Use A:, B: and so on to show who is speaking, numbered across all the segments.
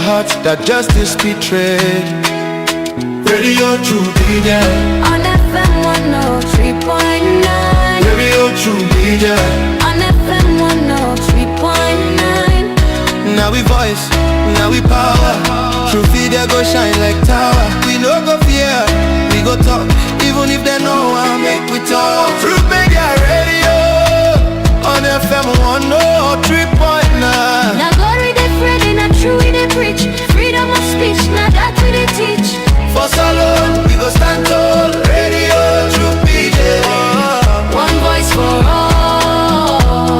A: hearts that justice betrayed. Radio True Media
B: on FM 103.9.
A: Radio True Media
B: on FM 103.9.
A: Now we voice, now we power. True Media go shine like tower. We no go fear, we go talk. Even if they know I make we talk. True Media Radio on FM 103.9.
B: Now God we dey Friday, not true we dey preach. Freedom of speech, now that we dey teach.
A: For so long, we go stand tall. Radio True Media,
B: one voice for all.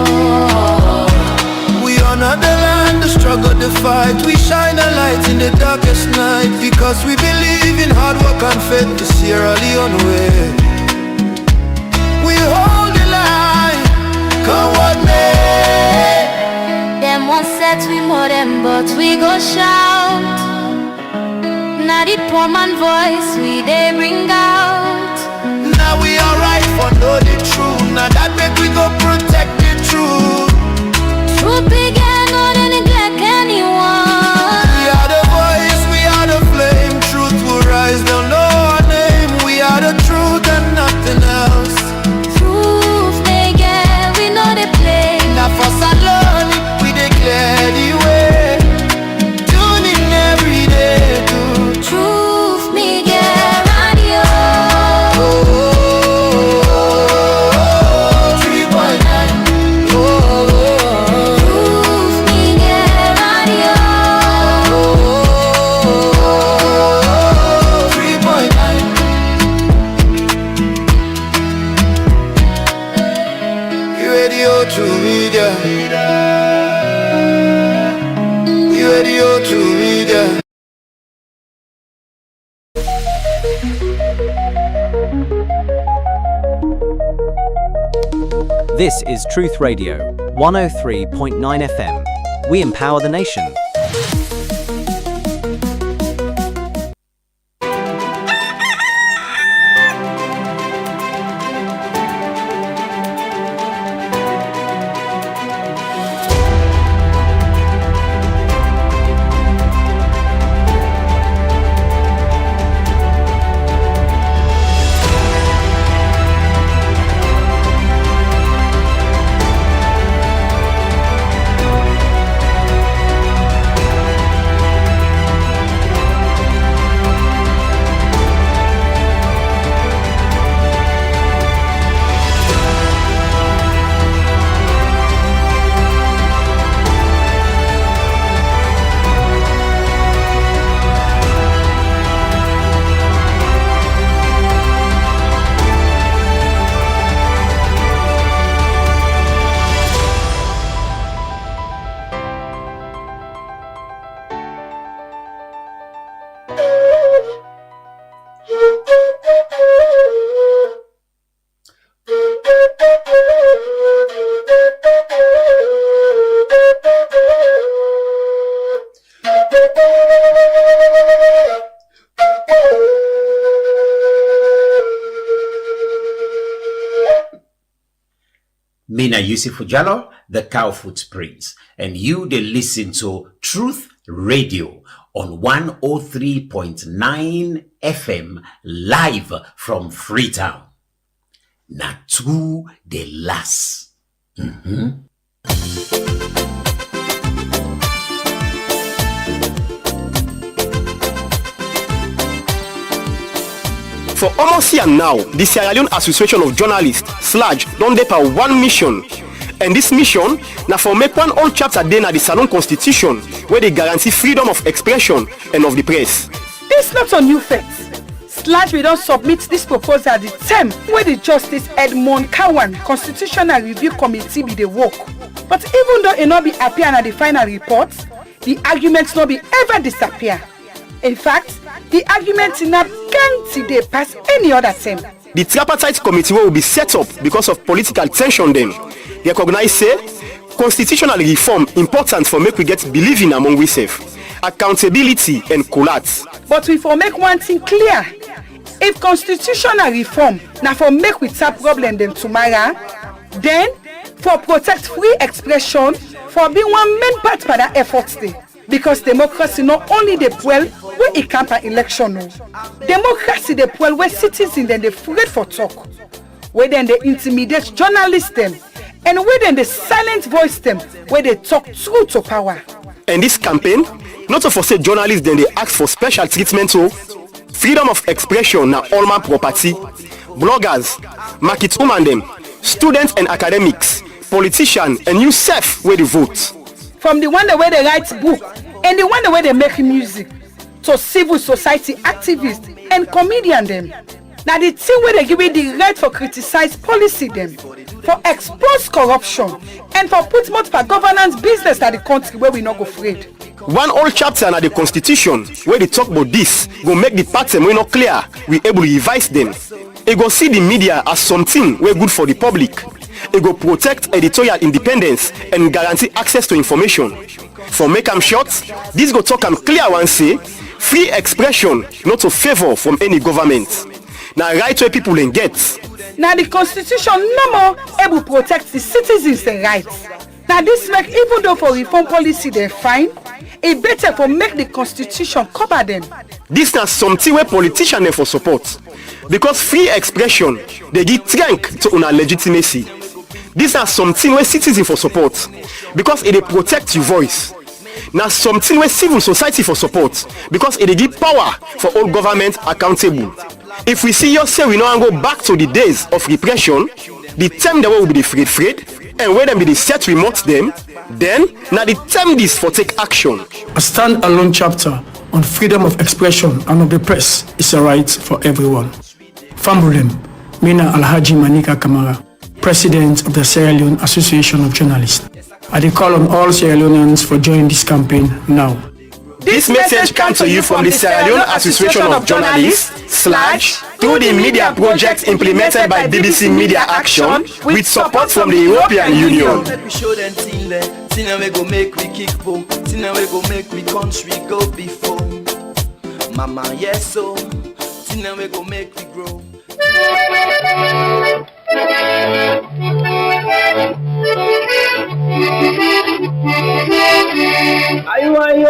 A: We honor the land, the struggle, the fight. We shine a light in the darkest night, because we believe in hard work and faith to Sierra Leone way. We hold the line, come what may.
B: Them one set we more them, but we go shout. Now the poor man voice we they bring out.
A: Now we alright for know the truth. Now that make we go protect the truth.
B: True big and not to neglect anyone.
A: We are the voice, we are the flame. Truth will rise, they'll know our name. We are the truth and nothing else.
B: Truth they get, we know they play.
A: Now for Salon, we declare the way. Tune in every day to
B: Truth me get radio.
A: 3.9.
B: Truth me get radio.
A: 3.9. Radio True Media. Radio True Media.
C: This is Truth Radio, 103.9 FM. We empower the nation.
D: Mina Yusuf Jallo, the Cow Footprints, and you they listen to Truth Radio on 103.9 FM live from Freetown. Natu de las.
E: For almost a year now, the Sierra Leone Association of Journalists, SLAJ, don dey per one mission. And this mission na for make one old chapter dey na the Salon Constitution where they guarantee freedom of expression and of the press.
F: This not a new fact. SLAJ will don submit this proposal at the time where the Justice Edmond Kawan Constitutional Review Committee be the work. But even though it not be appear at the final report, the arguments not be ever disappear. In fact, the arguments in a today pass any other time.
E: The tripartite committee will be set up because of political tension then. They recognize say constitutional reform important for make we get believing among we self, accountability and collapse.
F: But we for make one thing clear. If constitutional reform now for make we tap problem them tomorrow, then for protect free expression for being one main part for that effort day. Because democracy not only the well where it camp an election. No. Democracy the well where citizens then they afraid for talk. Where then they intimidate journalists them. And where then they silent voice them where they talk true to power.
E: And this campaign, not to forsake journalists then they ask for special treatment so freedom of expression na all man property. Bloggers, market woman them, students and academics, politicians and you self where they vote.
F: From the one the way they write book and the one the way they make music to civil society activists and comedian them. Now the thing where they give it the right for criticize policy them, for expose corruption and for put multiple governance business at the country where we not go afraid.
E: One old chapter in the constitution where they talk about this go make the pattern we not clear, we able to revise them. It go see the media as something way good for the public. It go protect editorial independence and guarantee access to information. For make am short, this go talk am clear one say free expression not to favor from any government. Now right where people can get.
F: Now the constitution no more able to protect the citizens' rights. Now this make even though for reform policy they fine, it better for make the constitution cover them.
E: This is something where politicians them for support. Because free expression they give strength to una legitimacy. This is something where citizens for support. Because it protect your voice. Now something where civil society for support. Because it give power for all government accountable. If we see yourself, we now go back to the days of repression, the time that will be the afraid, and when them be the set remote them, then now the time this for take action.
G: A stand-alone chapter on freedom of expression and of the press is a right for everyone. Fambulem, Mina Alhaji Manika Kamara, President of the Sierra Leone Association of Journalists. I call on all Sierra Leoneans for joining this campaign now.
E: This message comes to you from the Sierra Leone Association of Journalists / through the media project implemented by BBC Media Action with support from the European Union.
H: We show them thing we go make we kick boom, thing we go make we country go before. Mama yes so, thing we go make we grow.
I: Ayo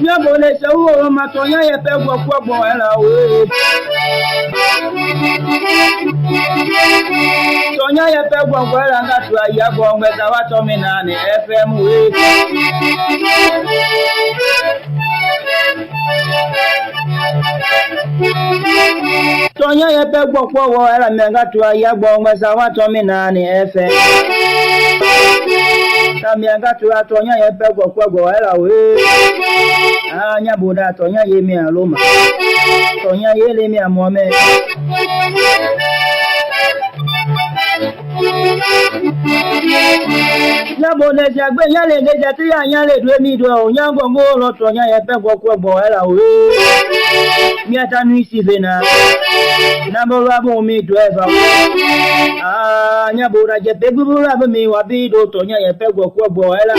I: Nyabole sawo matonya yepe gwagwo era we Tonya yepe gwagwo era ngatu ayagwo ngeza watominane FM we Tonya yepe gwagwo era ngatu ayagwo ngeza watominane FM Tamyanga tu atonya yepe gwagwo era we Nyabuda tonya yemi aloma tonya yele mi amome Nyabone jagbe nyale ngeja ti anyale dwe mi do nyango ngolo tonya yepe gwagwo era we mi atanu isivena Nambo rabo mi driver Nyabuda jepe gubura bo mi wabido tonya yepe gwagwo era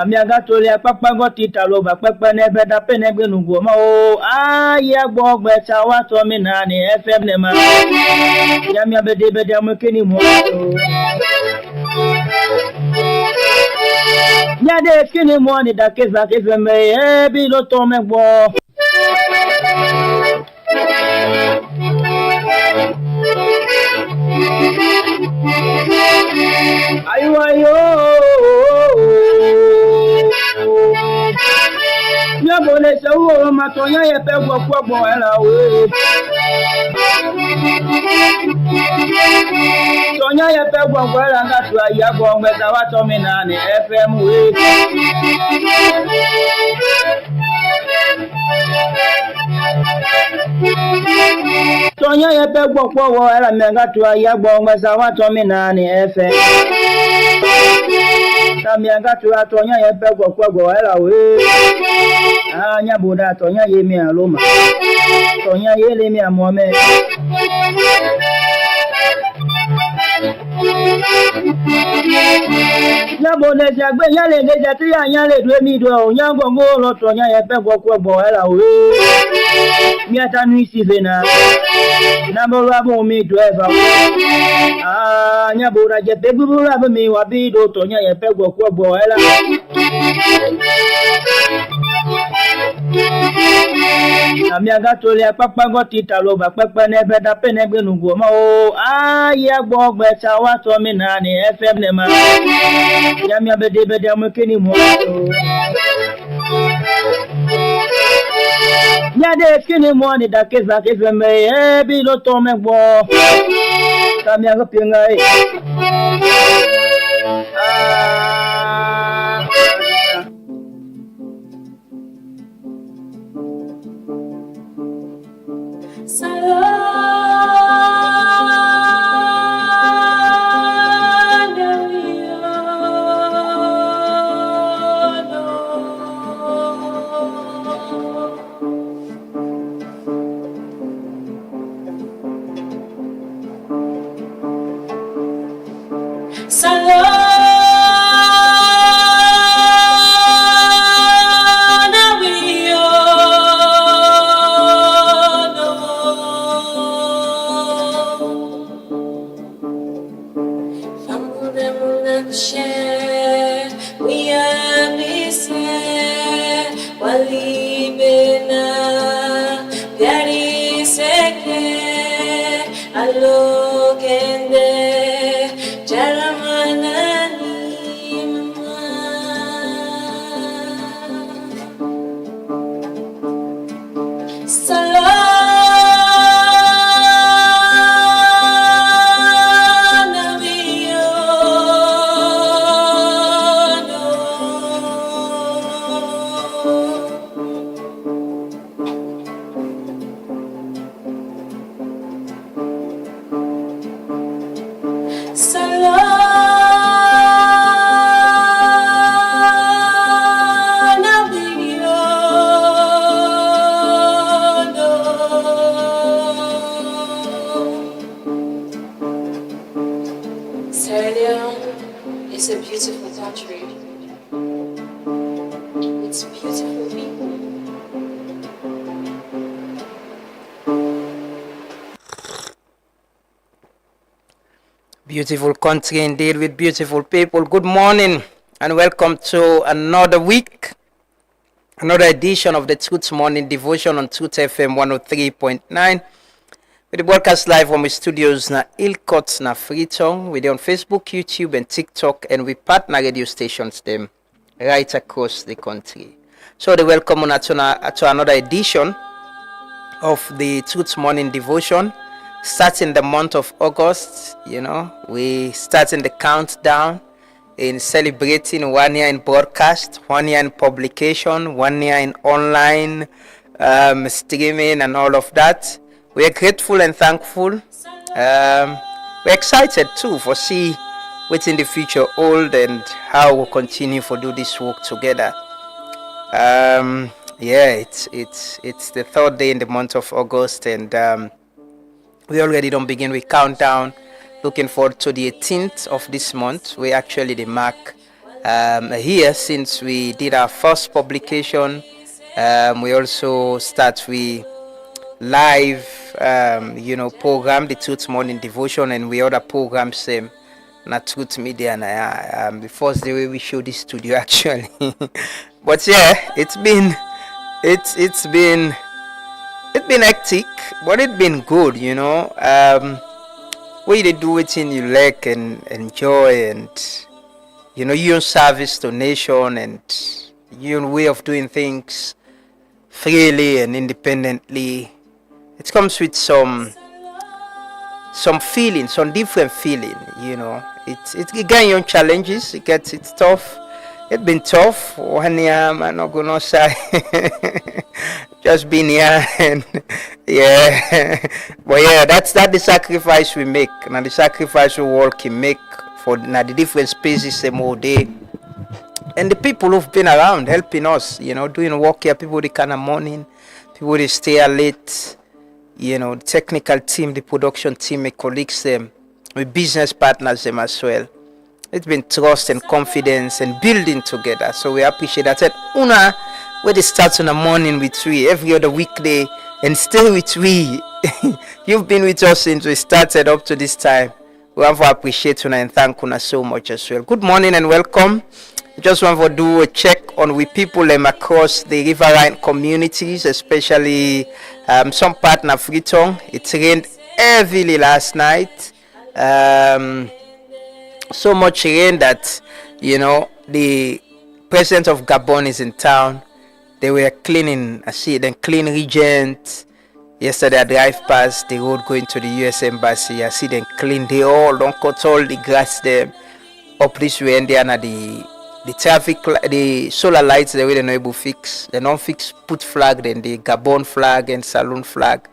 I: Amiaga tole papa goti taloba papa nebe da penegbe nugo ma o ya gbogbe chawa to mi na ni FM ne ma ya mi abede amukeni mo ya de kini mo ni da keza me bi lo to me gbo ayo Nyabole sawo matonya yepe gwagwo era we Tonya yepe gwagwo era ngatu ayagwo ngeza watominane FM we Tonya yepe gwagwo era ngatu ayagwo ngeza watominane FM Tamyanga tu atonya yepe gwagwo era we Nyabuda tonya yemi aloma tonya yele mi amome Nyabo le jagbe nyale le jati ya nyale dwe mi do nyango ngolo to nya ye pe gwo gbo era o mi ata nu isi vena na bo ra bo mi do eva nya bo ra je pe bu ra bo mi wa bi do to nya ye pe gbo era Ami agato le papa go tita lo ba pepe ne be da pe ne gbe nugo ma o aye gbo gbe cha wa to mi na ni FM ne ma ya mi abede be de mo keni mo ya de keni mo ni da ke za ke fe me e bi lo to me gbo ta mi aga pinga e
J: It's a beautiful country. It's beautiful people.
K: Beautiful country indeed with beautiful people. Good morning and welcome to another week, another edition of the Truth Morning Devotion on Truth FM 103.9. We broadcast live from the studios na Ilkot na Freetown. We're on Facebook, YouTube, and TikTok, and we partner radio stations them right across the country. So they welcome on to another edition of the Truth Morning Devotion. Starting the month of August, we starting the countdown in celebrating 1 year in broadcast, 1 year in publication, 1 year in online streaming and all of that. We are grateful and thankful. We're excited too for see what's in the future hold and how we'll continue to do this work together. It's the third day in the month of August, and we already don't begin with countdown. Looking forward to the 18th of this month. We actually the mark here since we did our first publication. We also start with live program, the Truth Morning Devotion, and we other programs na Truth Media and the first day we show this studio actually. But yeah, it's been hectic, but it's been good, Way they do it in you like and enjoy, and your service to nation and your way of doing things freely and independently. It comes with some feeling, some different feeling, It got your challenges, it's tough. It's been tough. 1 year, I'm not gonna say. Just been here and yeah. But yeah, that's the sacrifice we make. Now the sacrifice we all can make for now the different spaces same all day. And the people who've been around helping us, doing work here, people they kind of morning, people they stay late, the technical team, the production team, my colleagues them, my business partners them as well. It's been trust and confidence and building together. So we appreciate that. Una, where they start in the morning with we every other weekday and stay with we. You've been with us since we started up to this time. We want to appreciate Una and thank Una so much as well. Good morning and welcome. Just want to do a check on with people across the riverine communities, especially some part of Freetown. It rained heavily last night. So much rain that, the president of Gabon is in town. They were cleaning, I see them clean Regent. Yesterday I drive past the road going to the US Embassy. I see them clean. They all don't cut all the grass there. Up this way and there, the traffic, the solar lights, they were not able to fix. They don't fix, put flag, then the Gabon flag and saloon flag.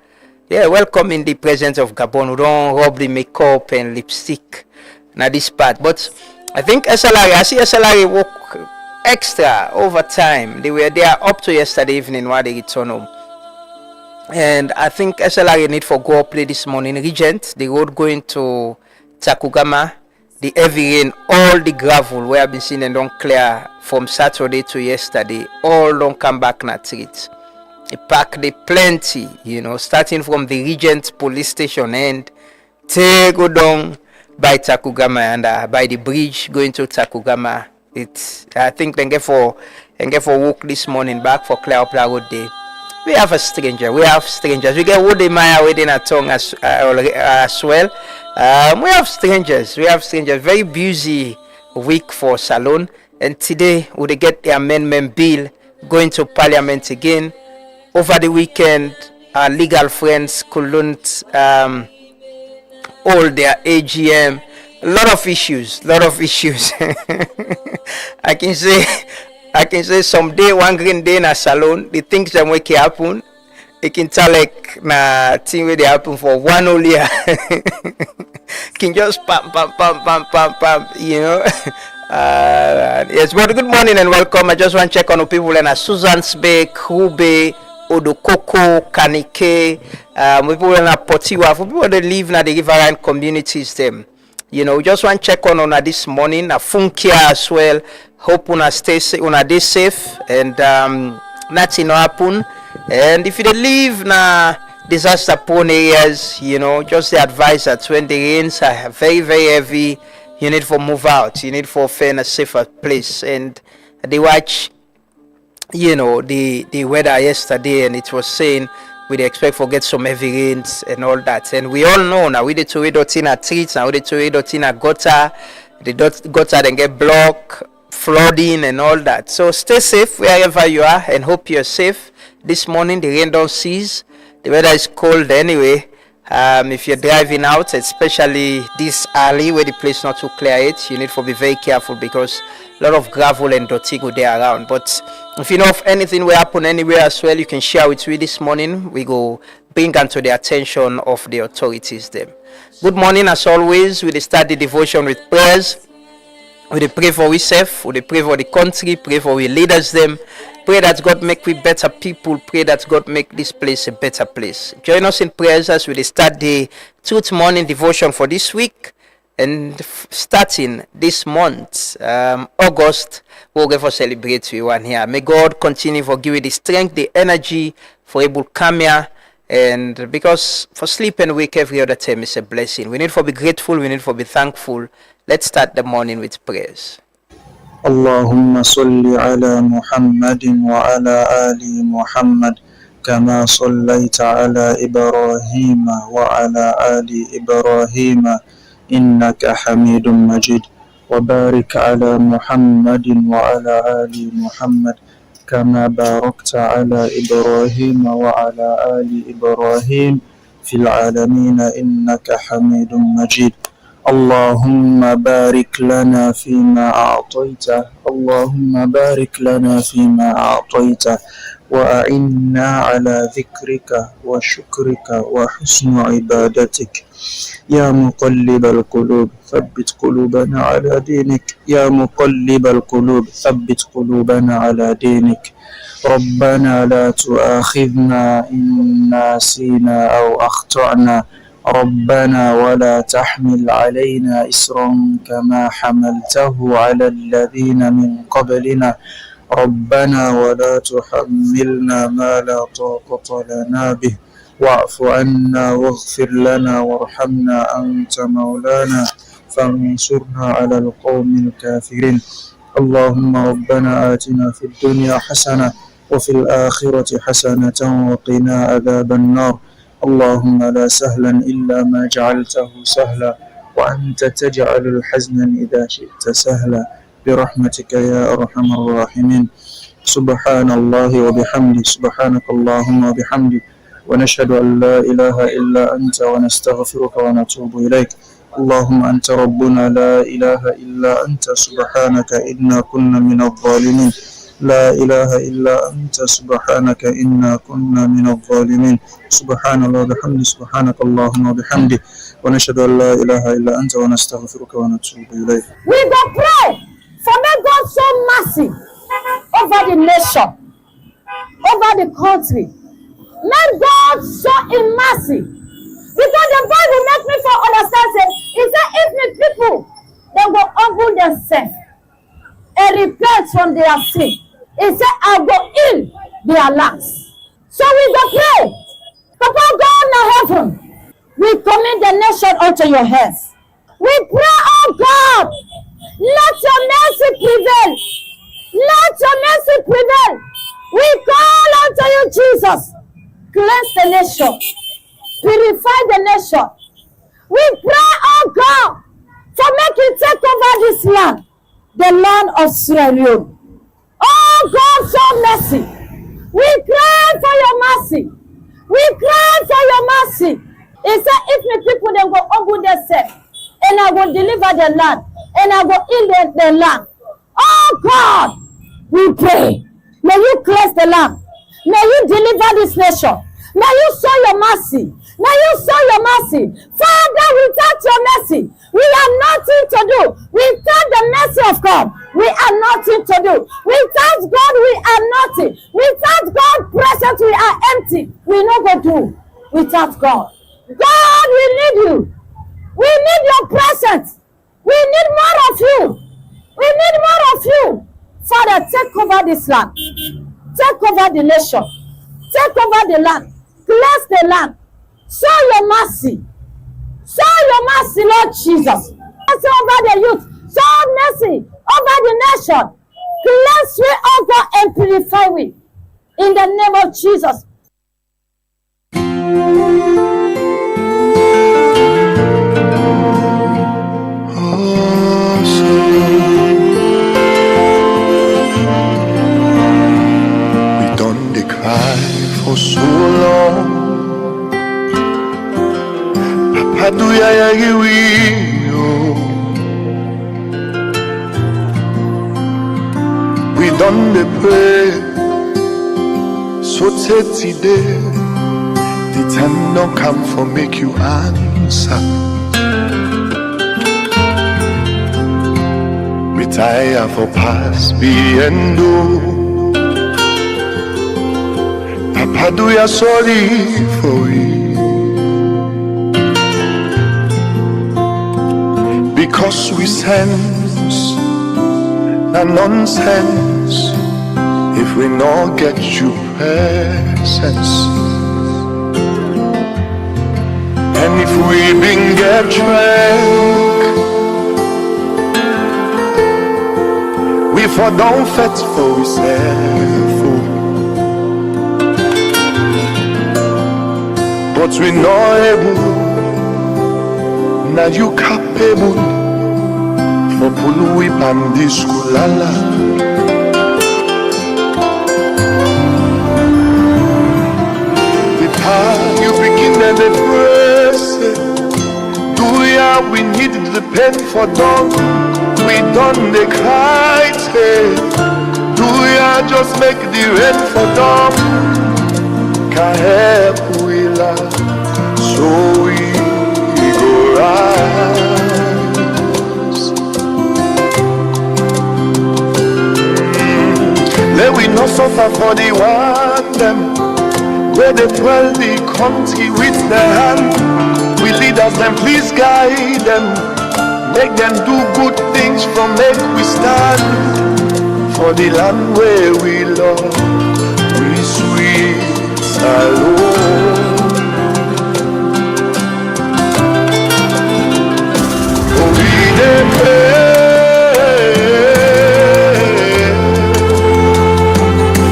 K: Yeah, welcoming the president of Gabon. We don't rub the makeup and lipstick. Now this part, but I think I see SLR work extra overtime. They were there up to yesterday evening while they return home, and I think SLR need for go up play this morning. Regent, the road going to Takugama, the heavy rain, all the gravel where I've been seeing and don't clear from Saturday to yesterday, all don't come back na street. They pack the plenty, starting from the Regent police station and take go down by Takugama and by the bridge going to Takugama. I think they get for walk this morning back for clear up the road day. We have strangers. We get Woody Maya within a tongue as well. We have strangers. Very busy week for Salon. And today we get the amendment bill going to Parliament again. Over the weekend, our legal friends couldn't all their AGM, a lot of issues. I can say someday one green day in a salon, the things that make it happen, it can tell like na thing where they happen for one whole year. Can just pam, yes, but good morning and welcome. I just want to check on the people in Suzansbeek, Hube, Odokoko, Kanike, people in Potiwa, for people that live in the riverine communities, them. Just want to check on this morning, Funkia as well. Hope una stay safe and nothing happen. And if you live in disaster prone areas, just the advice that when the rains are very, very heavy, you need to move out. You need to find a safer place. And they watch the weather yesterday, and it was saying we expect to get some heavy rains and all that. And we all know now we did to read in a trees, now we did to read in a gutter. The gutter then get blocked, flooding and all that. So stay safe wherever you are and hope you're safe. This morning the rain don't cease. The weather is cold anyway. If you're driving out, especially this early where the place not too clear it, you need to be very careful because a lot of gravel and dirty go there around. But if you know of anything will happen anywhere as well, you can share with me this morning. We go bring unto the attention of the authorities them. Good morning as always. We start the devotion with prayers. We pray for ourselves, we pray for the country, pray for our leaders them. Pray that God make we better people. Pray that God make this place a better place. Join us in prayers as we start the Truth Morning devotion for this week. And starting this month, August, we'll go for celebrate we one here. May God continue for give you the strength, the energy for able to come here. And because for sleep and wake every other time is a blessing. We need to be grateful. We need to be thankful. Let's start the morning with prayers.
L: اللهم صل على محمد وعلى آل محمد كما صليت على إبراهيم وعلى آل إبراهيم إنك حميد مجيد وبارك على محمد وعلى آل محمد كما باركت على إبراهيم وعلى آل إبراهيم في العالمين إنك حميد مجيد اللهم بارك لنا فيما أعطيت اللهم بارك لنا فيما أعطيت وأعنا على ذكرك وشكرك وحسن عبادتك يا مقلب القلوب ثبت قلوبنا على دينك يا مقلب القلوب ثبت قلوبنا على دينك ربنا لا تؤاخذنا إن نسينا أو أخطأنا ربنا ولا تحمل علينا إصرا كما حملته على الذين من قبلنا ربنا ولا تحملنا ما لا طاقة لنا به واعف عنا واغفر لنا وارحمنا أنت مولانا فانصرنا على القوم الكافرين اللهم ربنا آتنا في الدنيا حسنة وفي الآخرة حسنة وقنا عذاب النار اللهم لا سهلا إلا ما جعلته سهلا وأنت تجعل الحزن إذا شئت سهلا برحمتك يا أرحم الراحمين سبحان الله وبحمده سبحانك اللهم وبحمدك ونشهد أن لا إله إلا أنت ونستغفرك ونتوب إليك اللهم أنت ربنا لا إله إلا أنت سبحانك إنا كنا من الظالمين لا إله إلا أنت سبحانك إنا كنا من الظالمين سبحان الله وبحمده سبحانك اللهم وبحمده ونشهد أن لا إله إلا أنت ونستغفرك ونتوب إليك.
M: We go pray for may God show mercy over the nation, over the country. Let God show Him mercy. Because the Bible makes me for understand say, He said if the people they will humble themselves and repent from their sin, He said I will heal their lands. So we go pray. Papa God in heaven, we commit the nation unto your hands. We pray, oh God, let your mercy prevail. Let your mercy prevail. We call unto you, Jesus. Cleanse the nation. Purify the nation. We pray, oh God, for make you take over this land, the land of Sierra Leone. Oh God, show mercy. We cry for your mercy. We cry for your mercy. He said, if the people then go humble themselves, and I will deliver the land, and I will heal the land. Oh God, we pray. May you cleanse the land. May you deliver this nation. May you show your mercy. May you show your mercy. Father, without your mercy, we have nothing to do. Without the mercy of God, we have nothing to do. Without God, we are nothing. Without God present, we are empty. We no go do without God. God, we need you. We need your presence. We need more of you. We need more of you. Father, take over this land. Take over the nation. Take over the land. Bless the land. Show your mercy. Show your mercy, Lord Jesus. Mercy over the youth. Show mercy over the nation. Cleanse we, oh God, and purify we. In the name of Jesus.
A: We done the cry for so long. Papa do ya we done the pray. So today, the time don't come for make you answer. We tire for past being do. Papa do ya sorry for it. Because we sense the nonsense if we not get you presence. And if we been get drunk, we for don't fit for ourselves. But we not able, now you capable for pulu ipandi skulala. The part you begin and the press, do ya we need the pen for dog. We done the kite, do ya just make the rain for dog. Can't help we love, so we go right. Let we not suffer for the one them where they dwell the country with their hand. We we leaders them please guide them. Make them do good things from make we stand for the land where we love, we sweet alone. Oh, we dey pray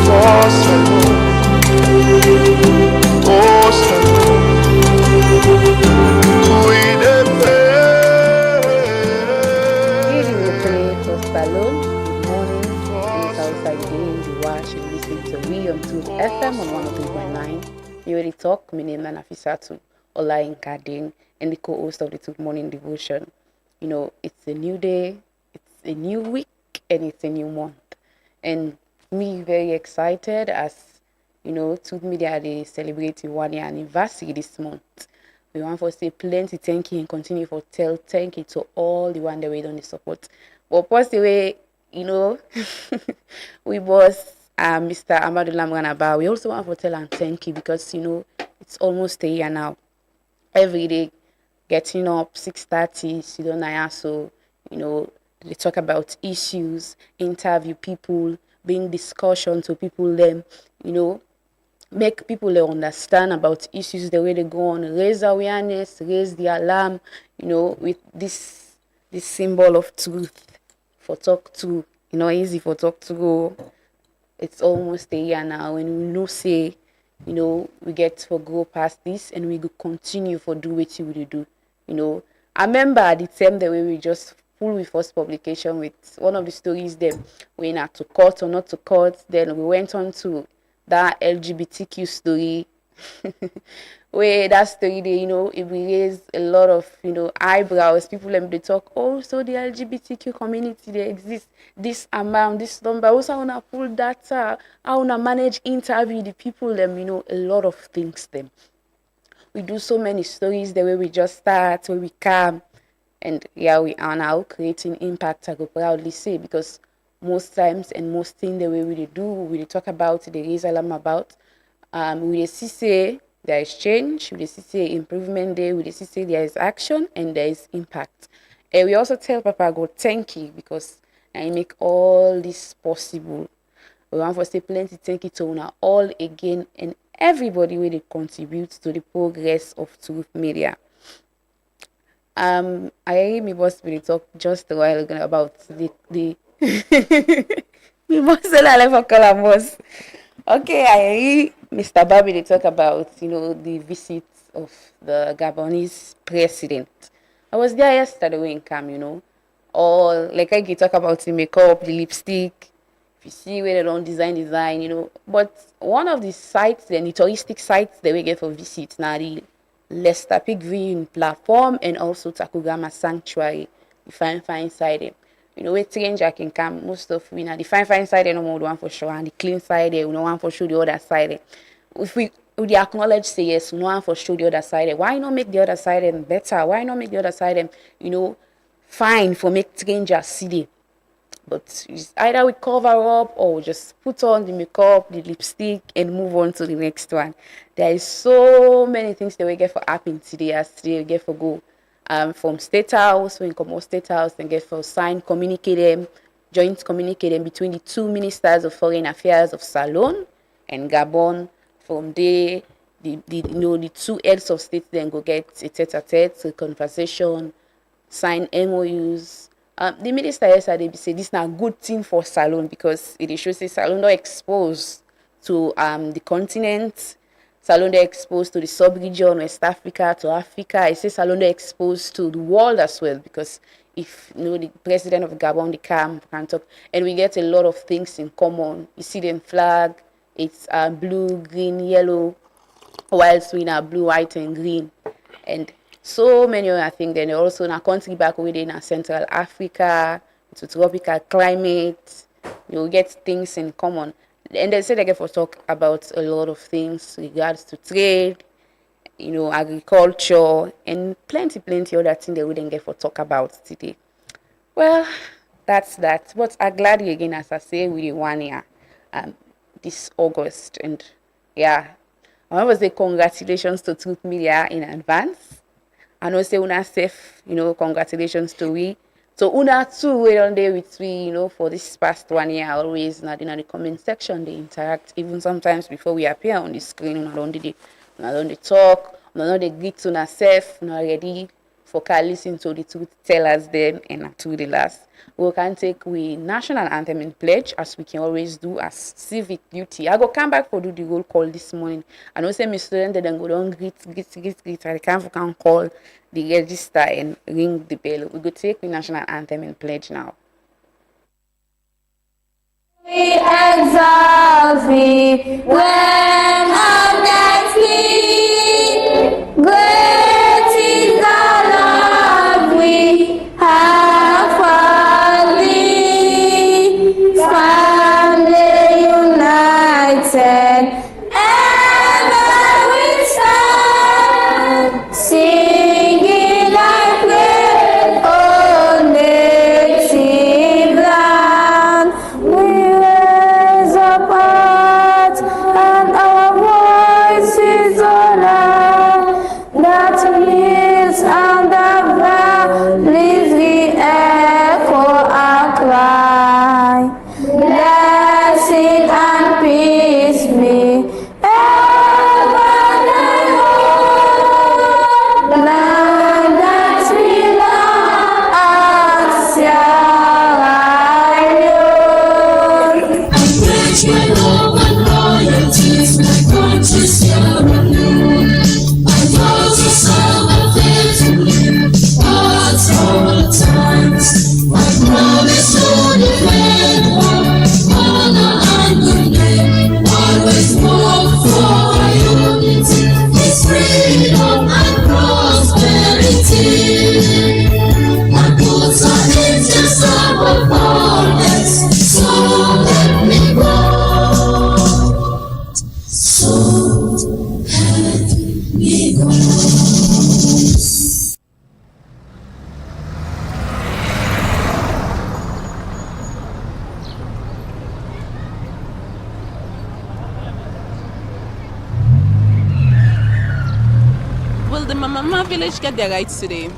A: for Salone, oh Salone, we dey
N: Salone. Good morning. It's outside again. The watch and listening to we on Truth FM on 103.9. We already talk. My name is Nafisatu Olayinka Ding, and the co-host of the Truth Morning Devotion. You know, it's a new day, it's a new week, and it's a new month. And me very excited as, you know, Truth Media, they celebrate 1 year anniversary this month. We want to say plenty thank you and continue to tell thank you to all the one that we don't support. But first the way, you know, we was Mr. Amadou Lamranaba. We also want to tell and thank you because, you know, it's almost a year now. Every day, getting up 6:30, so, you know, they talk about issues, interview people, bring discussion to people, them, you know, make people understand about issues the way they go on, raise awareness, raise the alarm, you know, with this symbol of truth for talk to, you know, easy for talk to go. It's almost a year now, and we know say, you know, we get to go past this, and we go continue for do what we do. You know, I remember at the time the way we just full with first publication with one of the stories them we not to court or not to court. Then we went on to that LGBTQ story, where that story, they, you know, it raised a lot of, you know, eyebrows. People they talk, oh, so the LGBTQ community, they exist, this amount, this number. Also, I want to pull data, I want to manage, interview the people, them, you know, a lot of things, them. We do so many stories the way we just start, where we come, and yeah, we are now creating impact, I go proudly say, because most times and most things the way we do, we talk about, they raise alarm about, we see say there is change, we see say improvement there, we see say there is action and there is impact. And we also tell Papa God thank you because I make all this possible. We want to say plenty thank you to una all again and everybody where they contribute to the progress of Truth Media. I heard my boss really talk just a while ago about the my boss said I left for Columbus. Okay, I heard Mr. Babi they talk about, you know, the visit of the Gabonese president. I was there yesterday when came, you know. Or like I can talk about the makeup, the lipstick. If you see where they don't design, you know. But one of the sites, the touristic sites that we get for visit now, the Lester Peak Viewing Platform and also Takugama Sanctuary, the fine side there. You know, where stranger can come, most of we now the fine side there no more one for sure, and the clean side there, we no one for sure the other side there. If we acknowledge say yes, we no one for sure the other side there. Why not make the other side then better? Why not make the other side then, you know, fine for make strangers see there? But it's either we cover up or we just put on the makeup, the lipstick, and move on to the next one. There is so many things that we get for happen today as today we get for go. From State House, when come out State House, and get for sign joint communicating between the two ministers of foreign affairs of Salone and Gabon. From there, the two heads of state then go get a tete-a-tete conversation, sign MOUs. The minister yesterday say this is a good thing for Salone because it shows that Salone are exposed to the continent. Salone are exposed to the sub-region, West Africa, to Africa. I say Salone are exposed to the world as well because if you know the president of Gabon, the can talk, and we get a lot of things in common. You see the flag, it's blue, green, yellow, whilst we are blue, white, and green, and so many other things. Then also in a country back within Central Africa, to tropical climate, you get things in common. And they say they get for talk about a lot of things regards to trade, you know, agriculture, and plenty other things they wouldn't get for talk about today. Well, that's that. But I'm glad again, as I say, we 1 year this August. And yeah, I want to say congratulations to Truth Media in advance. I know say una safe, congratulations to we. So una too we on there with we, for this past 1 year always in the comment section they interact. Even sometimes before we appear on the screen, una don't they talk, una don't they greet una safe, una ready for listen to the truth tellers them and to the last. We can take we national anthem in pledge as we can always do as civic duty. I go come back for do the roll call this morning. I know say my student then go down greet. I can call the register and ring the bell. We go take the national anthem in pledge now.
B: We exalt thee when our next lead. Great is the love we have for thee. Family united, ever we stand, singing like we're on native land. We raise up hearts and our voices on high, that hills and the valleys we echo our cry. Blessing and peace be ever and home, land that we love and Sierra Leone. I pledge my love and loyalties, my country Sierra Leone. I vow to serve and faithfully at all times. I promise to defend honor and good name. Always work for our unity, His freedom and prosperity. And put our angels above all else. So let me go. So let me go.
O: Will the Mamama village get their rights today?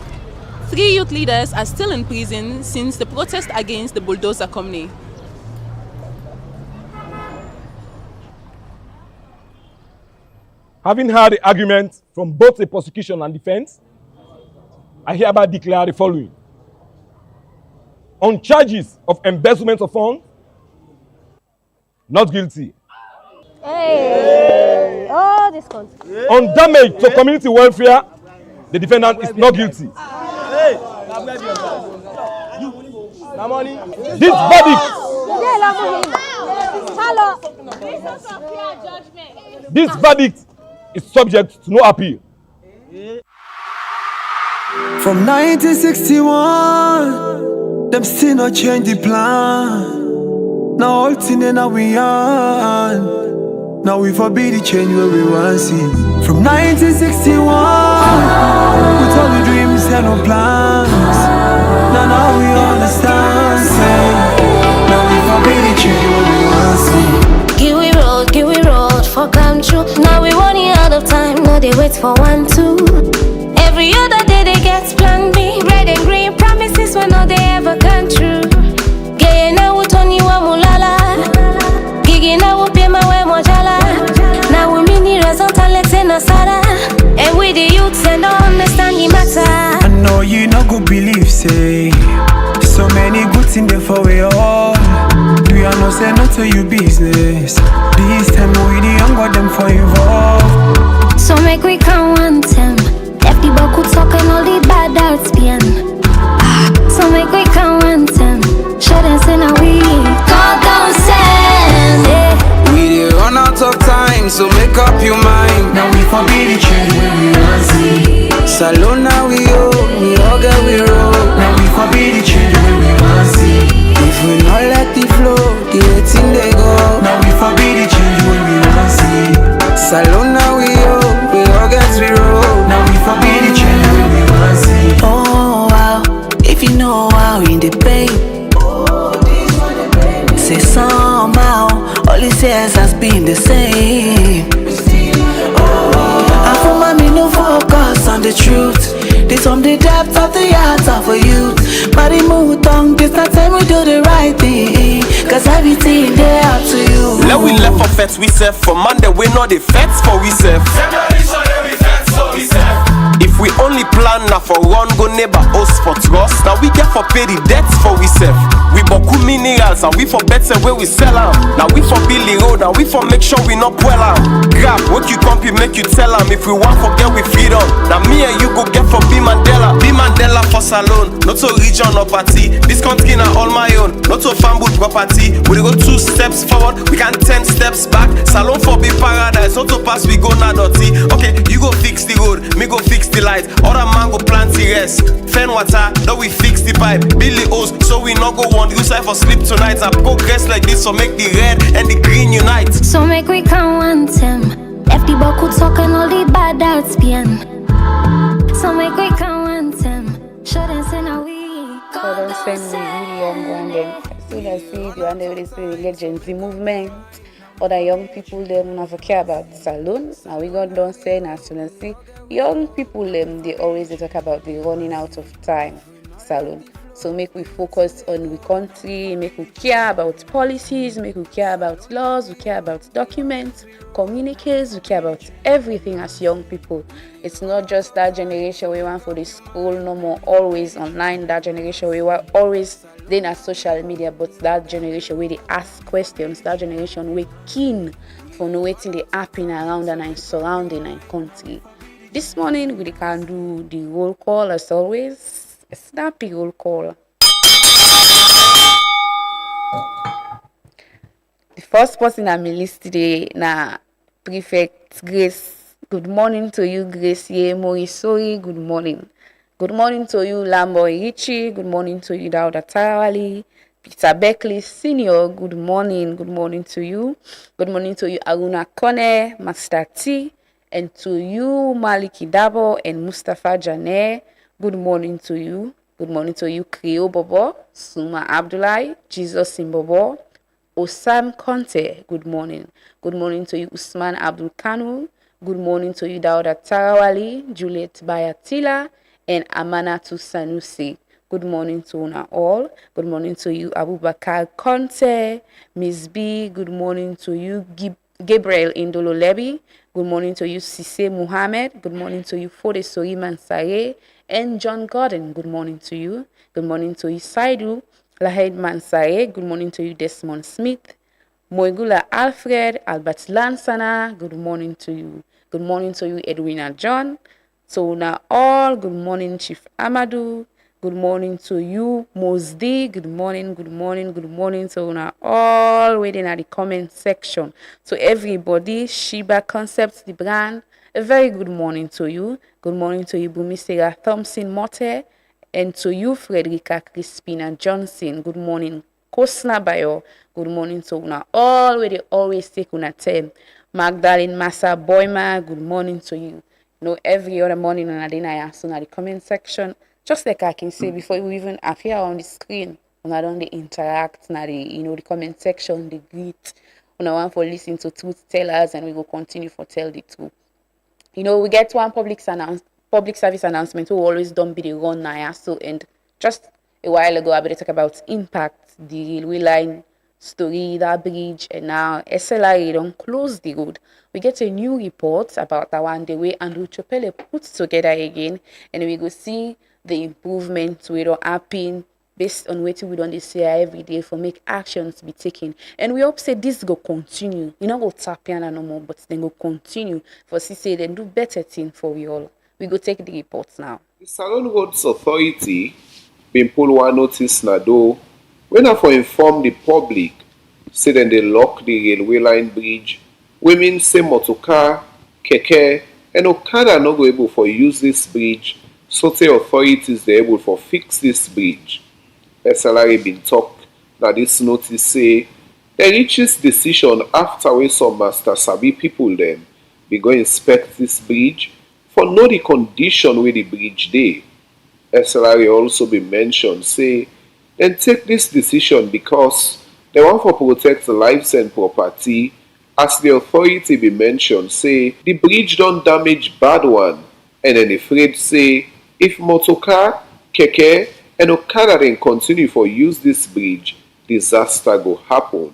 O: 3 youth leaders are still in prison since the protest against the bulldozer company.
P: Having heard the argument from both the prosecution and defense, I hereby declare the following. On charges of embezzlement of funds, not guilty.
Q: Hey! Oh, this country.
P: On damage to community welfare, the defendant is not guilty. This verdict is subject to no appeal.
A: From 1961, them still not change the plan. Now all thing in we on. Now we forbid the change where we want see. From 1961, with all the dreams and no plans. Now we understand. Say, now we forbid the change where we want see.
B: Give we road for come true. Now we running out of time. No they wait for 1, 2. Every other day they get plan B. Red and green promises when no they ever come true. Gay na utoni wa mulala. Gigi na upima we mojala. Now we mini result Alex and Asada. And we the youths and don't understand the matter.
A: I know you not go believe, say. So many good things there for we all. We are not say no to you business. This time we the younger them for involved.
B: So make we count 1 time. Left the book talk and all the bad arts behind. So make we count 1 time. Show them say now we God don't send it.
R: We dey run out of time, so make up your mind.
A: Now we forbid the change when we want see.
R: Salon now we all get we roll.
A: Now we forbid the change when we want see.
R: If we not let it flow, the waiting they go.
A: Now we forbid the change when we want see.
R: Salon now we all get we roll.
A: Now we forbid the change when we want see.
S: Oh wow, if you know how in the pain. Say somehow, all these years has been the same. And for mommy no focus on the truth. This from the depth of the heart of a youth. Body move tongue, this not time we do the right thing. Cause everything there up to you.
T: Let we left for fets we serve. For Monday we know the fets for we serve. If we only plan now for one go neighbor us for trust. Now we get for pay the debts for we serve. We boku minerals and we for better where we sell them. Now we for build the road and we for make sure we not well am. Grab what you compy make you tell them. If we want forget we freedom. Now me and you go get for B Mandela. B Mandela for salon. Not to region or party. This country now all my own. Not to family property. We go 2 steps forward. We can 10 steps back. Salon for be paradise. Not to pass we go na dirty. Okay, you go fix the road. Me go fix the light. Other man go plant the rest. Fen water. Now we fix the pipe. Build the hose. So we not go on the side for sleep tonight. I progress like this so make the red and the green unite.
Q: So make we count one time. Left the buck could talk and all the bad that's bien. So make we count one time. Show them say now we.
N: So don't send me really young one then. As soon as see you and they say get Gen Z movement. Other young people them never care about saloons. Now we got don't say as soon as see young people them they always talk about the running out of time salon. So make we focus on the country, make we care about policies, make we care about laws, we care about documents, communiques, we care about everything as young people. It's not just that generation we want for the school, no more always online, that generation we were always then at social media, but that generation where they ask questions, that generation we keen for knowing they happen around and surrounding our country. This morning we can do the roll call as always. A snappy roll call. The first person on my list today na Prefect Grace. Good morning to you, Grace Morisori. Good morning. Good morning to you, Lambo Richie. Good morning to you, Dauda Tarawali. Peter Beckley Senior. Good morning. Good morning to you. Good morning to you, Aruna Kone, Master T, and to you, Maliki Dabo and Mustafa Jane. Good morning to you. Good morning to you, Creo Bobo, Suma Abdullahi, Jesus Simbobo, Osam Conte. Good morning. Good morning to you, Usman Abdul Kanu. Good morning to you, Dauda Tarawali, Juliet Bayatila, and Amanatu Sanusi. Good morning to una all. Good morning to you, Abubakar Conte, Miss B. Good morning to you, Gabriel Indolo Lebi. Good morning to you, Sise Muhammad. Good morning to you, Fode Sori Mansaye. And John Gordon, good morning to you. Good morning to you, Saidu Lahed Mansaye. Good morning to you, Desmond Smith. Moigula Alfred, Albert Lansana. Good morning to you. Good morning to you, Edwina John. So now all, good morning, Chief Amadou. Good morning to you, Mosdi. Good morning, good morning, good morning. So now all waiting at the comment section. So everybody, Shiba Concepts, the brand. A very good morning to you. Good morning to you, Bumisera Thompson Motte, and to you, Frederica Crispina Johnson. Good morning, Kosna Bayo. Good morning to una all where they always take una time. Magdalene Massa Boyma. Good morning to you. You know, every other morning on Adina I ask in the comment section. Just like I can say before you even appear on the screen, when I don't they interact, na the comment section, the greet. When I want for listen to truth tellers, and we will continue for tell the truth. You know, we get one public service announcement who always don't be the run now. So, and just a while ago, I better talk about Impact, the railway line story, that bridge, and now SLRA don't close the road. We get a new report about that one, the way Andrew Chopele put together again, and we go see the improvements we don't happen based on what we don't say every day for make actions be taken. And we hope say this go continue. You know, go tap piano no more, but then go continue for say then do better thing for we all. We go take the reports now.
U: The Salon Roads Authority been pull one notice na do when I for inform the public say then they lock the railway line bridge. Women say motorcar, keke, and Okada no go able for use this bridge. So the authorities they able for fix this bridge. SLRA been talk that this notice say they reach this decision after we some master sabi people them be go inspect this bridge for know the condition where the bridge dey. SLRA also be mentioned say then take this decision because they want for protect lives and property, as the authority be mentioned say the bridge don't damage bad one, and then afraid say If motorcar, keke, and okada then continue for use this bridge, disaster go happen.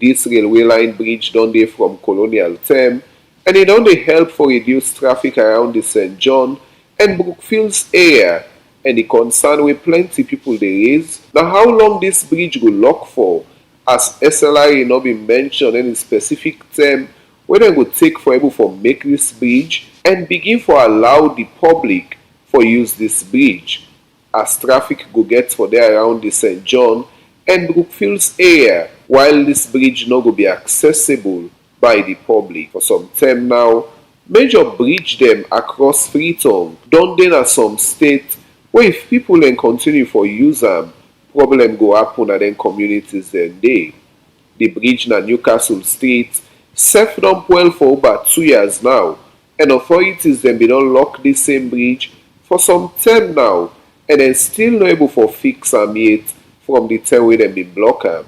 U: This railway line bridge don dey from colonial time, and it don dey help for reduce traffic around the St. John and Brookfields area, and the concern wey plenty people dey raise na how long this bridge go lock for, as SLRA no be mention any specific term wey dem go take for able for make this bridge and begin for allow the public for use this bridge, as traffic go get for there around the St. John and Brookfields area, while this bridge no go be accessible by the public. For some time now, major bridge dem across Freetown don dey na some state wey if people then continue for use am, problem go happen at dem communities dem dey. The bridge na Newcastle State sef don spoil for over 2 years now, and authorities dem bin don lock this same bridge for some time now, and dem still no able for fix am yet from the time wey dem bin block am.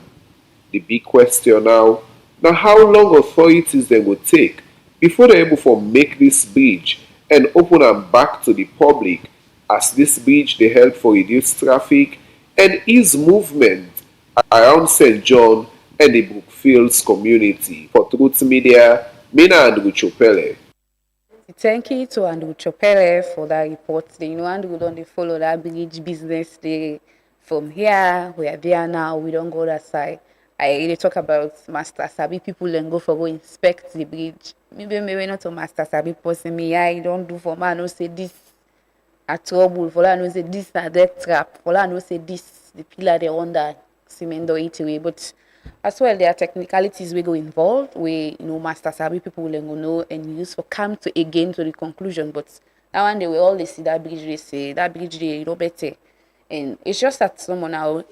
U: The big question now na how long authorities dem go take before dem able for make this bridge and open am back to the public, as this bridge dey help for reduce traffic and ease movement around St. John and the Brookfields community. For Truth Media, Mina Andrew Chopele.
N: Thank you to Andrew Chopele for that report. Andrew don't follow that bridge business day from here. We are there now. We don't go that side. I really talk about Master Sabi people and go inspect the bridge. Maybe not a Master Sabi person. Me, I don't do for man. No say this a trouble. For I know say this a death trap. For I know say this the pillar they under cement or eat away. But as well, there are technicalities we go involved. We Master Sabi people will know and use for come to again to the conclusion. But that one day we always see that bridge. They say that bridge they better, and it's just that someone now,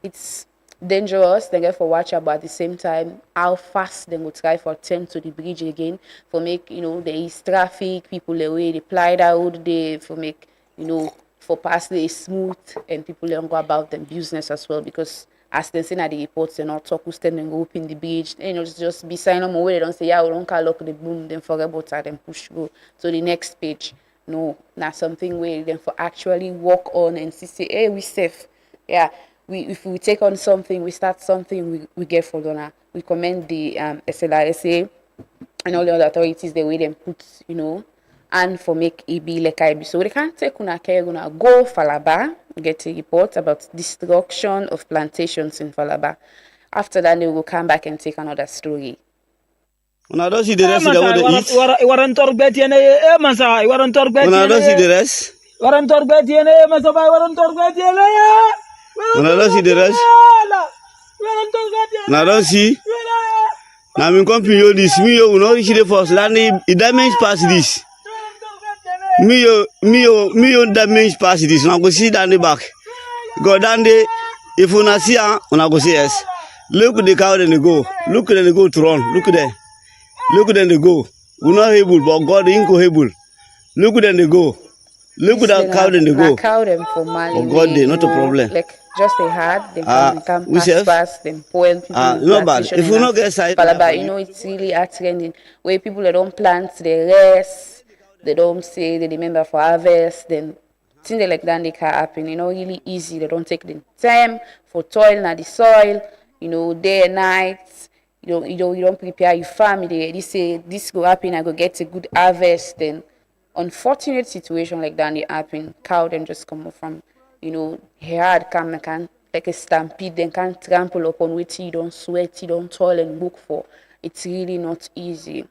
N: it's dangerous. They get for watch about at the same time how fast they will try for turn to the bridge again for make there is traffic, people away they ply out they for make for pass the smooth and people don't go about them business as well, because as they say at the reports they not talk who stand and go open the bridge, just be sign them away. They don't say we don't call lock the boom, then forget about it, then push go to the next page. No, not something where then for actually walk on and say, hey, we safe. If we take on something, we start something, we get for donor. We commend the SLRSA and all the other authorities the way they put, and for make it be like I be. So they can't take una care gonna go Falaba, get a report about destruction of plantations in Falaba. After that, they will come back and take another story.
C: When I don't see the rest of the way
I: When
C: I don't see the rest. When I don't see the rest. When I don't see. Now I'm company this. Me you know see the first land it damage past this. Me you damage past this. Now go see down the back. Go down there. If you not see when I go see yes. Look at the cow and they go. Look at them they go to run. Look at them. Look at them they go. We're not able, but God is able. Look at them they go. Look at that cow and they go.
N: Cow them for Mali.
C: Oh God, they not a problem.
N: Like just they had, they come pass, them poor people.
C: No bad. If you not get side,
N: but it's really a trending where people that don't plant, they rest, they don't say they remember for harvest, then things like that they can happen. Really easy. They don't take the time for toil na the soil. Day and night. You don't prepare your family. They say this go happen, I go get a good harvest. Then unfortunate situation like that they happen. Cow them just come up from hard come can like a stampede, then can trample upon which you don't sweat, you don't toil and look for. It's really not easy.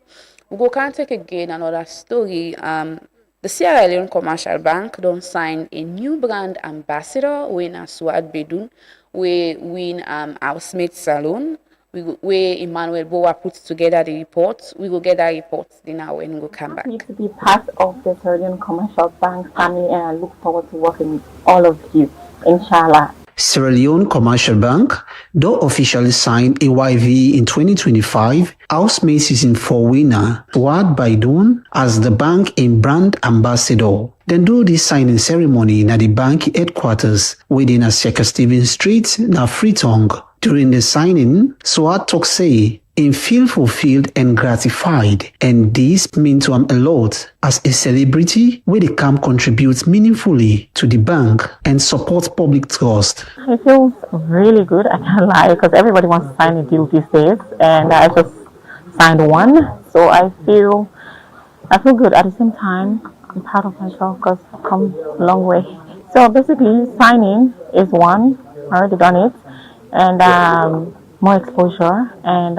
N: We go can take again another story. The Sierra Leone Commercial Bank don't sign a new brand ambassador when Aswad Bedun we win Housemate Salon. We Emmanuel Boa put together the report. We will get that report now when we will come back.
V: I need to be part of the Sierra Leone Commercial Bank family, and I look forward to working with all of you, inshallah.
W: Sierra Leone Commercial Bank, though officially signed AYV in 2025, Housemates is in for winner Wad Baidun as the bank in brand ambassador. Then do this signing ceremony at the bank headquarters within Asiaka Stevens Street, na Freetown. During the signing, Swat Toksei, him feel fulfilled and gratified, and this means to him a lot as a celebrity where the camp contributes meaningfully to the bank and supports public trust.
V: It feels really good, I can't lie, because everybody wants to sign a deal these days, and I just signed one, so I feel good. At the same time, I'm proud of myself because I've come a long way. So basically, signing is one, I already done it, and more exposure, and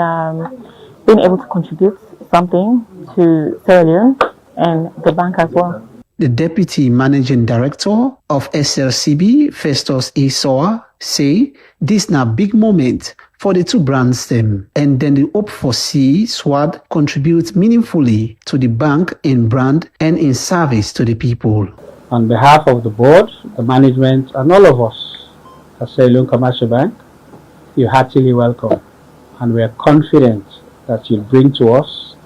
V: being able to contribute something to Sierra Leone and the bank as well.
W: The Deputy Managing Director of SLCB, Festus Isoa, say this na big moment for the two brands them, and then they hope for see SWAD contribute meaningfully to the bank in brand and in service to the people.
D: On behalf of the board, the management, and all of us at Sierra Leone Commercial Bank, you're heartily welcome, and we are confident that you'll bring to us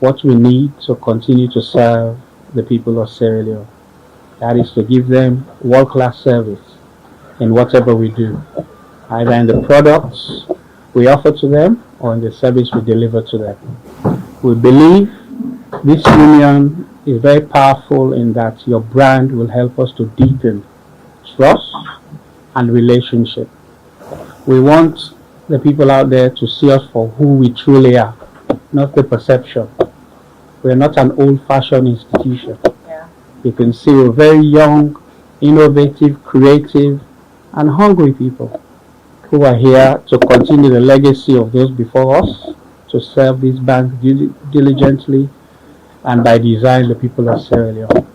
D: what we need to continue to serve the people of Sierra Leone. That is to give them world-class service in whatever we do, either in the products we offer to them or in the service we deliver to them. We believe this union is very powerful in that your brand will help us to deepen trust and relationship. We want the people out there to see us for who we truly are, not the perception. We're not an old-fashioned institution. You can see we're very young, innovative, creative, and hungry people who are here to continue the legacy of those before us, to serve this bank diligently and by design the people of Sierra Leone.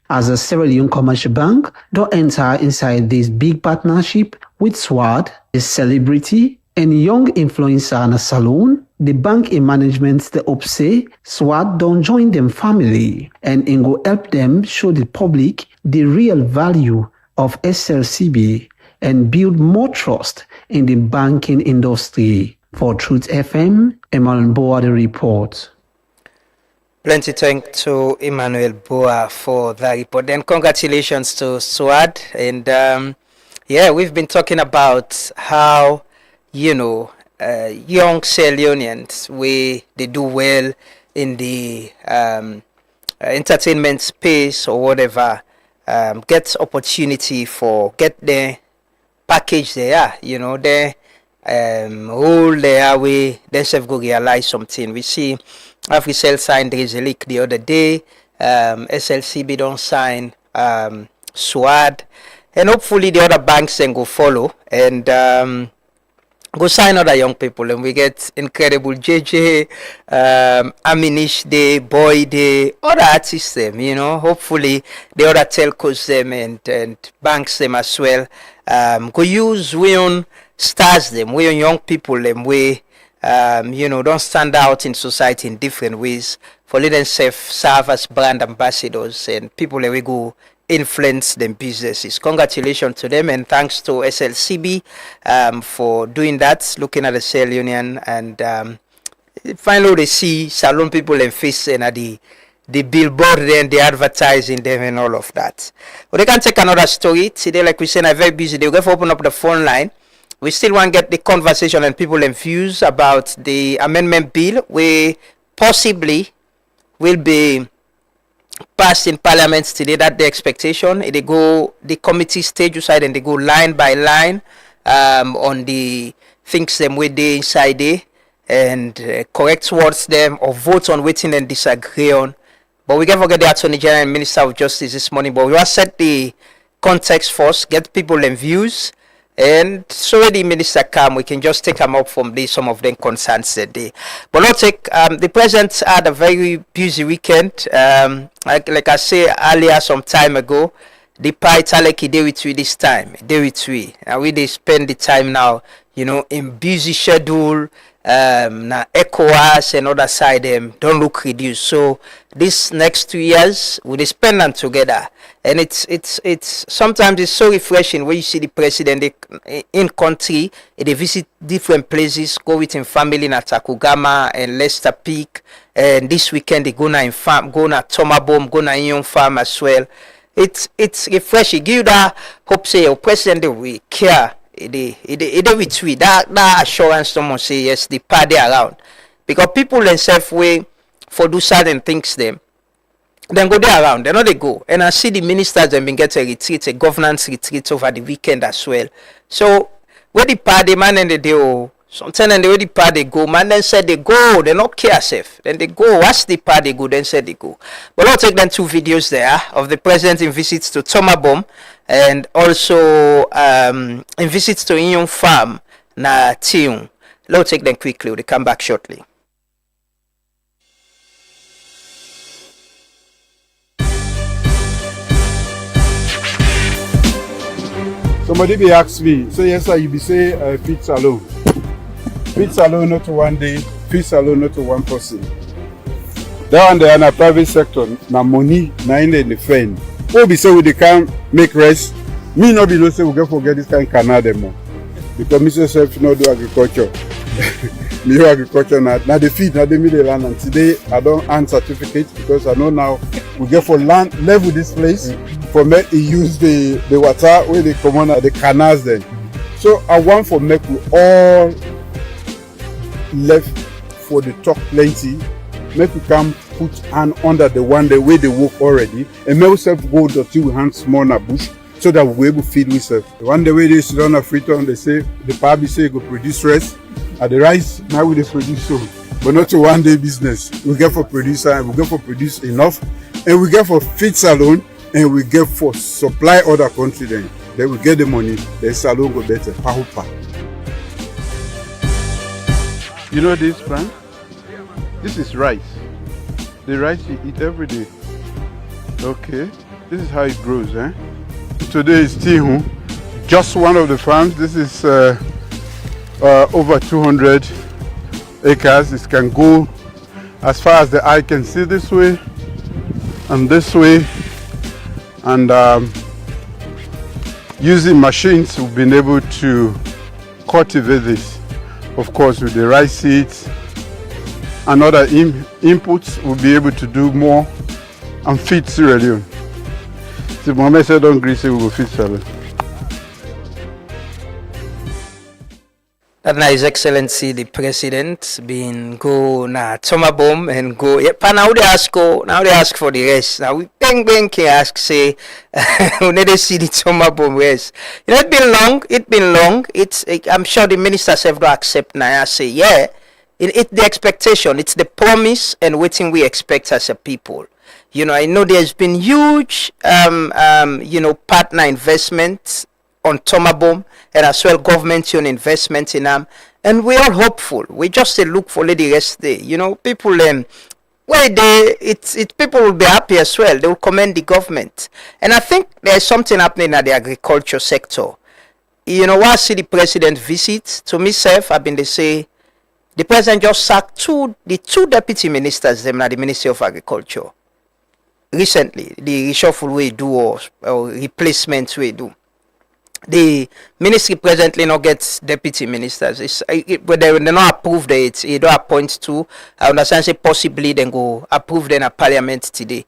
W: As a Sierra Leone Commercial Bank, don't enter inside this big partnership with SWAD, a celebrity and young influencer and a salon. The bank in management the hope say SWAD don't join them family, and it go help them show the public the real value of SLCB and build more trust in the banking industry. For Truth FM, Emmanuel Boa the report.
K: Plenty thanks to Emmanuel Boa for the report. Then congratulations to SWAD. And we've been talking about how, young Sierra Leoneans, they do well in the entertainment space or whatever, get opportunity for get their package there, their role there, we themselves go realize something. We see AfriCell signed Rezelic the other day, SLCB don't sign SWAD, and hopefully the other banks then go follow and go sign other young people, and we get incredible JJ, Aminish Day, Boy Day, other artists them, hopefully the other telcos them and banks them as well. Go use we on stars them, we on young people them, we don't stand out in society in different ways for let them serve as brand ambassadors and people that we go influence them businesses. Congratulations to them and thanks to SLCB for doing that, looking at the Sierra Leonean and finally they see salon people and face and the billboard then the advertising them and all of that. But they can take another story today, like we said, I'm very busy. They're going to open up the phone line. We still want to get the conversation and people and views about the amendment bill where possibly will be passed in Parliament today. That's the expectation. They go the committee stage aside and they go line by line on the things them where they inside there and correct towards them or vote on waiting and disagree on. But we can't forget the Attorney General and Minister of Justice this morning. But we want to set the context first, get people and views. And so the minister come, we can just take them up from some of them concerns today. But not take the president had a very busy weekend. Like I say earlier some time ago, the Italeki day with we this time, day with we. And they spend the time now, in busy schedule. Now ECOWAS and other side them don't look reduced. So this next 2 years we spend them together, and it's sometimes it's so refreshing when you see the president in country. They visit different places, go with him family in Takugama and Leicester Peak, and this weekend they go na farm, go na Tomabom, go na Ion Farm as well. It's refreshing. Give you that hope say your president will care. It with we. That assurance someone say yes, the party around. Because people themselves way for do certain things them. Then go there around. They know they go. And I see the ministers them been get a retreat, a governance retreat over the weekend as well. So where the party man and the day sometimes and the way the party go, man then said they go, they not care safe. Then they go, watch the party go, then said they go. But I'll take them 2 videos there of the president in visits to Tomabom and also in visits to Inyong Farm na Tiung. Let's take them quickly, we'll come back shortly.
E: Somebody be ask me, say yes sir, you be say feed salon. Feed salon not to one day, feed salon not to one person. That one they are in a private sector, na money, na in the friend. Who be say we they can't make rest, me not be no say we go forget this kind of Canada more. Because me self not do agriculture. Me do agriculture now the feed, now the middle land, and today I don't earn certificate because I know now we get for land level this place for me to use the water where they come on at the canals then. So I want for make we all left for the talk plenty, make we come put hand under the one the way they work already, and make ourselves go dirty with hands small in a bush so that we able feed ourselves. The one the way they sit on a Freetown, they say the party say go produce rice. At the rice now we they produce so, but not a one day business. We get for producer and we get for produce enough, and we get for feed salon, and we get for supply other country then we get the money, the salon go better. You know this plant? This is rice. The rice you eat every day. Okay, this is how it grows. Today is Tihu, just one of the farms. This is over 200 acres. It can go as far as the eye can see this way and this way, and using machines we've been able to cultivate this, of course with the rice seeds and other inputs. We'll be able to do more and feed Sierra Leone. The moment I said don't grease it, we will feed Sierra Leone.
K: That His Excellency the President been go na Tomabom and go. Yeah, but now they ask for the rest. Now we can ask say we need to see the Tomabom rest. You know it been long. I'm sure the ministers have to accept now. I say yeah. It's the expectation. It's the promise and waiting we expect as a people. You know, I know there's been huge partner investment on Tomabom and as well government investment in them, and we are hopeful. We just say look for the rest day. You know, people people will be happy as well. They will commend the government, and I think there's something happening at the agriculture sector. You know, while I see the president visits to myself, I've been to say the president just sacked the two deputy ministers them at the Ministry of Agriculture recently. The reshuffle we do or replacement we do. The ministry presently not gets deputy ministers. But they not approve it. They don't appoint two. I understand say possibly then go approve them at parliament today.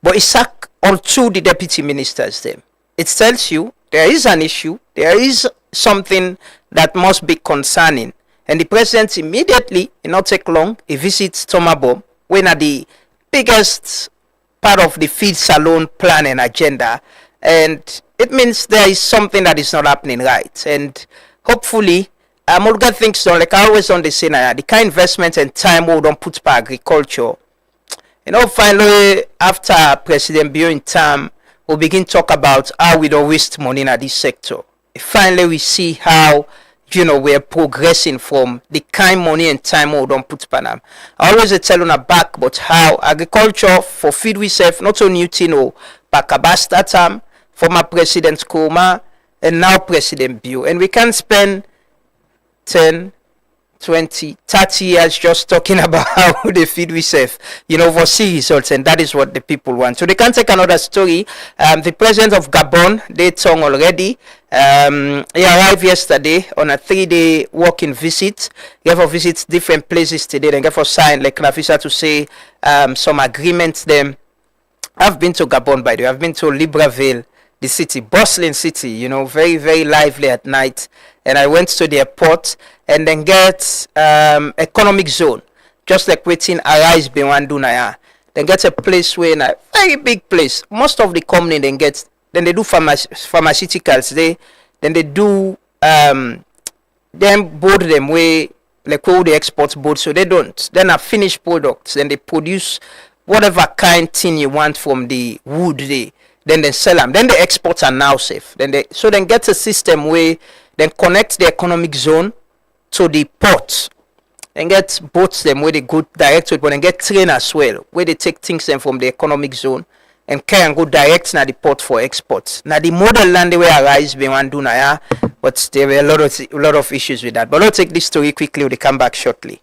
K: But it's sack on two the deputy ministers them. It tells you there is an issue. There is something that must be concerning. And the president immediately, it not take long, he visits Tomabom, when at the biggest part of the feed salon plan and agenda. And it means there is something that is not happening right. And hopefully, Mulga thinks so, like I always on the scene, the kind of investment and time we don't put for agriculture. You know, finally, after President Bio in time, we'll begin to talk about how we don't waste money in this sector. Finally, we see how, you know, we're progressing from the kind money and time we don't put for them. I always tell on a back, but how agriculture for feed we serve, not only Utino, Pakabasta time, former President Koma, and now President Bio. And we can spend 10, 20, 30 years just talking about how they feed we serve, you know, for see results, and that is what the people want. So they can take another story. The president of Gabon, they told already, he arrived yesterday on a 3-day working visit. He have visit different places today, and for sign like Nafisa to say some agreements them. I've been to Gabon, by the way. I've been to Libreville, the city, bustling city, you know, very, very lively at night. And I went to the airport and then get economic zone, just like waiting Arise Bewandu Naya. Then get a place where a very big place. Most of the company then they do pharmaceuticals. Then they do then board them where like all the export board, so they don't. Then a finished products, then they produce whatever kind thing you want from the wood then they sell them. Then the exports are now safe. Then get a system where then connect the economic zone to the ports and get boats them where they go direct to it, but then get train as well, where they take things them from the economic zone and carry and go direct to the port for exports. Now the model land they were Arise Bewandu Naya, but there were a lot of issues with that. But I'll take this story quickly, we'll come back shortly.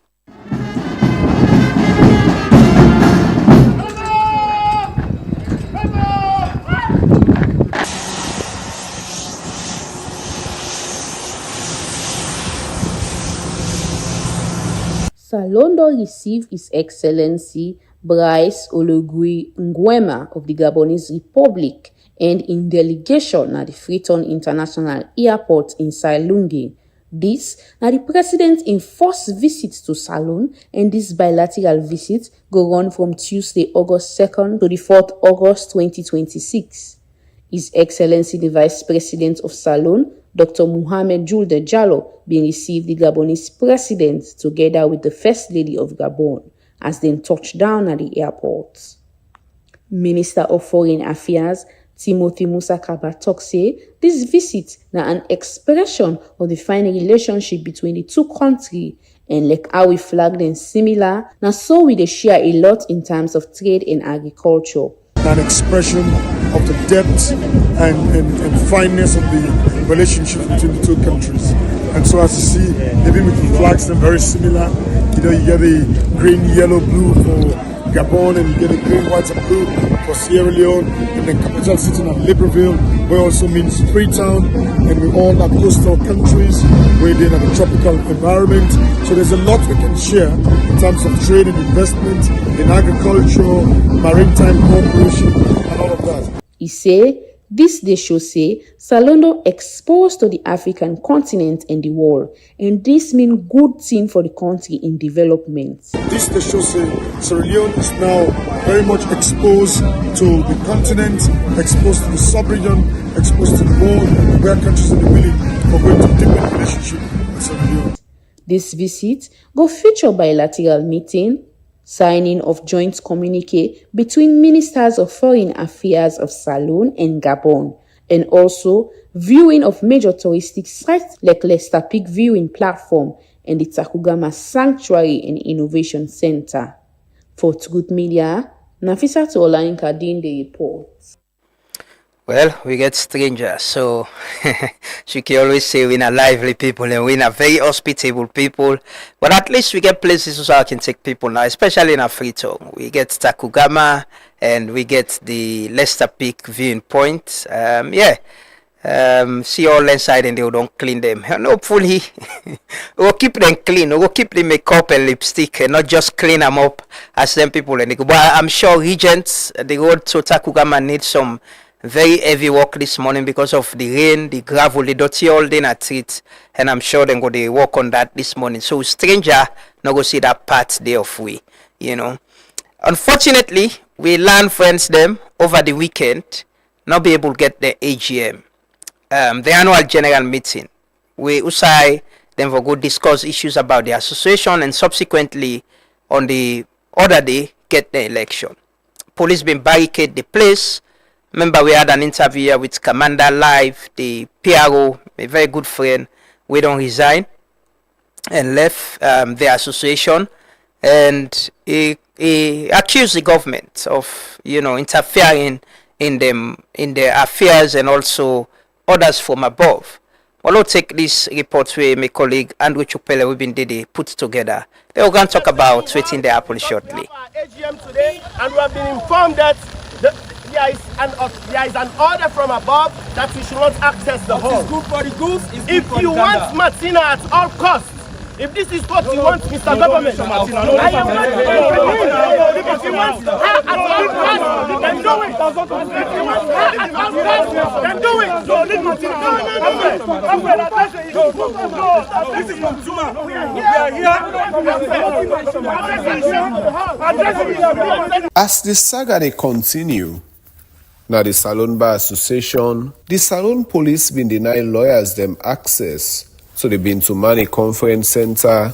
F: Salondo received His Excellency Brice Oligui Nguema of the Gabonese Republic and in delegation at the Freetown International Airport in Salungi. This na the President in first visit to Salone, and this bilateral visit go on from Tuesday, August 2nd to the 4th August 2026. His Excellency the Vice President of Salone, Dr. Mohamed Julde Diallo, being received the Gabonese President together with the First Lady of Gabon as they touched down at the airport. Minister of Foreign Affairs Timothy Musa Kabatok say this visit na an expression of the fine relationship between the two countries, and like how we flag them similar, na so we they share a lot in terms of trade and agriculture.
G: An expression of the depth and fineness of the relationship between the two countries. And so as you see, even with the flags, they're very similar. You know, you get the green, yellow, blue for Gabon, and you get the green, white, and blue for Sierra Leone, and then capital city of Libreville, where also means Freetown, and we all are coastal countries, we're in a tropical environment. So there's a lot we can share in terms of trade and investment, in agriculture, maritime cooperation, and all of that.
F: He say, this they show say Salondo exposed to the African continent and the world, and this mean good thing for the country in development.
G: This they show say Sierra Leone is now very much exposed to the continent, exposed to the sub-region, exposed to the world, where countries are willing for going to deepen relationship with Sierra Leone.
F: This visit go feature bilateral meeting, signing of joint communique between Ministers of Foreign Affairs of Salone and Gabon, and also viewing of major touristic sites like Leicester Peak Viewing Platform and the Takugama Sanctuary and Innovation Center. For Good Media, Nafisa Olainka Din the report.
K: Well, we get strangers, so she can always say we're not lively people and we're not very hospitable people. But at least we get places so I can take people now, especially in Freetown. We get Takugama and we get the Leicester Peak viewing point. See all inside and they don't clean them. And hopefully we'll keep them clean. We'll keep the makeup and lipstick and not just clean them up as them people. And they go. But I'm sure Regents, the road to Takugama needs some very heavy work this morning because of the rain, the gravel, the dirty all day at it, and I'm sure they're going to work on that this morning. So stranger not go see that part there of we, you know. Unfortunately, we learn friends them over the weekend not be able to get the AGM, the annual general meeting. We usai them for go discuss issues about the association and subsequently on the other day get the election. Police been barricade the place. Remember, we had an interview here with Commander Live, the PRO, a very good friend. We don't resign and left the association, and he accused the government of, you know, interfering in their affairs and also orders from above. Well, I'll take this report where my colleague Andrew Chupele we've been put together. We're going to talk about waiting the apple shortly.
H: AGM today, and we have been informed that there is an order from above that we should not access the hall. What is good for the goose is good for the gander. If you want Martina at all costs, If this is what you want, Mr. Government, I am not. If you want, then do it. Then do it. This is from Zuma. We are here.
U: As the saga they continue, now the Salon Bar Association, the Salon Police been denying lawyers them access to the Bintumani Conference Center,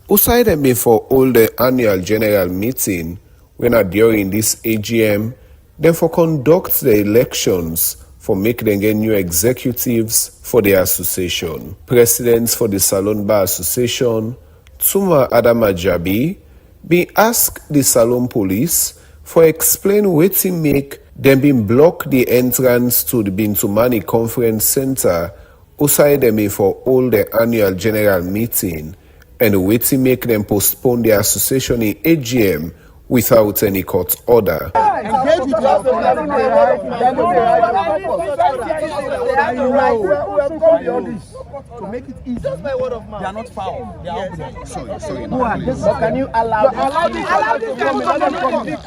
U: outside them before all the annual general meeting, when during this AGM, then for conduct the elections for make them get new executives for the association. Presidents for the Salon Bar Association, Tuma Adama Jabi, be asked the Salon Police for explain wetin make them been block the entrance to the Bintumani Conference Center outside them for all the annual general meeting, and wetin make them postpone the association in AGM without any court order.
H: Engage with the to make it easy. Just by word of mouth. They are not foul. They are open. Sorry. But can you allow this to come in?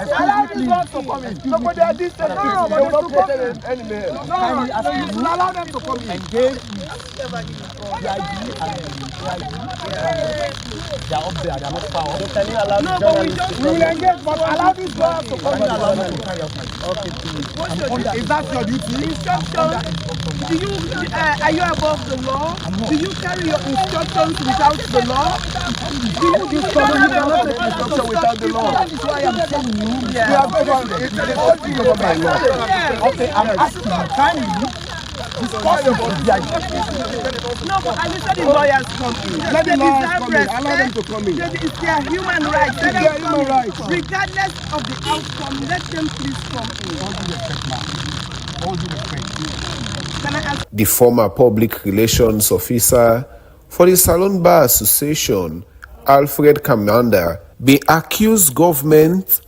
H: Allow this to come in. Nobody at this stage will not create any mail. Allow them to come in. Engage with the IG and they are up there. They are not foul. So can you allow the journalists? We will engage, but allow these lawyers to come in. Okay, please. Is that your duty? Instructions. Are you above the law? Do you carry your instructions without the law? You cannot take instruction without the law. That is why I'm telling you. Okay, I'm asking you kindly. No, but I said the lawyers come in. Let the lawyers come in. Allow them to come in. It's their human rights. It's their human rights. Regardless of the outcome, let them please come in. All due respect.
U: The former public relations officer for the Salon Bar Association, Alfred Commander, be accused government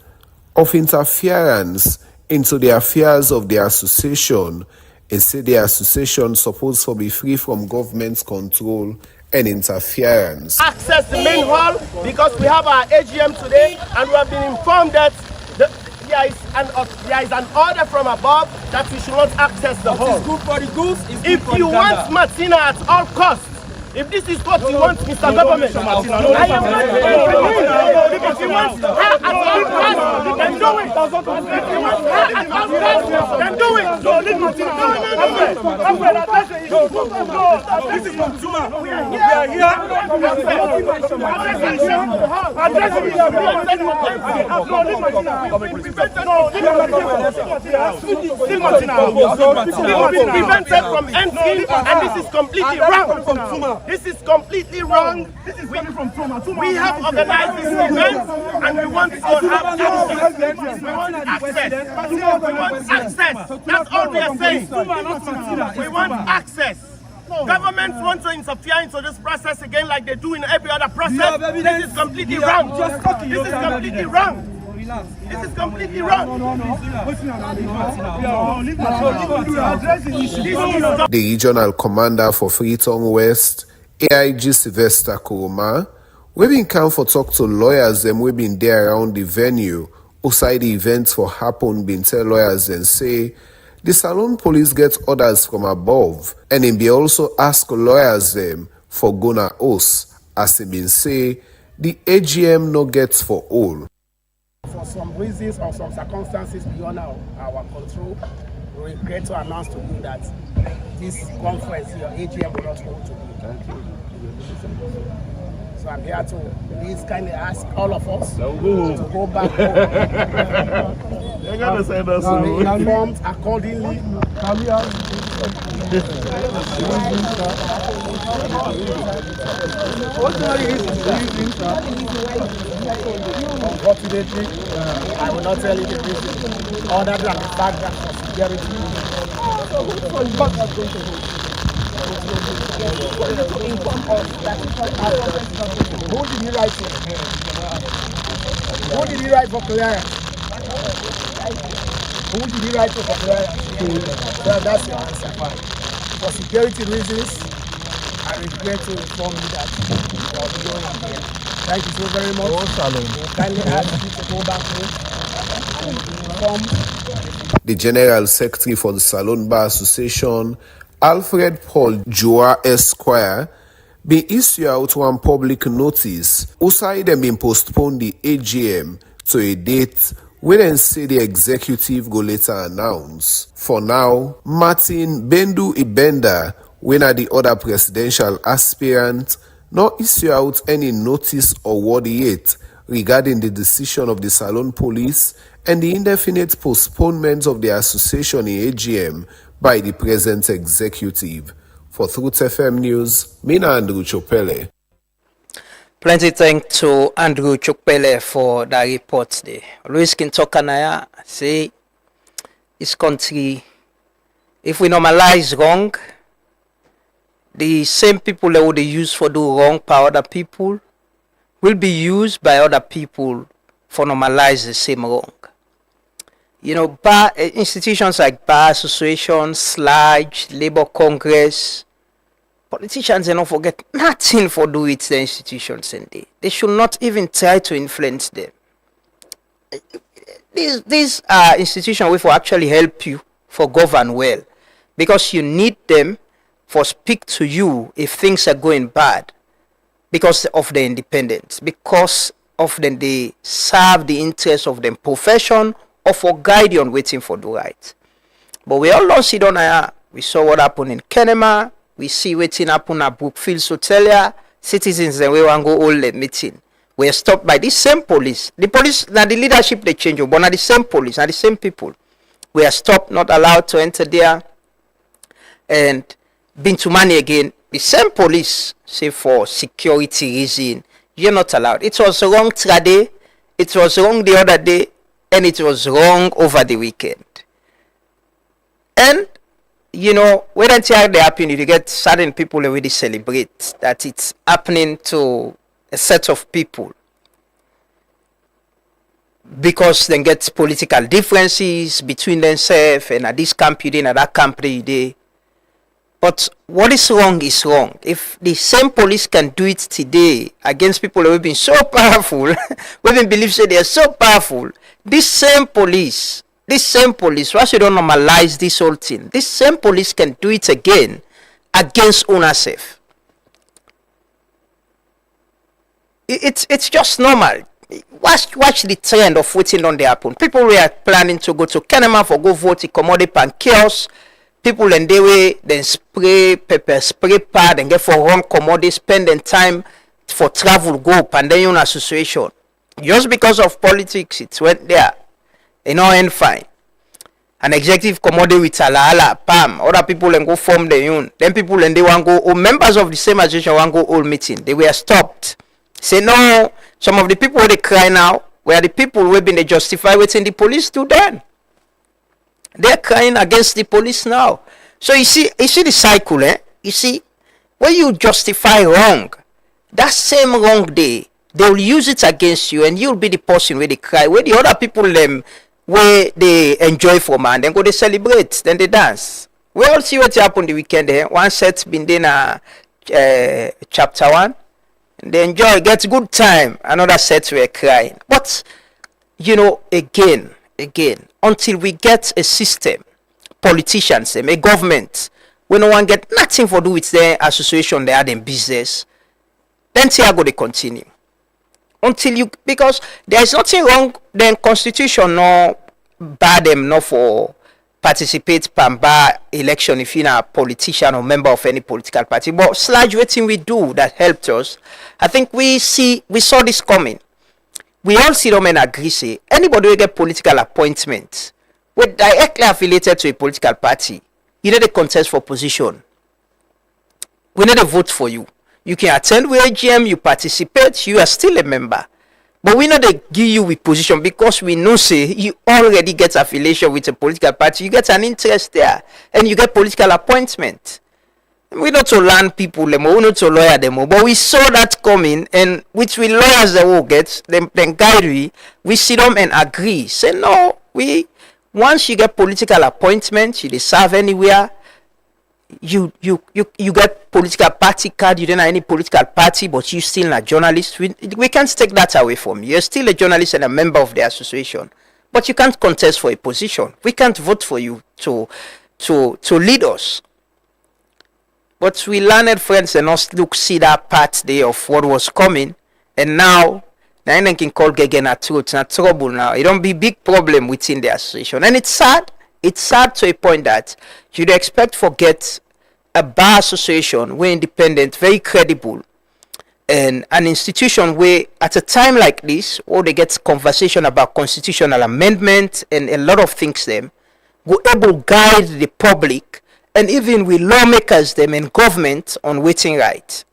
U: of interference into the affairs of the association and say the association supposed to be free from government's control and interference.
H: Access the main hall because we have our AGM today and we have been informed that there is an order from above that we should not access the hall. It's good for the goose. If you want Martina at all costs, if this is what you want, Mr. Government, I am not. If you want at all costs, then do it. If you want at all costs, then do it. This is from Zuma. We are here. Prevented from entering, and this is completely wrong. This is completely wrong. This is from Tuma. We have organized this event, and we want to have access. We want access. We want access. That's all we are saying. We want access. Governments want to interfere into this process again like they do in every other process. This is completely wrong. This is completely wrong. This is completely wrong.
U: The regional commander for Freetown West, AIG Sylvester Kuruma, we been come for talk to lawyers them we been there around the venue outside the events for happen been tell lawyers and say the Salon Police get orders from above and him be also ask lawyers them for gonna us as he been say the AGM no gets for all.
H: For some reasons or some circumstances beyond our control, we regret to announce to you that this conference, your AGM, will not hold to you. Thank you. So I'm here to please kindly ask all of us to go back home. You're going to say that soon. Be informed accordingly. Unfortunately, I will not tell you the reason other than the fact that for security. Who did he write for? Who did he write for clearance? Who did he write for clearance? Well, that's your answer. For security reasons, I
J: I regret to inform you that I'll be going here. Thank you so very much. We'll kindly ask you to go back home and inform
U: The General Secretary for the Salon Bar Association, Alfred Paul Joa Esquire, been issue out one public notice outside them been postpone the AGM to a date we then say the executive go later announce. For now, Martin Bendu Ibenda, when are the other presidential aspirant, not issue out any notice or word yet regarding the decision of the Salon Police and the indefinite postponement of the association in AGM by the present executive. For Truth FM News, Mina Andrew Chopele.
K: Plenty thanks to Andrew Chopele for that report there. Louis Kintokanaya say this country, if we normalize wrong, the same people that would use for do wrong by other people will be used by other people for normalize the same wrong. You know, bar institutions like bar associations, SLAG, Labour Congress, politicians don't forget nothing for do with the institutions, and they should not even try to influence them. These are institutions which will actually help you for govern well, because you need them for speak to you if things are going bad, because of their independence, because of them they serve the interests of them profession or for guide you on waiting for the right. But we all don't see down here. We saw what happened in Kenema. We see waiting happen at Brookfield Sotelia. Citizens then we want to go all the meeting. We are stopped by the same police. The police, now the leadership they change, but not the same police, not the same people. We are stopped, not allowed to enter there, and been to money again. The same police say for security reason, you're not allowed. It was wrong today, it was wrong the other day, and it was wrong over the weekend. And you know, when it's happening, you get certain people already celebrate that it's happening to a set of people because they get political differences between themselves, and at this camp you did, at that camp you did. But what is wrong is wrong. If the same police can do it today against people who have been so powerful, who have been believed they are so powerful, this same police, once you don't normalize this whole thing, this same police can do it again against ownership. It's just normal. Watch the trend of waiting on the happen. People were planning to go to Kenema for go vote, commodity and chaos. People in the way then spray pepper spray pad and get for run commodity, spending time for travel go up and then your association. Just because of politics, it went there. You know, and fine. An executive commodity with ala pam. Other people and go form the union. Then people and they want go, or members of the same association want go all meeting. They were stopped. Say no. Some of the people where they cry now were the people who have been they justify waiting the police do then. They're crying against the police now. So you see the cycle, eh? You see, when you justify wrong, that same wrong day, they will use it against you, and you'll be the person where they cry, where the other people them where they enjoy from, and then go they celebrate, then they dance. We all see what happened the weekend there. One set been in chapter 1. They enjoy, get good time. Another set were crying. But you know, again, until we get a system, politicians, a government, when no one get nothing for do with their association, they are in business, then Tiago they continue. Until you, because there is nothing wrong, then constitution no bar them no for participate pamba election if you're a politician or member of any political party. But SLAG waiting we do that helped us. I think we saw this coming. We all see them and agree say anybody who get political appointment with directly affiliated to a political party, you need a contest for position. We need a vote for you. You can attend with AGM, you participate, you are still a member. But we know they give you with position because we know say you already get affiliation with a political party, you get an interest there, and you get political appointment. We not to learn people them, we not to lawyer them, but we saw that coming, and which we lawyers they will get, then guide we see them and agree. Say no, once you get political appointment, you serve anywhere, you get political party card, you don't have any political party, but you still a journalist. We can't take that away from you. You're still a journalist and a member of the association, but you can't contest for a position. We can't vote for you to lead us. But we learned friends and us look see that part there of what was coming, and now I can call Gegen a truth, not trouble now. It don't be big problem within the association, and it's sad. It's sad to a point that you'd expect forget a bar association, we're independent, very credible, and an institution where at a time like this, or they get conversation about constitutional amendment and a lot of things them, go able guide the public and even with lawmakers them and government on waiting right.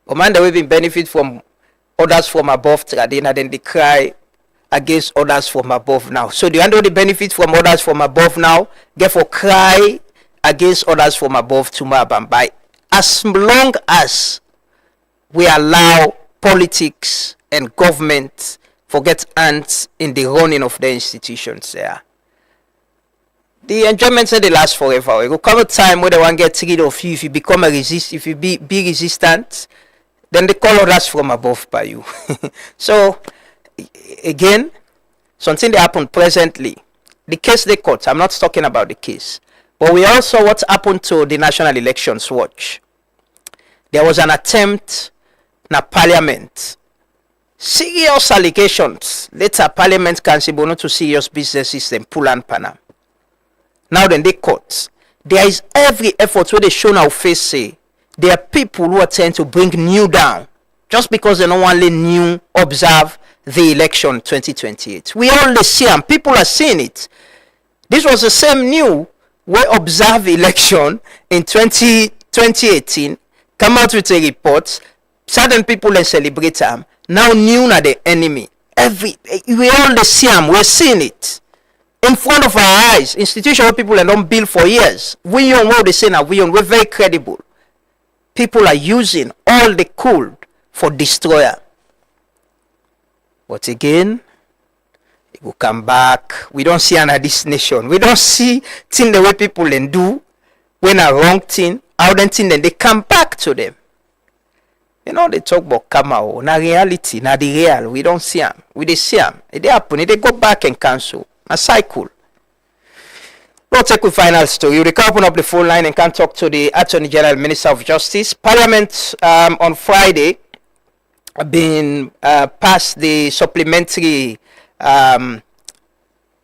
K: Commander we been benefit from others from above Tradena, then they cry against others from above now. So the under the benefit from others from above now, therefore cry against others from above tomorrow. By as long as we allow politics and government forget hands in the running of the institutions there, the enjoyment said they last forever. It will come a time where they want to get rid of you if you become if you be resistant, then they call others from above by you. So again, something that happened presently. The case they caught, I'm not talking about the case, but we also what happened to the National Elections Watch. There was an attempt na parliament. Serious allegations. Later parliament can say no to serious business system, pull and panam. Now then they caught. There is every effort where they show now face say there are people who are trying to bring new down just because they don't want to new observe the election 2028. We all see them. People are seeing it. This was the same new we observe election in 2018. Come out with a report. Certain people and celebrate them. Now new are the enemy. We all see them. We're seeing it in front of our eyes. Institutional people don't build for years. We on what they say now. We're very credible. People are using all they could for destroyer. But again, it will come back. We don't see another this nation. We don't see thing the way people then do when a wrong thing, how then thing then they come back to them. You know they talk about Kamao, na reality, na the real. We don't see them. We they see them. It they happen. They go back and cancel. A cycle. We'll take the final story. We can open up the phone line and can talk to the Attorney General, Minister of Justice. Parliament on Friday been passed the supplementary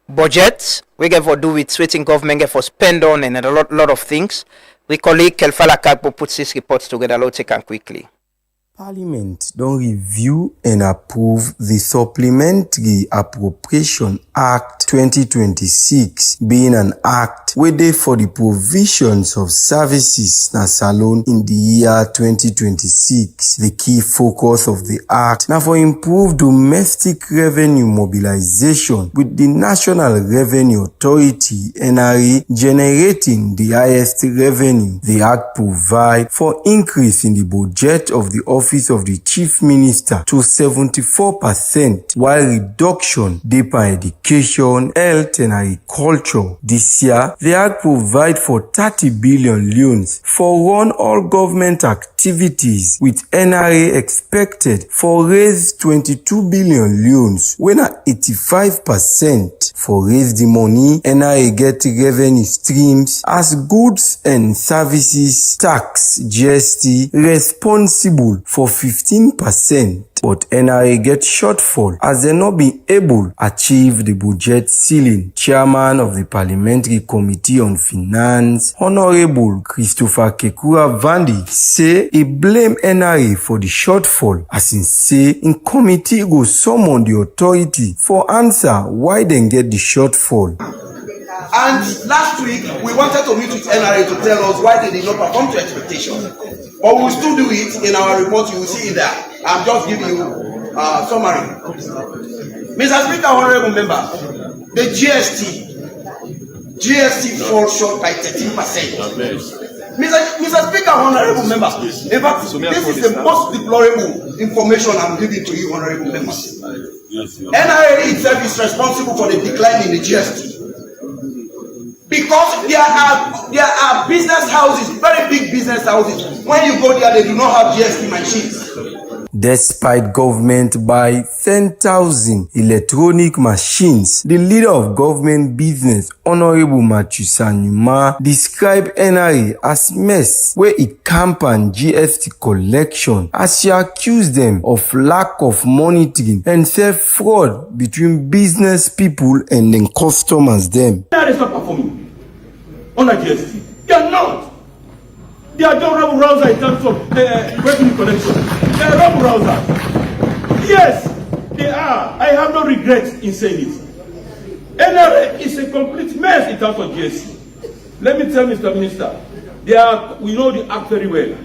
K: budget. We get for do with sweating government, get for spend on and a lot of things. We colleague Kelfala Kagbo puts this report together. Let's take it quickly.
L: Parliament don review and approve the Supplementary Appropriation Act 2026, being an act wey dey for the provisions of services na salon in the year 2026. The key focus of the act na for improve domestic revenue mobilization with the National Revenue Authority (NRA) generating the highest revenue. The act provide for increase in the budget of the Office of the Chief Minister to 74%, while reduction dey for education, health and agriculture. This year, the act provide for 30 billion loans for run all government activities, with NRA expected for raise 22 billion loans, when at 85% for raise the money. NRA get revenue streams as goods and services tax GST responsible for 15%, but NRA get shortfall as they not be able achieve the budget ceiling. Chairman of the Parliamentary Committee on Finance, Honorable Christopher Kekura Vandi, say he blame NRA for the shortfall, as in say in committee go summon the authority for answer why they get the shortfall.
M: And last week, we wanted to meet with NRA to tell us why they did not perform to expectation. But we will still do it in our report. You will see it there. I'm just giving you a summary. Mr. Speaker, honorable member, the GST falls short by 13%. Mr. Speaker, honorable member, in fact, this is the most deplorable information I'm giving to you, honorable members. NRA itself is responsible for the decline in the GST. Because there are business houses, very big business houses. When you go there, they do not have GST machines.
L: Despite government buy 10,000 electronic machines, the leader of government business, Honorable Matthew Sanyuma, described NRA as mess where it campaign GST collection as she accused them of lack of monitoring and said fraud between business people and then customers them.
B: NRA is not performing on a GST. They are not. They are just rebel rouser in terms of revenue collection. They are rebel rouser. Yes, they are. I have no regrets in saying it. NRA is a complete mess in terms of GST. Let me tell Mr. Minister, we know the act very well.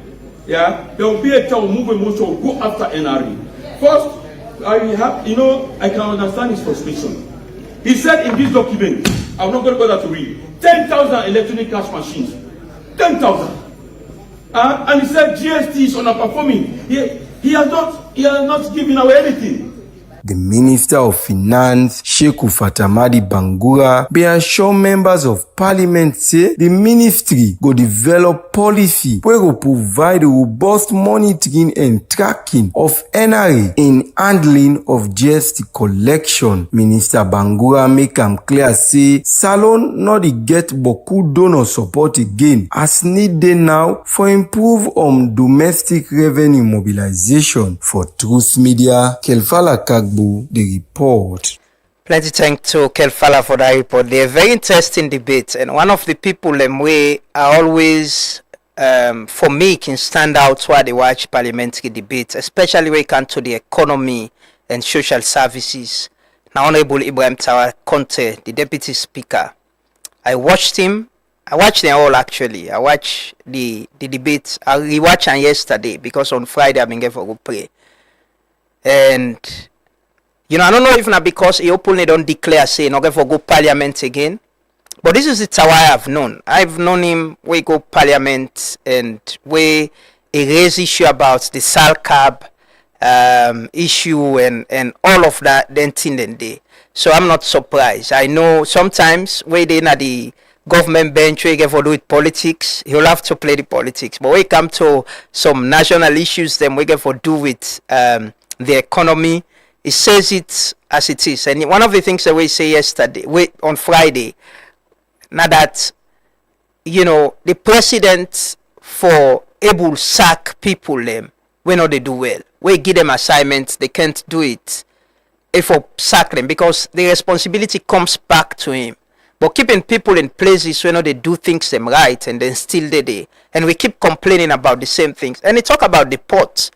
B: Yeah, there will be a time movement most will go after NRA. First, I can understand his frustration. He said in this document, I'm not going to bother to read, 10,000 electronic cash machines. 10,000. And he said GST is underperforming. He has not given away anything.
L: The Minister of Finance, Sheku Fatamadi Bangura, be assure members of Parliament say the ministry go develop policy where will provide robust monitoring and tracking of NRA in handling of GST collection. Minister Bangura make am clear say Salon not get boku donor support again as need dey now for improve on domestic revenue mobilization. For Truth Media, Kelfala Kagbo, the report.
K: Plenty thanks to Kelfala for that report. They're a very interesting debate, and one of the people we are always, for me, can stand out while they watch parliamentary debates, especially when it comes to the economy and social services. Now, Honorable Ibrahim Tawa Conte, the Deputy Speaker, I watched them all actually. I watched the debates. I rewatched them yesterday because on Friday I've been going for go pray. And I don't know if not because he openly don't declare say not going for go parliament again. But this is the Tawa I have known. I've known him we go parliament and we raise issue about the SALCAB issue and all of that then thing and day. So I'm not surprised. I know sometimes we they na the government bench we get for do with politics, he'll have to play the politics. But when it come to some national issues, then we get for do with the economy. It says it as it is. And one of the things that we say on Friday, now that, the president for able sack people them, we know they do well. We give them assignments, they can't do it. If we sack them, because the responsibility comes back to him. But keeping people in places where they do things them right and then still they do. And we keep complaining about the same things. And they talk about the port.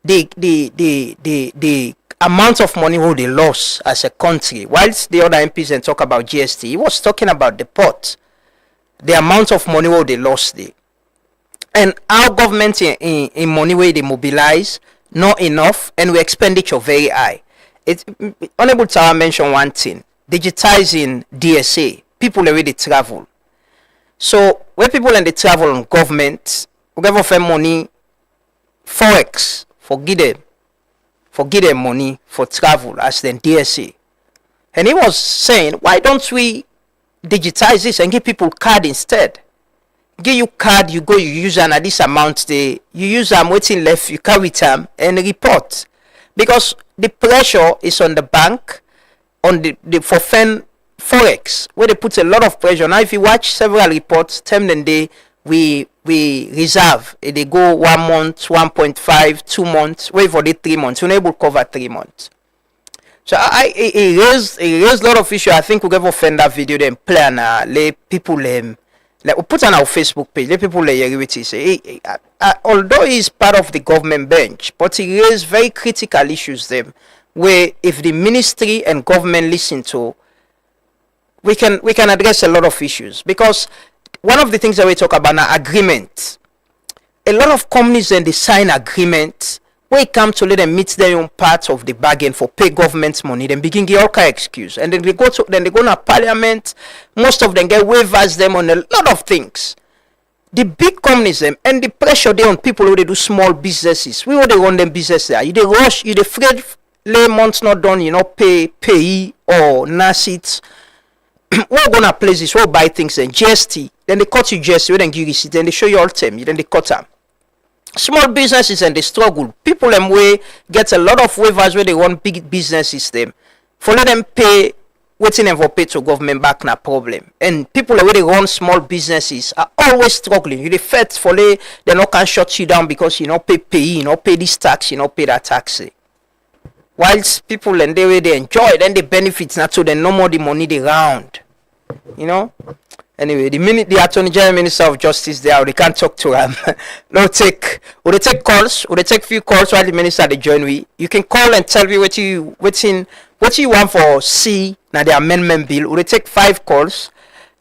K: The amount of money they lost as a country. Whilst the other MPs and talk about GST, he was talking about the port. The amount of money they lost there. And our government in money where they mobilize, not enough, and we expenditure very high. Honorable Tawa mentioned one thing. Digitizing DSA, people already travel. So when people and they travel on government, we give them money, Forex, forgive them money for travel as then DSA. And he was saying, why don't we digitize this and give people card instead? Give you card, you go, you use an at this amount, you use them waiting left, you carry them and report. Because the pressure is on the bank, on the for Forex, where they put a lot of pressure. Now, if you watch several reports, term and day, we reserve. They go 1 month, 1.5, 2 months, wait for the 3 months. You're able to cover 3 months. So it raised a lot of issues. I think we'll give offend that video, then plan, let people, like we put on our Facebook page, let people hear what he say. Although he's part of the government bench, but he raised very critical issues them, where if the ministry and government listen to, we can address a lot of issues. Because one of the things that we talk about now, agreement. A lot of companies then they sign agreement when it comes to let them meet their own part of the bargain for pay government money, then begin give all kind of excuse. And then they go to parliament, most of them get waivers them on a lot of things. The big companies them and the pressure they on people who they do small businesses. We want they run them business there. You they rush, you they afraid lay months not done, pay or NASIT. what gonna places, what buy things then GST, then they cut you GST, then give you receipt, then they show you all term, then they cut them. Small businesses and they struggle. People them way get a lot of waivers where they want big businesses them. For let them pay, waiting them for pay to government back na problem. And people where they run small businesses are always struggling. You the fed for they not can shut you down because you not pay, you not pay this tax, you not pay that tax. Whilst people and they enjoy, then the benefits not so then no more the money they round. You know? Anyway, the minute the Attorney General Minister of Justice there, they can't talk to him. Would they take calls? Would they take few calls while the minister they join we? You can call and tell me what you want for C now the amendment bill. Would they take 5 calls?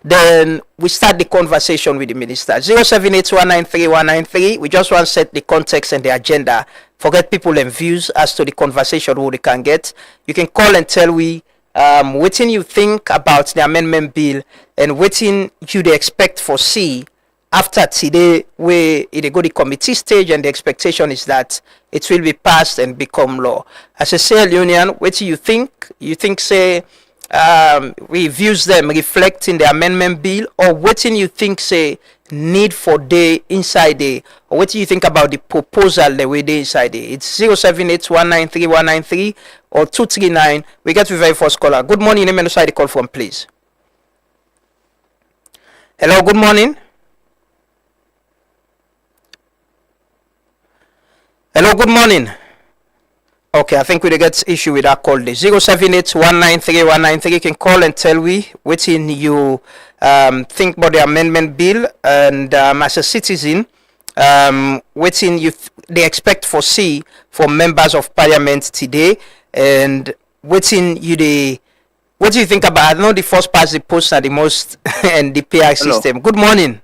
K: Then we start the conversation with the minister. 078193193. We just want to set the context and the agenda. Forget people and views as to the conversation who they can get. You can call and tell we what you think about the amendment bill and what you they expect for C after today where it go the committee stage, and the expectation is that it will be passed and become law. As a sale union, what you think? You think say we views them reflecting the amendment bill, or what you think say need for day inside day, or what do you think about the proposal the way they inside day? It's 078193193 or 239. We get to the very first caller. Good morning, name and inside the call from, please. Hello, good morning. Hello, good morning. Okay, I think we get issue with that call. 078193193. You can call and tell we what you think about the amendment bill, and as a citizen, what they expect for C for members of parliament today, and what do you think about? I know the first past the post are the most and the PR system. Good morning.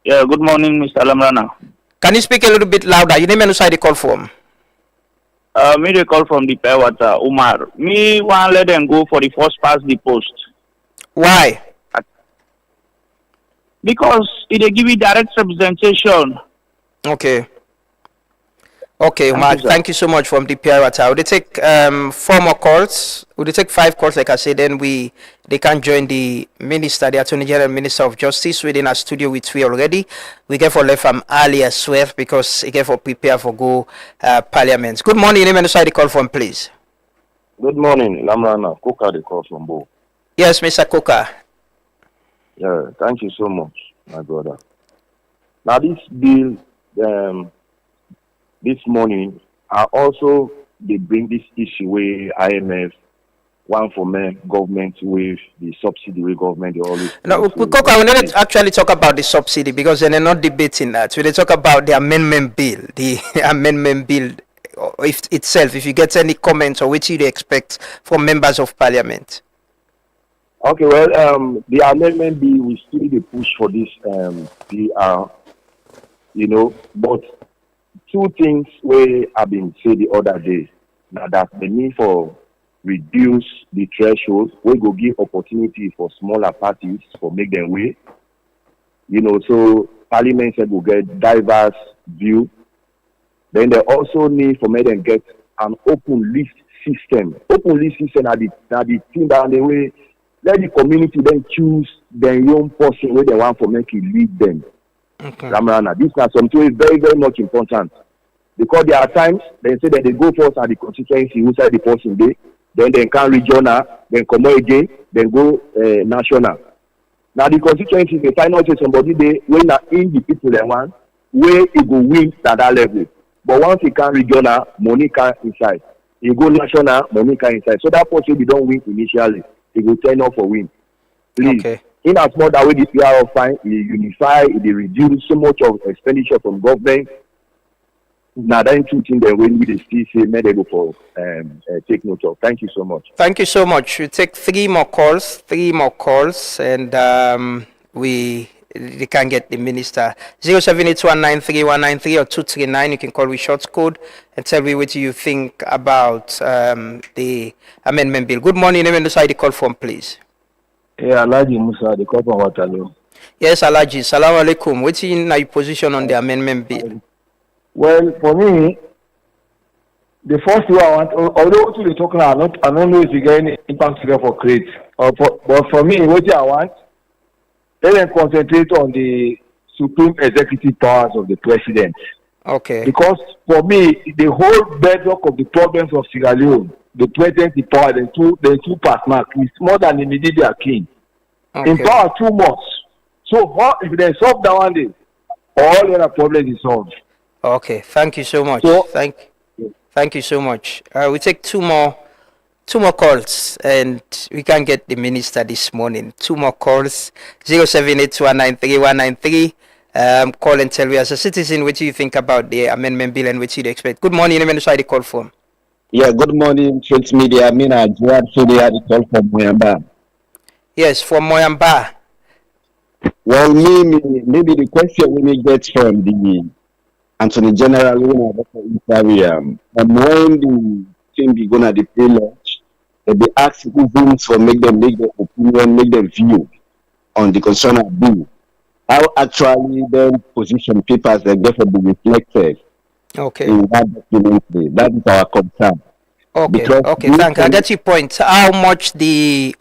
O: Yeah, good morning, Mr. Lamrana.
K: Can you speak a little bit louder? You name and inside the call from.
O: Me they call from the Paywater, Umar. Me want let them go for the first past the post.
K: Why?
O: Because it they give you direct representation.
K: Okay. Okay, Umar, thank you so much from the Paywater. Would they take 4 more calls? Would they take 5 calls, like I said, then they can join the minister, the Attorney General Minister of Justice within our studio with we already. We get for left from Ali as well because he get for prepare for go parliament. Good morning, name and inside the call from, please.
P: Good morning, Lamrana. Koka the call from Bo.
K: Yes, Mr. Koka.
P: Yeah, thank you so much, my brother. Now this bill, this morning, they bring this issue where IMF want for men government with the subsidy where government they always.
K: No, Koka, we don't actually talk about the subsidy because they're not debating that. We talk about the amendment bill, itself. If you get any comments or what you expect from members of parliament.
P: Okay, well, the amendment bill we still the push for this PR, but 2 things where I've been said the other day. Now that the need for reduce the threshold, we go give opportunity for smaller parties for make them way. So parliament said will get diverse view. Then they also need for make them get an open list system. Open list system are the thing that the way let the community then choose their own person where they want for make it lead them.
K: Okay.
P: Ramana, this is something very, very much important. Because there are times they say that they go first at the constituency inside the person day, then they can regional, then come again, then go national. Now the constituency they find out somebody they when in the people they want, where it go win at that level. But once he can regional, money can inside. He go national, money can inside. So that person we don't win initially. He will turn off for win. Please. Okay. In as much that way the PR fine, it unify, it reduce so much of expenditure from government. Now that 2 things that when we still say may they go for take note of. Thank you so much.
K: Thank you so much. We take 3 more calls, and they can get the minister. 078193193 or 239. You can call with short code and tell me what you think about the amendment bill. Good morning, name and decide the call from, please.
P: Yeah, Alaji Musa, the call from Waterloo.
K: Yes, Alaji. Salaam alaikum. What's in your position on the amendment bill?
R: Well, for me, the first thing I want, although what we're talking about, I don't know if you get any impact figure for create But for me, what I want, let them concentrate on the supreme executive powers of the president.
K: Okay.
R: Because for me, the whole bedrock of the problems of Sierra Leone, the president, the power, the two partners, is more than the immediate king.
K: Okay.
R: In power too much. So if they solve that one day, all the other problems is solved.
K: Okay. Thank you so much.
R: So,
K: thank you so much. We take two more calls, and we can get the minister this morning. Two more calls. 0782193 call and tell me as a citizen what you think about the amendment bill and what you expect. Good morning, I'm inside the call from.
A: Yeah, good morning, Trades Media. I mean, Gerard Fede had a call from Moyamba.
K: Yes, from Moyamba.
A: Well, maybe the question we get from the Attorney General when the thing be gonna the pre-launch, they ask citizens for make them make their opinion, make their view on the concern of bill. How actually then position papers that get to be reflected in that document. That is our concern.
K: Okay, thank you. I get your point. How much the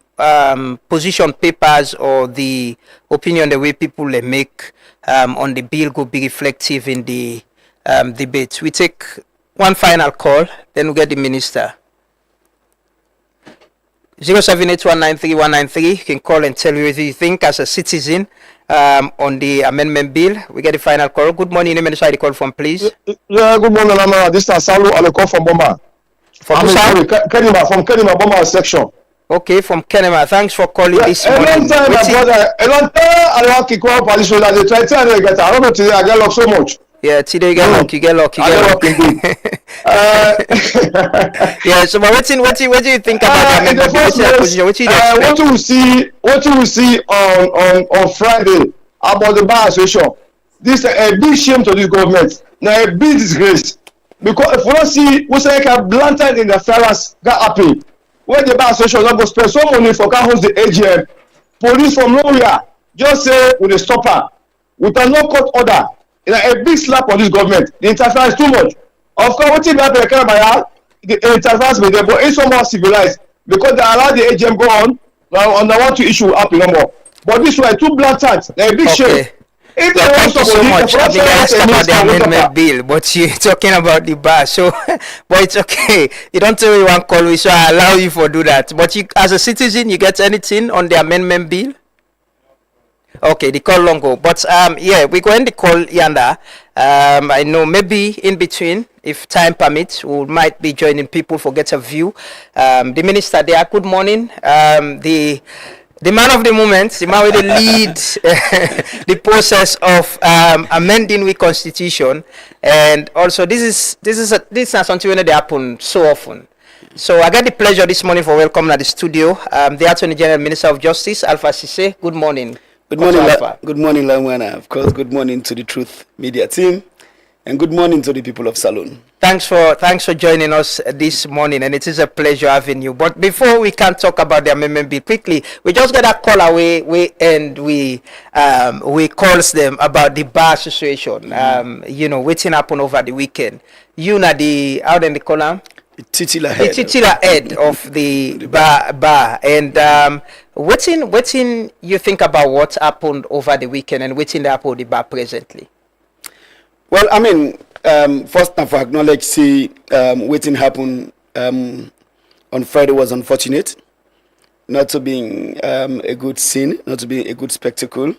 K: position papers or the opinion, the way people make on the bill could be reflective in the debate. We take one final call, then we get the minister. 078193193. You can call and tell me what you think as a citizen on the amendment bill. We get the final call. Good morning, name and the call from, please.
S: Yeah, good morning, Lama. This is Salu Aleko from Boma. From Kenima, Boma section.
K: Okay, from Kenema. Thanks for calling this morning.
S: A long time, my brother. A long time, I don't keep on police that they try to get. I don't know today. I get locked so much.
K: Yeah, today you get lucky. You get lucky. Yeah. So, but what do you think about the amendment?
S: What you will see on Friday about the bar association. This is a big shame to this government. Now a big disgrace because if we don't see we say like a blatant interference that happen. When the bar association not go spend so money for can host the AGM, police from nowhere just say with a stopper with a no court order. It's a big slap on this government. The interference too much. Of course, what if that the interference with them, but it's somewhat civilized because they allow the AGM go on and they want to issue up no more. But this was too blatant. They're a big shame.
K: Thank you so much. I think I asked about the amendment bill, but you're talking about the bar. So, but it's okay. You don't tell me one call, so I allow you for do that. But you, as a citizen, you get anything on the amendment bill? Okay, the call long go. But yeah, we go in the call yanda. I know maybe in between, if time permits, we might be joining people for get a view. The minister there. Good morning. The man of the moment, the man with the lead the process of amending the constitution, and also this is not something that happen so often. So I got the pleasure this morning for welcoming at the studio the Attorney General, Minister of Justice, Alpha Cisse. Good morning.
T: Good morning, good morning, Lamwana. Of course, good morning to the Truth Media team, and good morning to the people of Salone.
K: Thanks for joining us this morning, and it is a pleasure having you. But before we can talk about the amendment bill quickly, we just got a call away. We calls them about the bar situation. You know, waiting happen over the weekend. You know the out in the column.
T: Titular
K: head of the bar. And what you think about what happened over the weekend and waiting happen the bar presently?
T: Well, I mean, first and foremost, acknowledge waiting happen on Friday was unfortunate, not to being a good scene, not to be a good spectacle.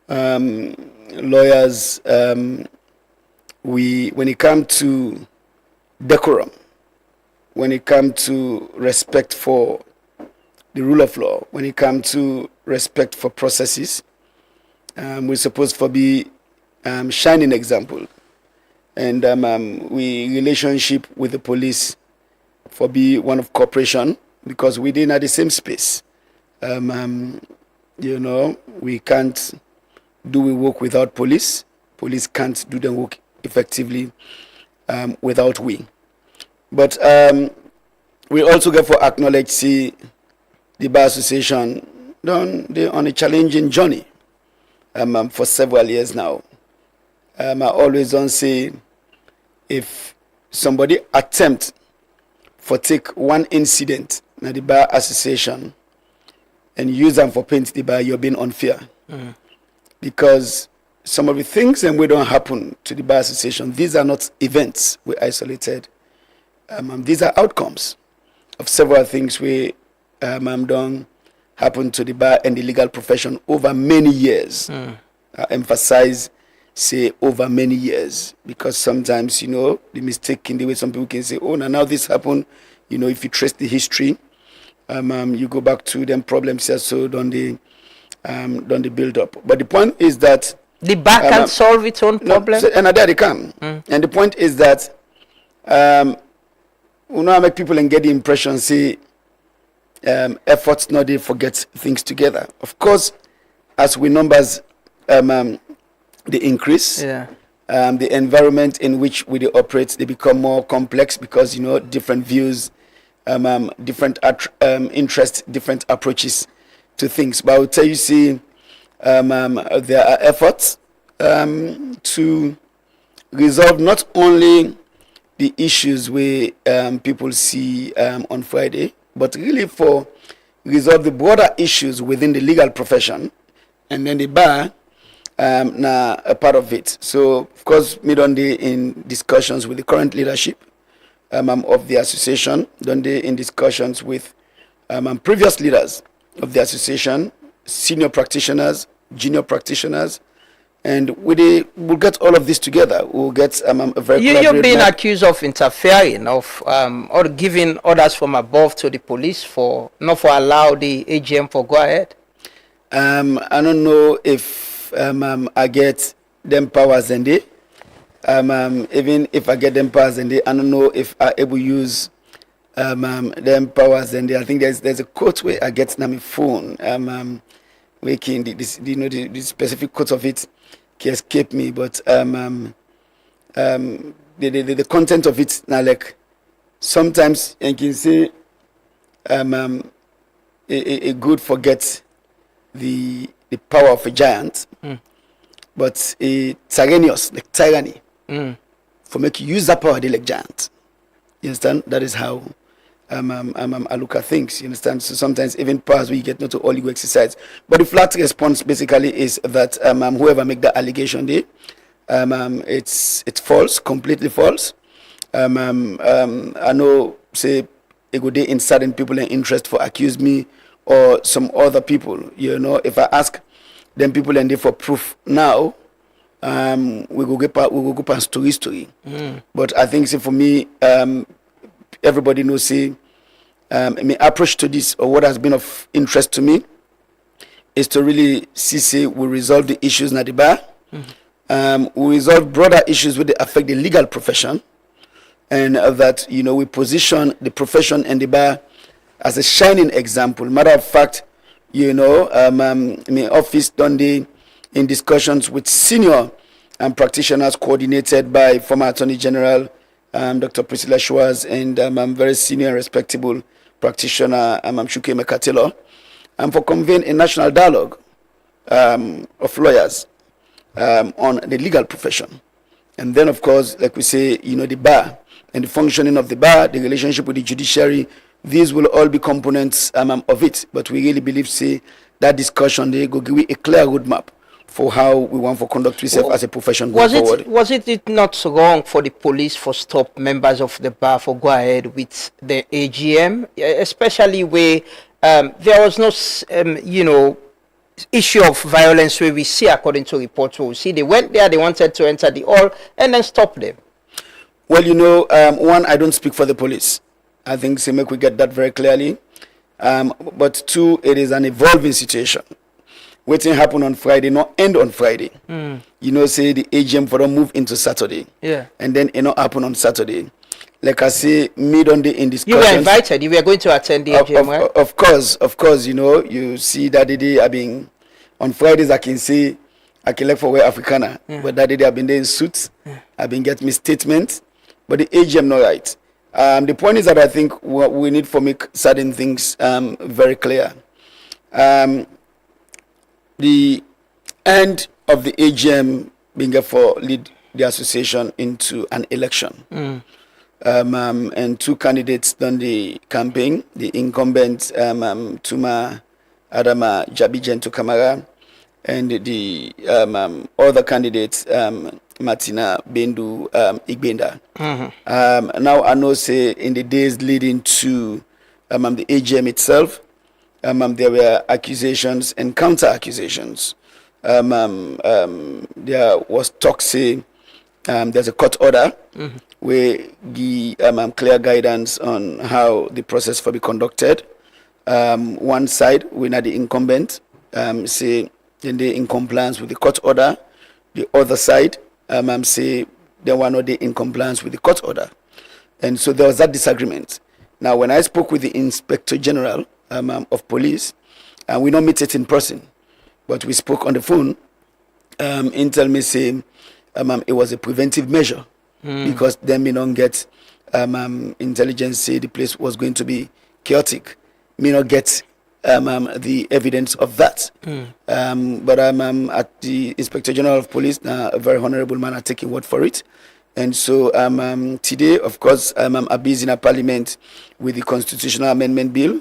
T: Lawyers, when it comes to decorum, when it comes to respect for the rule of law, when it comes to respect for processes, we're supposed to be shining example. And we relationship with the police for be one of cooperation because we didn't have the same space. You know, we can't do we work without police. Police can't do the work effectively without we. But we also get for acknowledge the Bar Association on a challenging journey for several years now. I always don't say if somebody attempt for take one incident in the Bar Association and use them for paint the bar, you're being unfair. Because some of the things and we don't happen to the bar association. These are not events we isolated. These are outcomes of several things we done happen to the bar and the legal profession over many years. I emphasize, say, over many years, because sometimes, the mistake in the way some people can say, oh, now this happened, if you trace the history, you go back to them problems here, so don't they build up. But the point is that
K: the bar can solve its own problem.
T: No, and there they come. And the point is that make people and get the impression, say, efforts not they forget things together. Of course, as we numbers the increase, the environment in which we operate, they become more complex because different views, different interests, different approaches to things. But I will tell you, see, there are efforts to resolve not only the issues where people see on Friday, but really for resolve the broader issues within the legal profession, and then the bar now a part of it. So of course, me done in discussions with the current leadership of the association, done in discussions with previous leaders of the association, senior practitioners, junior practitioners, and we'll get all of this together. We'll get a very
K: You're being accused of interfering, of or giving orders from above to the police for not for allow the AGM for go ahead.
T: I don't know if I get them powers and they. Even if I get them powers and they, I don't know if I able use them powers and they. I think there's a quote where I get on my phone. Making the specific quote of it can escape me, but the content of it now, like sometimes you can say a good forget the power of a giant, but a tyrannous, like tyranny, for make you use that power they like giant. You understand? That is how I look at things. You understand? So sometimes even powers we get not to all you exercise. But the flat response basically is that whoever make that allegation there, it's false, completely false. I know say it would in certain people in interest for accuse me or some other people. If I ask them people and they for proof now, we go past story. But I think say for me, everybody knows say my approach to this or what has been of interest to me is to really see say we resolve the issues in the bar. We resolve broader issues which affect the legal profession, and that we position the profession and the bar as a shining example. Matter of fact, my office done in discussions with senior practitioners coordinated by former Attorney General Dr. Priscilla Schwartz and very senior and respectable practitioner Shuke Mekatilo, for convene a national dialogue of lawyers on the legal profession. And then, of course, like we say, the bar and the functioning of the bar, the relationship with the judiciary, these will all be components of it. But we really believe, say, that discussion, they go give a clear roadmap for how we want to conduct ourselves as a profession going forward.
K: Was it not wrong for the police for stop members of the bar for go ahead with the AGM, especially where there was no, issue of violence where we see according to reports where we see they went there, they wanted to enter the hall and then stop them?
T: Well, one, I don't speak for the police. I think so make we get that very clearly. But two, it is an evolving situation. Waiting happen on Friday, not end on Friday. Say the AGM for them move into Saturday.
K: Yeah.
T: And then it not happen on Saturday. Like I say, mid on the in discussions.
K: You were invited. You were going to attend the AGM, right?
T: Of course. You see that day I've been on Fridays. I can say I can look for where Africana, but that day I've been there in suits. I've been getting me statements, but the AGM not right. The point is that I think we need to make certain things very clear. The end of the AGM being for lead the association into an election. And two candidates done the campaign, the incumbent Tuma Adama Jabi Gento Kamara, and the other candidates, Martina Bendu Igbenda. Now I know say in the days leading to the AGM itself, there were accusations and counter accusations. There was talk say there's a court order where give clear guidance on how the process will be conducted. One side, we not the incumbent, say they're in compliance with the court order. The other side, say they were not in compliance with the court order. And so there was that disagreement. Now, when I spoke with the Inspector General of Police, we don't meet it in person, but we spoke on the phone, he tell me say it was a preventive measure because then we don't get intelligence say the place was going to be chaotic. Me not get the evidence of that. But I'm at the Inspector General of Police, a very honorable man, are taking word for it. And so today, of course, I'm busy in a parliament with the constitutional amendment bill.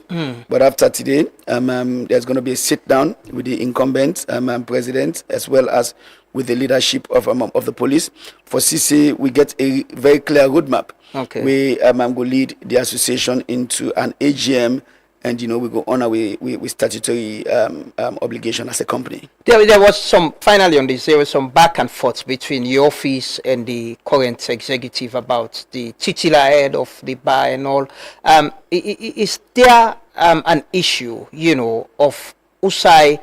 T: But after today, there's going to be a sit down with the incumbent president as well as with the leadership of the police for CC. We get a very clear roadmap.
K: Okay.
T: We going to lead the association into an AGM. And we go on our way with statutory obligation as a company.
K: There was some, finally on this, there was some back and forth between your office and the current executive about the titular head of the bar and all. Is there an issue, of Usai,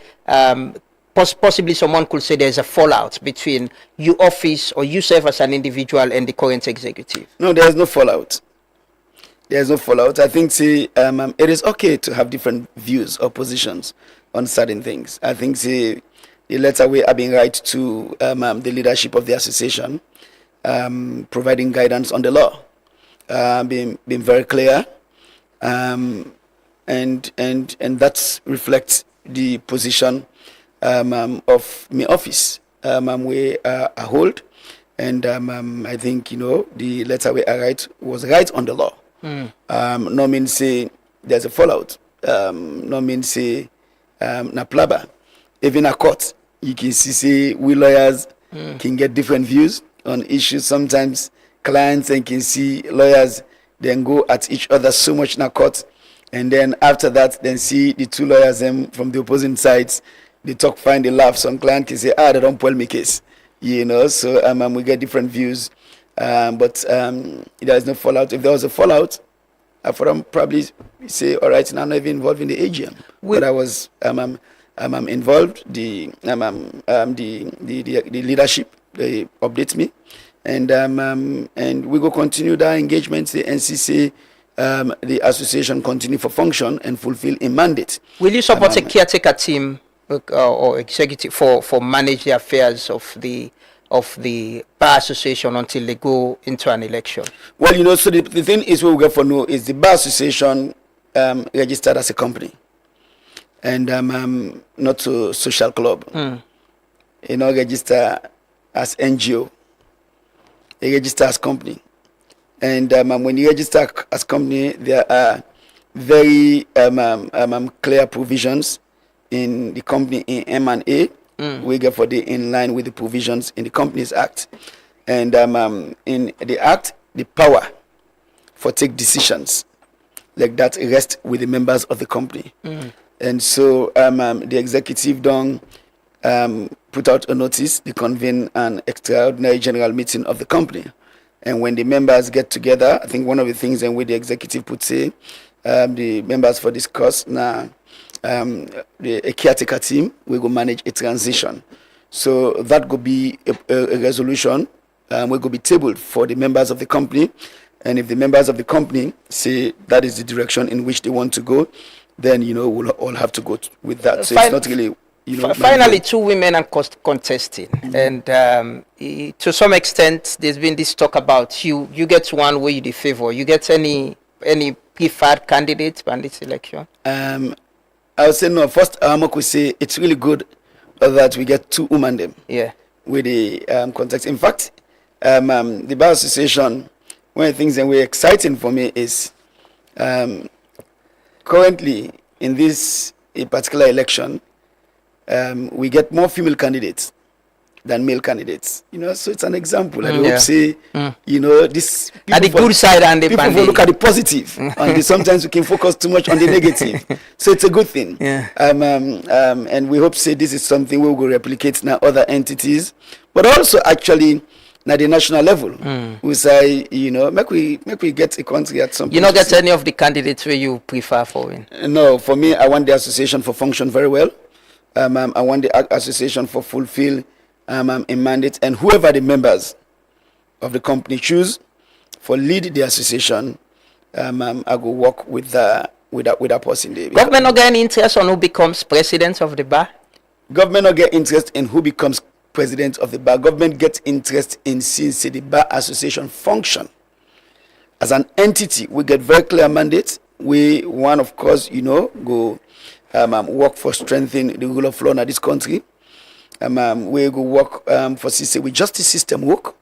K: possibly someone could say there's a fallout between your office or yourself as an individual and the current executive?
T: No, there's no fallout. There's no fallout. I think it is okay to have different views or positions on certain things. I think the letter we have been right to the leadership of the association, providing guidance on the law, being very clear, and that reflects the position of my office we hold, and I think the letter we write was right on the law. No mean say there's a fallout. No mean say na plaba. Even a court, you can see we lawyers can get different views on issues. Sometimes clients and can see lawyers then go at each other so much in a court, and then after that then see the two lawyers from the opposing sides. They talk fine, they laugh. Some client can say, they don't pull me case. So we get different views. But there is no fallout. If there was a fallout, I would probably say, all right, now I'm not even involved in the AGM. But I was involved. The leadership, they update me, and we go continue that engagement. The NCC, the association continue for function and fulfill a mandate.
K: Will you support a caretaker team or executive for manage the affairs of the bar association until they go into an election?
T: Well, so the thing is what we get for now is the bar association registered as a company and not a social club. Register as NGO. They register as company. And when you register as company, there are very clear provisions in the company in M&A. We get for the in line with the provisions in the Companies Act, and in the Act, the power for take decisions like that rests with the members of the company, and so the executive don't put out a notice. They convene an extraordinary general meeting of the company, and when the members get together, I think one of the things and where the executive put say the members for discuss now. A caretaker team will go manage a transition, so that could be a resolution will go be tabled for the members of the company, and if the members of the company say that is the direction in which they want to go, then we'll all have to go with that. So it's not really
K: finally two women are contesting, and to some extent there's been this talk about you get one where you the favor. You get any preferred candidate on this election?
T: I would say no. First, I could say it's really good that we get two women them.
K: Yeah.
T: With the context. In fact, the bar association, one of the things that were exciting for me is currently in this a particular election, we get more female candidates than male candidates. So it's an example. I hope say, this
K: at the good side and the
T: people will look at the positive, and sometimes we can focus too much on the negative. So it's a good thing. And we hope say this is something we will replicate in other entities, but also actually at the national level. We say, make we get a country at some point.
K: You not get any of the candidates where you prefer for in?
T: No, for me, I want the association for function very well. I want the association for fulfill a mandate, and whoever the members of the company choose for lead the association, I go work with that person there.
K: Government not get any interest on who becomes president of the bar?
T: Government not get interest in who becomes president of the bar. Government gets interest in seeing the bar association function as an entity. We get very clear mandate. We want, of course, go work for strengthening the rule of law in this country. We go work for with justice system work.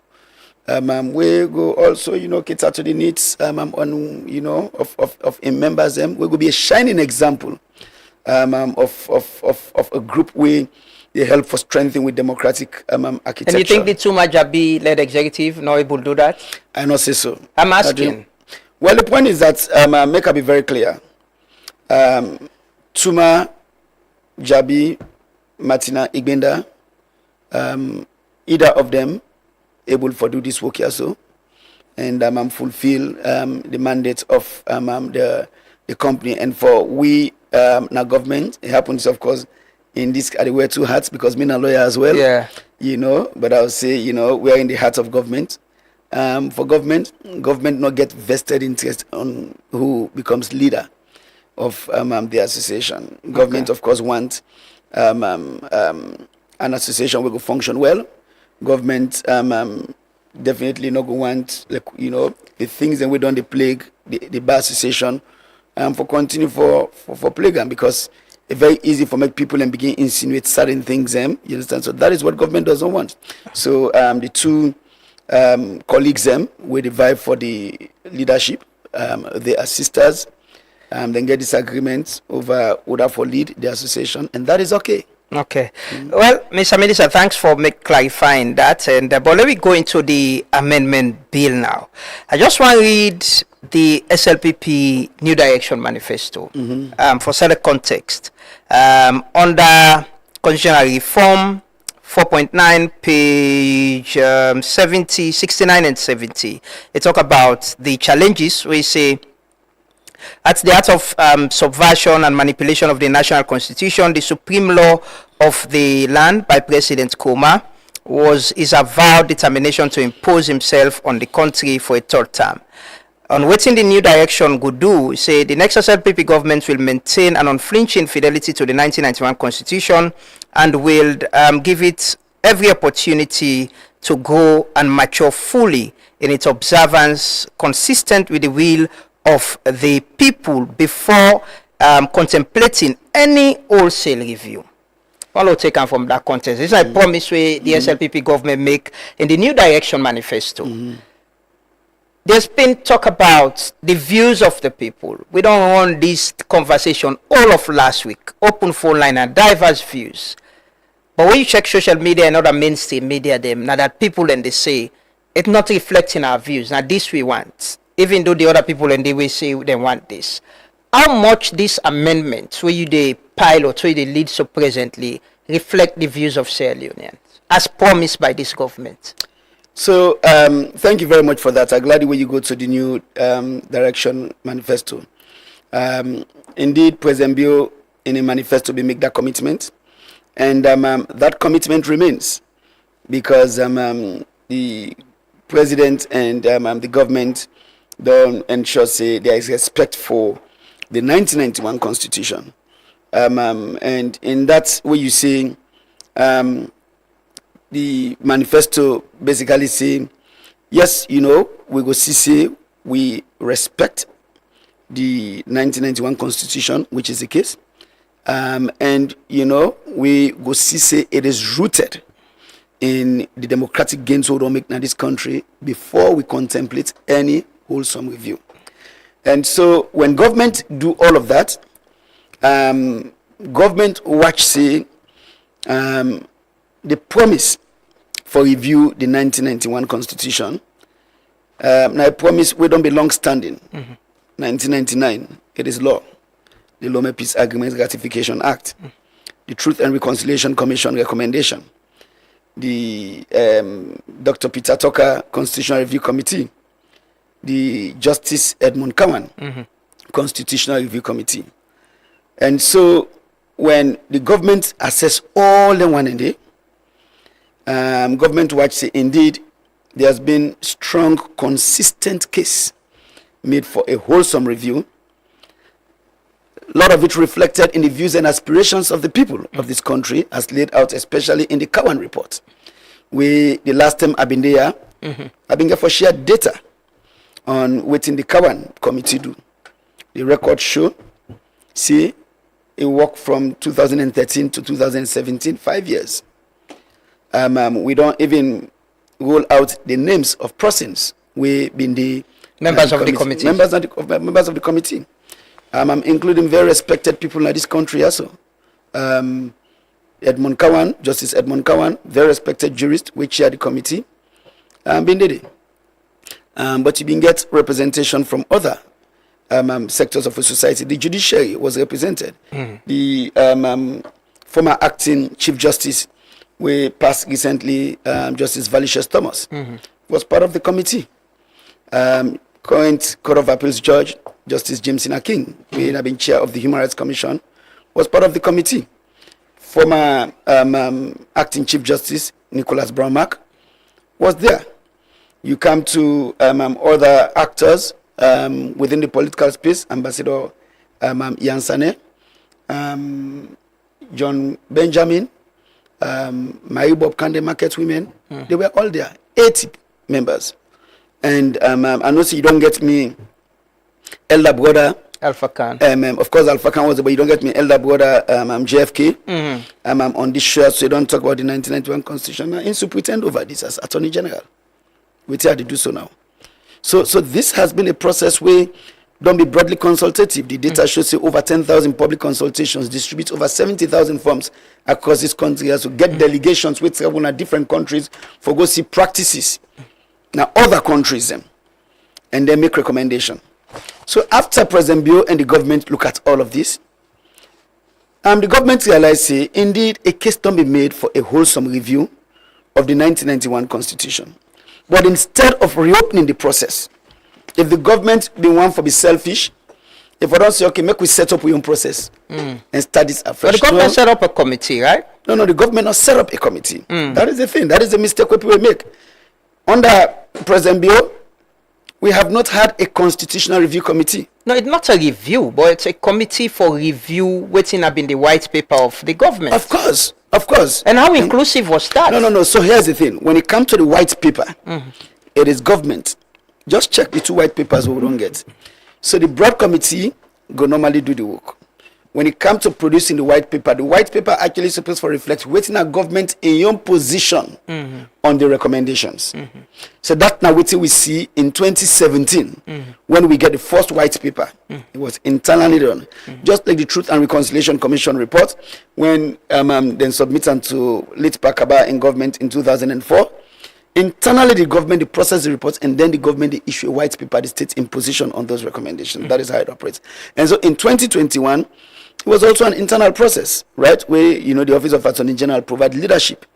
T: We go also, cater to the needs of members. We go be a shining example of a group where they help for strengthening with democratic architecture.
K: And you think the Tuma Jabi led executive not able to do that?
T: I not say so.
K: I'm asking.
T: Well, the point is that make I be very clear. Tuma Jabi, Martina Igbenda, either of them able to do this work here, so, and fulfill the mandate of the company. And for we now government, it happens, of course, in this I wear two hats because me a lawyer as well.
K: Yeah.
T: But I would say, we are in the heart of government. For government not get vested interest on who becomes leader of the association. Government, of course, want an association will go function well. Government definitely not go want the things that we don't plague the bar association for continue for plague, because it's very easy for make people and begin insinuate certain things. You understand? So that is what government doesn't want. So the two colleagues we divide for the leadership. They are sisters. Then get disagreements over who for lead the association, and that is okay.
K: Okay. Well, Mr. Minister, thanks for clarifying that. And but let me go into the amendment bill now. I just want to read the SLPP New Direction Manifesto for select context. Under constitutional reform 4.9, page 70, 69 and 70, they talk about the challenges we say at the heart of subversion and manipulation of the national constitution. The supreme law of the land by President Koma was his avowed determination to impose himself on the country for a third term. On waiting the new direction could do, say the next SLPP government will maintain an unflinching fidelity to the 1991 constitution and will give it every opportunity to grow and mature fully in its observance, consistent with the will of the people before contemplating any wholesale review. All taken from that context. This is a promise the SLPP government make in the New Direction Manifesto. There's been talk about the views of the people. We don't want this conversation all of last week. Open phone line and diverse views. But when you check social media and other mainstream media, now that people and they say it's not reflecting our views. Now this we want. Even though the other people and they will say they want this. How much this amendment, where you the pilot, where you the lead so presently, reflect the views of Sierra Leoneans, as promised by this government?
T: So, thank you very much for that. I'm glad when you go to the New Direction Manifesto. Indeed, President Bio in a manifesto will make that commitment. And that commitment remains because the president and the government don't ensure say there is respect for the 1991 constitution. And in that way you say the manifesto basically say, yes, we go see we respect the 1991 constitution, which is the case. And we go see it is rooted in the democratic gains we don't make in this country before we contemplate any wholesome review. And so when government do all of that, government watch say the promise for review the 1991 constitution. Now a promise we don't be long standing. 1999, it is law. The Lome Peace Agreement Ratification Act, the Truth and Reconciliation Commission recommendation, the Dr. Peter Tucker Constitutional Review Committee, the Justice Edmund Cowan Constitutional Review Committee. And so when the government assess all the one in day, government watch say indeed there has been strong, consistent case made for a wholesome review. A lot of it reflected in the views and aspirations of the people of this country as laid out, especially in the Cowan report. The last time I've been there, I've been there for shared data on what in the Cowan committee do. The record show, see, it worked from 2013 to 2017, 5 years. We don't even roll out the names of persons we been the
K: members of the committee.
T: Members of the committee. Including very respected people in this country also. Edmund Cowan, Justice Edmund Cowan, very respected jurist, we chair the committee. Been did it. But you been get representation from other sectors of the society. The judiciary was represented. The former acting Chief Justice, we passed recently, Justice Valicious Thomas, was part of the committee. Current Court of Appeals Judge, Justice James Inaking, who had been chair of the Human Rights Commission, was part of the committee. Former acting Chief Justice Nicholas Brown-Mack was there. You come to other actors within the political space, Ambassador Ian Sane, John Benjamin, Marie Bob Kande Market Women, they were all there, 80 members. And I know you don't get me elder brother
K: Alpha Khan.
T: Of course Alpha Khan was there, but you don't get me elder brother JFK on this show, so you don't talk about the 1991 constitution. Now, to pretend over this as Attorney General. We try to do so now. So this has been a process where don't be broadly consultative. The data shows say over 10,000 public consultations, distribute over 70,000 forms across this country, so get delegations with travel in different countries for go see practices. Now other countries them, and then make recommendation. So after President Bio and the government look at all of this, the government realized say indeed a case don't be made for a wholesome review of the 1991 constitution. But instead of reopening the process, if the government been one for be selfish, if I don't say okay, make we set up our own process and start this afresh.
K: But the government set up a committee, right?
T: No, the government not set up a committee. That is the thing. That is the mistake we people make. Under President Bio, we have not had a constitutional review committee.
K: No, it's not a review, but it's a committee for review waiting up in the white paper of the government.
T: Of course.
K: And how inclusive was that?
T: No. So here's the thing. When it comes to the white paper, it is government. Just check the two white papers we don't get. So the broad committee go normally do the work. When it comes to producing the white paper actually supposed to reflect waiting a government in your position on the recommendations. So that now what we see in 2017 when we get the first white paper. It was internally done. Just like the Truth and Reconciliation Commission report when then submitted to late Pakaba in government in 2004. Internally, the government process the reports, and then the government issue a white paper, the state in position on those recommendations. That is how it operates. And so in 2021, it was also an internal process, right? Where, the Office of Attorney General provide leadership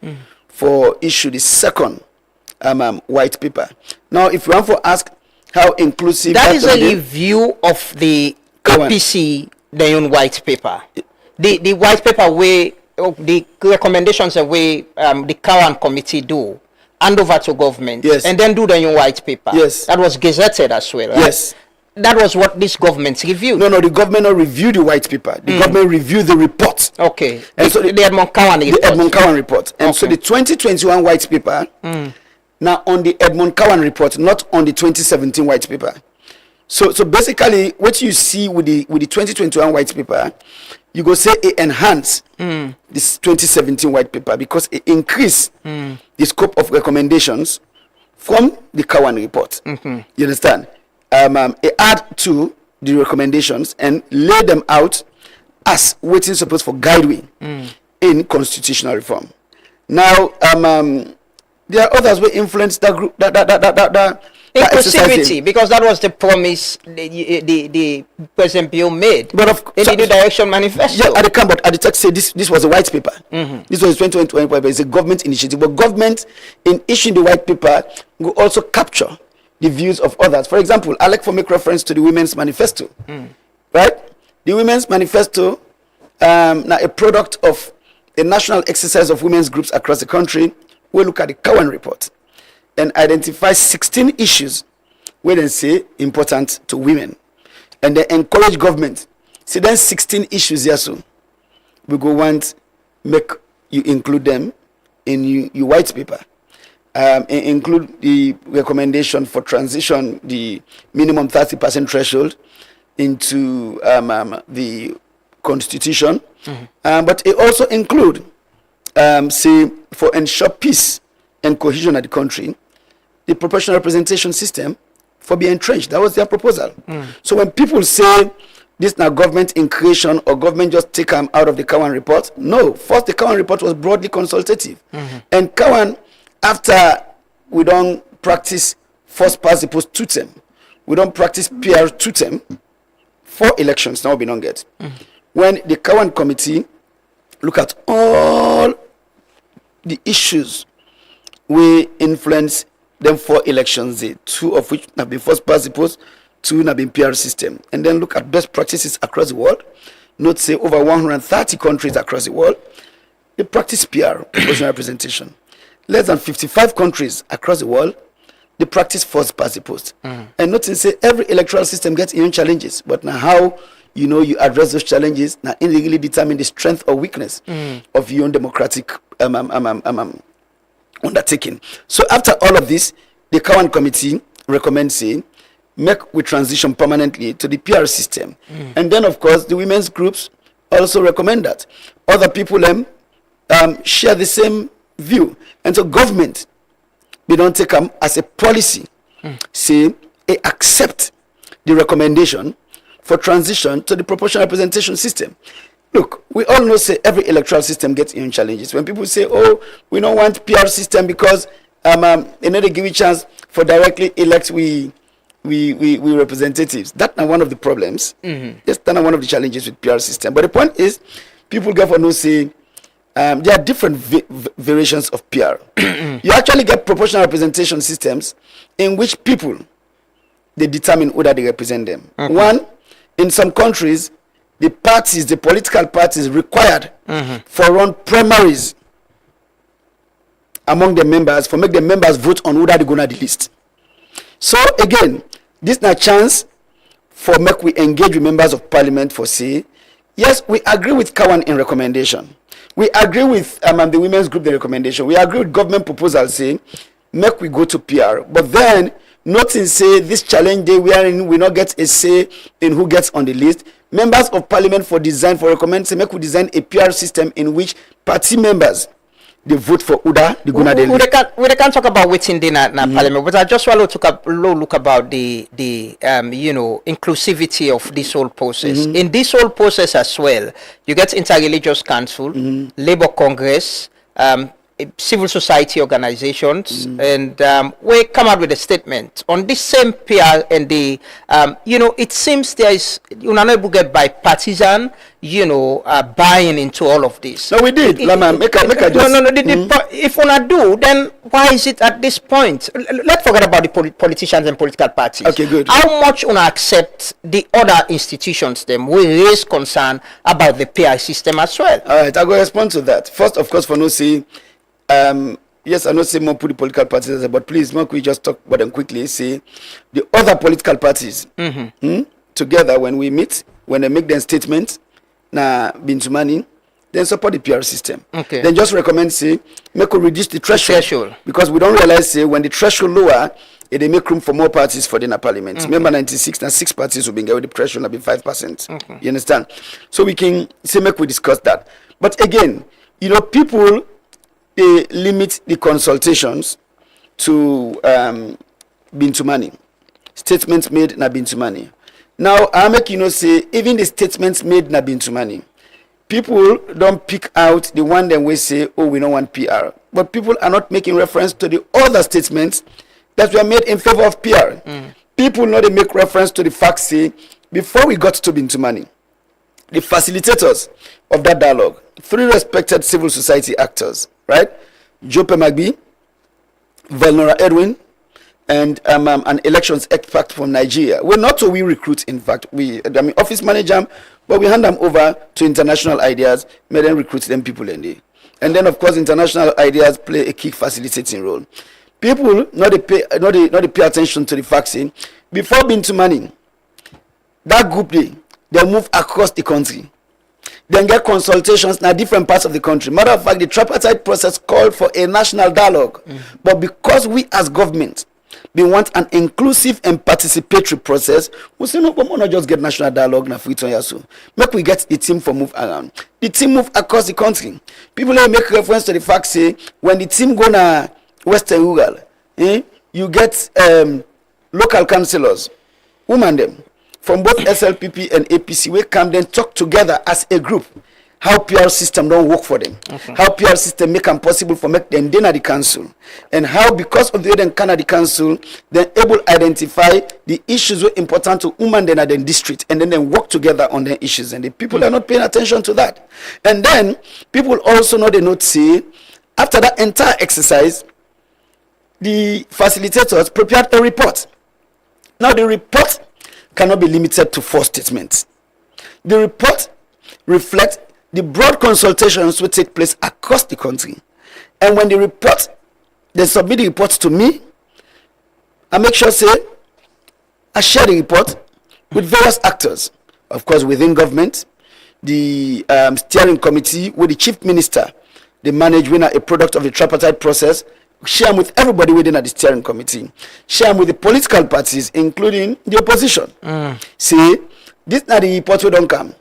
T: for issue the second white paper. Now, if you want to ask how inclusive...
K: That is a review of the APC, their own white paper. The white paper where the recommendations the way the Cowan committee do, hand over to government, and then do the new white paper.
T: Yes.
K: That was gazetted as well, right?
T: Yes.
K: That was what this government reviewed.
T: No, the government not reviewed the white paper. The government reviewed the report.
K: Okay.
T: And so the
K: Edmund Cowan report.
T: The Edmund Cowan report. And so the 2021 white paper, now on the Edmund Cowan report, not on the 2017 white paper. So basically, what you see with the 2021 white paper, you go say it enhance this 2017 white paper because it increase the scope of recommendations from the Cowan report. You understand? It add to the recommendations and lay them out as waiting supposed for guideway in constitutional reform. Now, there are others who influence that group, that
K: inclusivity, because that was the promise the President Bio made.
T: But
K: in the New Direction Manifesto.
T: Yeah, at the camp, but at the text say this was a white paper. This was 2020 paper. It's a government initiative, but government in issuing the white paper will also capture the views of others. For example, I like to make reference to the Women's Manifesto, right? The Women's Manifesto, now a product of a national exercise of women's groups across the country. We look at the Cowan report and identify 16 issues where they say important to women, and they encourage government. See, then 16 issues here, so we go want make you include them in your white paper. Include the recommendation for transition the minimum 30% threshold into the constitution, but it also include say for ensure peace and cohesion of the country, the proportional representation system for be entrenched. That was their proposal. So when people say this now government in creation or government just take them out of the Cowan report, no. First, the Cowan report was broadly consultative, and Cowan, after we don't practice first past the post 2 term, we don't practice PR 2 term, 4 elections now we don't get. When the Cowan committee look at all the issues we influence them 4 elections, 2 of which have been first past the post, 2 have been PR system, and then look at best practices across the world. Note say over 130 countries across the world, they practice PR, proportional representation. Less than 55 countries across the world, they practice first past the post. And notice say every electoral system gets its own challenges, but now how you address those challenges now illegally determine the strength or weakness of your own democratic undertaking. So after all of this, the Cowan committee recommends say make we transition permanently to the PR system, and then of course the women's groups also recommend that. Other people share the same view, and so government they don't take them as a policy, say they accept the recommendation for transition to the proportional representation system. Look, we all know say every electoral system gets its own challenges. When people say, oh, we don't want PR system because they give a chance for directly elect we representatives. That's not one of the problems. That's not one of the challenges with PR system. But the point is, people get for no say there are different variations of PR. You actually get proportional representation systems in which people they determine whether they represent them. One, in some countries, the political parties required for run primaries among the members, for make the members vote on whether they go on the list. So again, this is a chance for make we engage with members of parliament for say, yes, we agree with Cowan in recommendation. We agree with the women's group the recommendation. We agree with government proposal saying, make we go to PR. But then, nothing say this challenge day we are in, we not get a say in who gets on the list. Members of parliament for recommend say make we design a PR system in which party members they vote for Uda, the Guna
K: we can't talk about waiting in parliament, but I just want to look about the inclusivity of this whole process. In this whole process as well, you get interreligious council, Labour Congress, civil society organizations, and we come out with a statement on this same PR, and the it seems there is not get bipartisan buying into all of this.
T: No, we did.
K: If we not do, then why is it at this point? Let's forget about the politicians and political parties.
T: Okay, good.
K: How much we accept the other institutions them we raise concern about the PI system as well?
T: All right, I go respond to that. First, of course, for no say. Yes, I know say more political parties, but please, Mark, we just talk about them quickly. Say the other political parties together when we meet, when they make their statement, Bintumani, then support the PR system.
K: Okay.
T: Then just recommend say make we reduce the threshold because we don't realize say when the threshold lower, they make room for more parties for the parliament. Remember 96, now 6 parties will be with the threshold will be 5%. You understand? So we can say make we discuss that. But again, people. They limit the consultations to Bintumani. Statements made na Bintumani. Now, I make say even the statements made na Bintumani, people don't pick out the one that we say, oh, we don't want PR. But people are not making reference to the other statements that were made in favor of PR. People know they make reference to the fact, say, before we got to Bintumani, the facilitators of that dialogue, 3 respected civil society actors, right? Jope Magbi, Valnora Edwin, and an elections expert from Nigeria. We're not so we recruit, in fact. Office manager, but we hand them over to International Ideas, may then recruit them people in there. And then, of course, International Ideas play a key facilitating role. People not pay attention to the fact, saying, before Bintumani, that group they move across the country. Then get consultations in different parts of the country. Matter of fact, the tripartite process called for a national dialogue. But because we as government, we want an inclusive and participatory process, we say, no, we not just get national dialogue na free yasu. Make we get the team for move around. The team move across the country. People make reference to the fact, say, when the team go na Western Rural, you get local councillors, women them, from both SLPP and APC, we come then talk together as a group. How PR system don't work for them. How PR system make them possible for make them then at the council. And how, because of the then can at the council, they're able to identify the issues were important to women then at the district, and then they work together on their issues. And the people are not paying attention to that. And then people also know they not see, after that entire exercise, the facilitators prepared a report. Now the report cannot be limited to 4 statements. The report reflects the broad consultations will take place across the country. And when they submit the report to me, I make sure, I share the report with various actors. Of course, within government, the steering committee with the chief minister, they manage when a product of the tripartite process, share them with everybody within the steering committee, share them with the political parties, including the opposition. See, this now the report will don't come.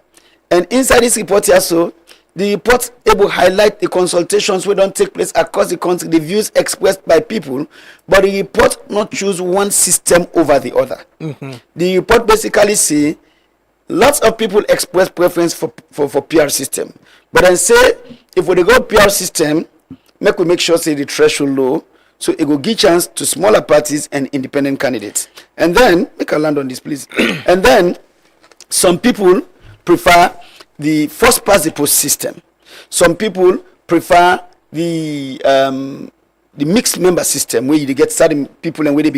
T: And inside this report here, so the report able highlight the consultations will don't take place across the country, the views expressed by people, but the report not choose one system over the other. The report basically say lots of people express preference for PR system, but then say if we go PR system, we make sure say the threshold low, so it will give chance to smaller parties and independent candidates. And then make a land on this, please. And then some people prefer the first past the post system. Some people prefer the mixed member system, where you get certain people and where they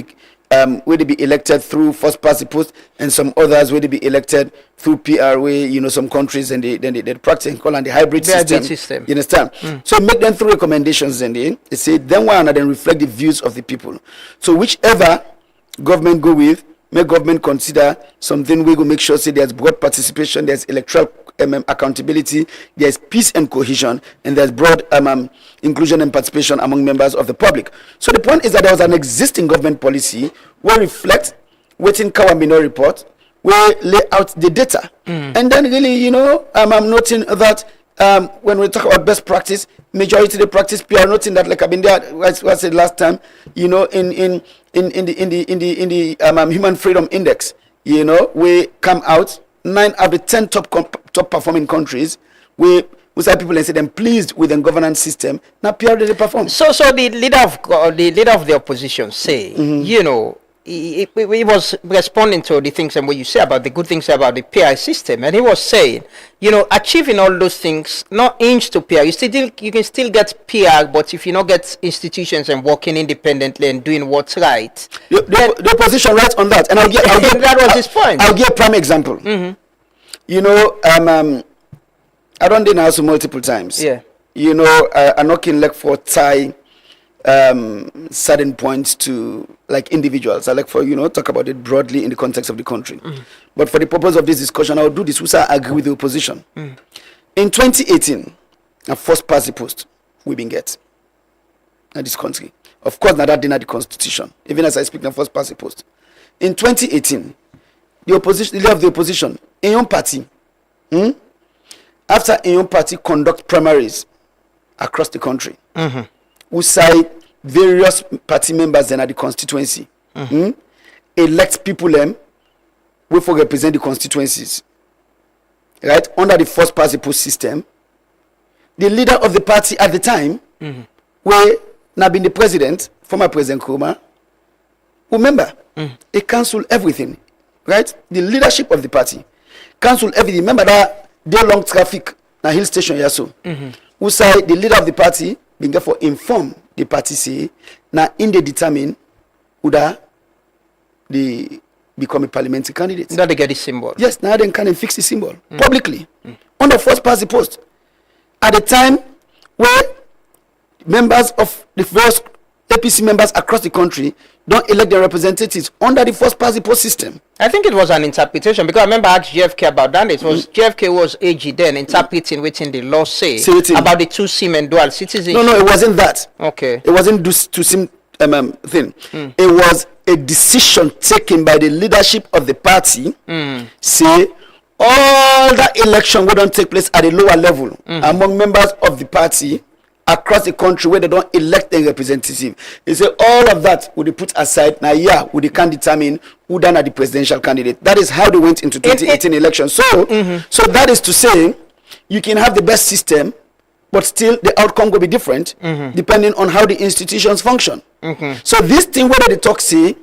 T: be elected through first past the post, and some others where they be elected through PR, where some countries and they practice and call on the hybrid system. You understand? So make them through recommendations, and they say then one and then reflect the views of the people. So whichever government go with, make government consider something we go make sure say there's broad participation, there's electoral accountability, there's peace and cohesion, and there's broad inclusion and participation among members of the public. So the point is that there was an existing government policy where reflect waiting Kawamino report, where lay out the data. And then really, I'm noting that when we talk about best practice, majority of the practice PR, noting that like I've been there, as I said last time, in the Human Freedom Index, we come out 9 out of 10 top performing countries. We say people and say them pleased with the governance system. Now PR they perform.
K: So the leader of the opposition say, he was responding to the things and what you say about the good things about the PR system, and he was saying, achieving all those things not inch to PR. You can still get PR, but if you not get institutions and working independently and doing what's right,
T: the opposition right on that. And I'll give
K: that was his point.
T: I'll give a prime example. I don't do now so multiple times.
K: Yeah.
T: I'm not in like for tie certain points to like individuals. I like for talk about it broadly in the context of the country. But for the purpose of this discussion, I will do this. We say I agree with the opposition. In 2018, a first past the post we been get in this country. Of course, now that did not the constitution. Even as I speak, now first past the post. In 2018, the leader of the opposition, Enyon Party, after Enyon Party conduct primaries across the country, who side various party members then at the constituency, elect people them, we for represent the constituencies. right, under the first past the post system, the leader of the party at the time, where now been the president, former President Nkrumah, remember, he cancelled everything, right? The leadership of the party cancelled everything. Remember that day-long traffic na Hill Station, Yaso. Who say the leader of the party being therefore inform the party say now in the determine who that they become a parliamentary candidate.
K: Now they get the symbol.
T: Yes, now they can fix the symbol publicly on the first past the post. At the time where members of the first APC members across the country don't elect their representatives under the first past the post system.
K: I think it was an interpretation because I remember I asked JFK about that. It was JFK was AG then interpreting within the law say about the two SIM and dual citizenship.
T: No, it wasn't that.
K: Okay.
T: It wasn't two SIM thing. It was a decision taken by the leadership of the party. Say all that election will don't take place at a lower level among members of the party across the country where they don't elect a representative. They say all of that would be put aside. Now, they can determine who done are the presidential candidate. That is how they went into 2018 election. So, so that is to say, you can have the best system, but still the outcome will be different depending on how the institutions function. So this thing, whether the talk say,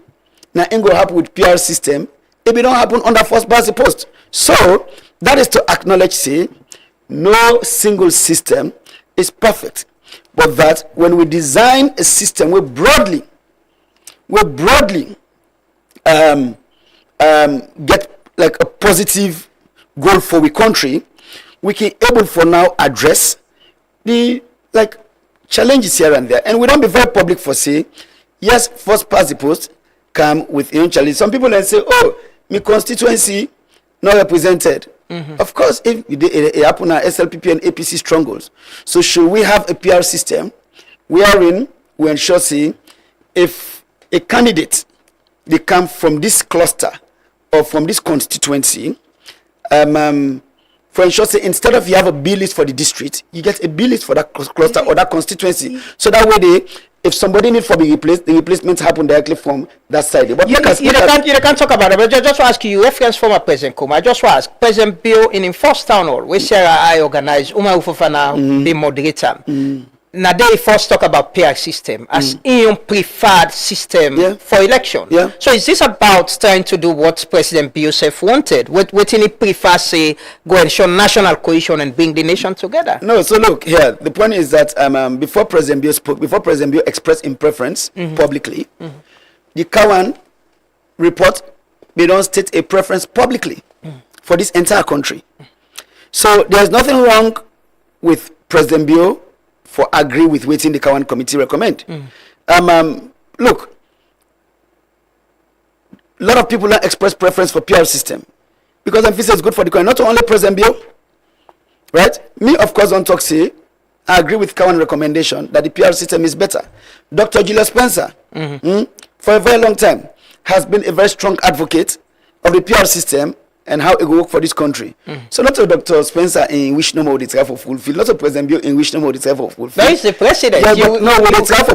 T: now ain't going to happen with PR system, it will not happen under first past the post. So that is to acknowledge, say, no single system is perfect. But that when we design a system, we broadly get like a positive goal for the country, we can able for now address the like challenges here and there. And we don't be very public for say, yes, first past the post come with own challenge. Some people then say, oh, my constituency not represented. Of course, if it happen at SLPP and APC strongholds. So should we have a PR system wherein we ensure say if a candidate they come from this cluster or from this constituency, for ensure say instead of you have a B list for the district, you get a B list for that cluster or that constituency. So that way if somebody needs to be replaced, the replacement happen directly from that side. But you
K: can't talk about it, but just to ask you reference former President Nkrumah. I just want to ask President Bill in first town hall, where Sarah I organized, Umar Ufofana be moderator. Now they first talk about PR system as in preferred system for election. So is this about trying to do what President Biosef wanted? What he prefer say go and show national cohesion and bring the nation together?
T: No, so look here. The point is that before President Bio spoke, before President Bio expressed in preference publicly, the Kawan report they don't state a preference publicly for this entire country. So there's nothing wrong with President Bio for agree with waiting the Kawan committee recommend. Look, a lot of people don't express preference for PR system because I feel it's good for the country. Not only President Bio, right? Me, of course, don't talk say I agree with Kawan recommendation that the PR system is better. Dr. Julius Spencer, for a very long time, has been a very strong advocate of the PR system and how it will work for this country. So not of Dr. Spencer in which no more the try for fulfill, not of President Bill in which no more the try for fulfill.
K: That is the president.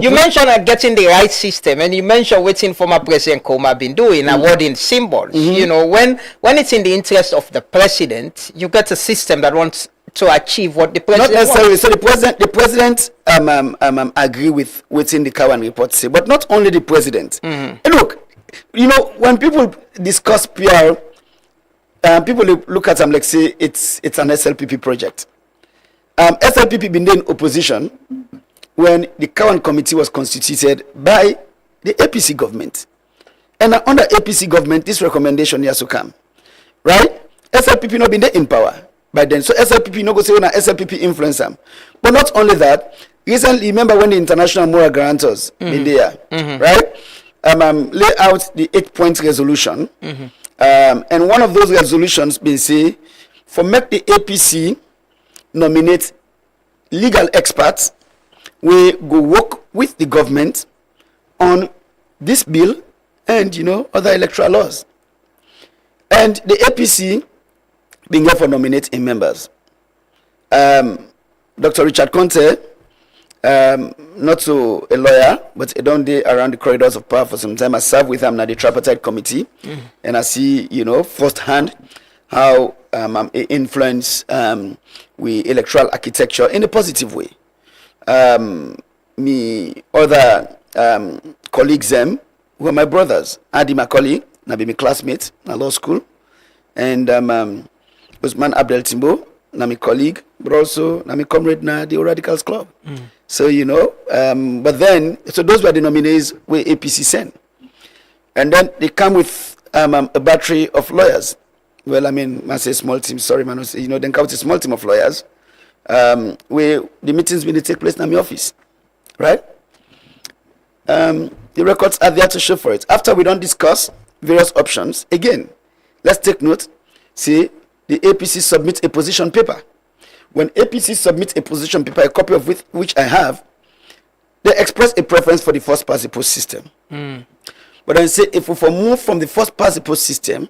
K: You mentioned getting the right system, and you mentioned waiting former President Nkrumah been doing, awarding symbols. You know, when it's in the interest of the president, you get a system that wants to achieve what the president
T: not necessarily
K: wants.
T: So the president agree with waiting the Kawan report say, but not only the president. And look, you know, when people discuss PR, people look at them like say it's an SLPP project. SLPP been in opposition when the Kawan committee was constituted by the APC government, and under APC government this recommendation has to come, right? SLPP not been there in power by then, so SLPP no go say when SLPP influence them. But not only that, recently remember when the international moral guarantors been there, right? Lay out the 8-point resolution. And one of those resolutions been say for make the APC nominate legal experts, we go work with the government on this bill and other electoral laws. And the APC being here for nominating members. Dr. Richard Conte, not so a lawyer, but a don't day around the corridors of power for some time. I served with him at the tripartite committee, and I see, firsthand how influence with electoral architecture in a positive way. Me other colleagues them who are my brothers. Adi my colleague, na be my classmate na law school, and Usman Abdel Timbo, na my colleague, but also na my comrade na the Radicals Club. So but then so those were the nominees where APC sent, and then they come with a battery of lawyers. Well, I mean, I say small team. Sorry, man. Then come with a small team of lawyers. Where the meetings will take place in my office, right? The records are there to show for it. After we don't discuss various options, again, let's take note. See, the APC submits a position paper. When APC submits a position paper, a copy of which I have, they express a preference for the first past the post system. But I say if we move from the first past the post system,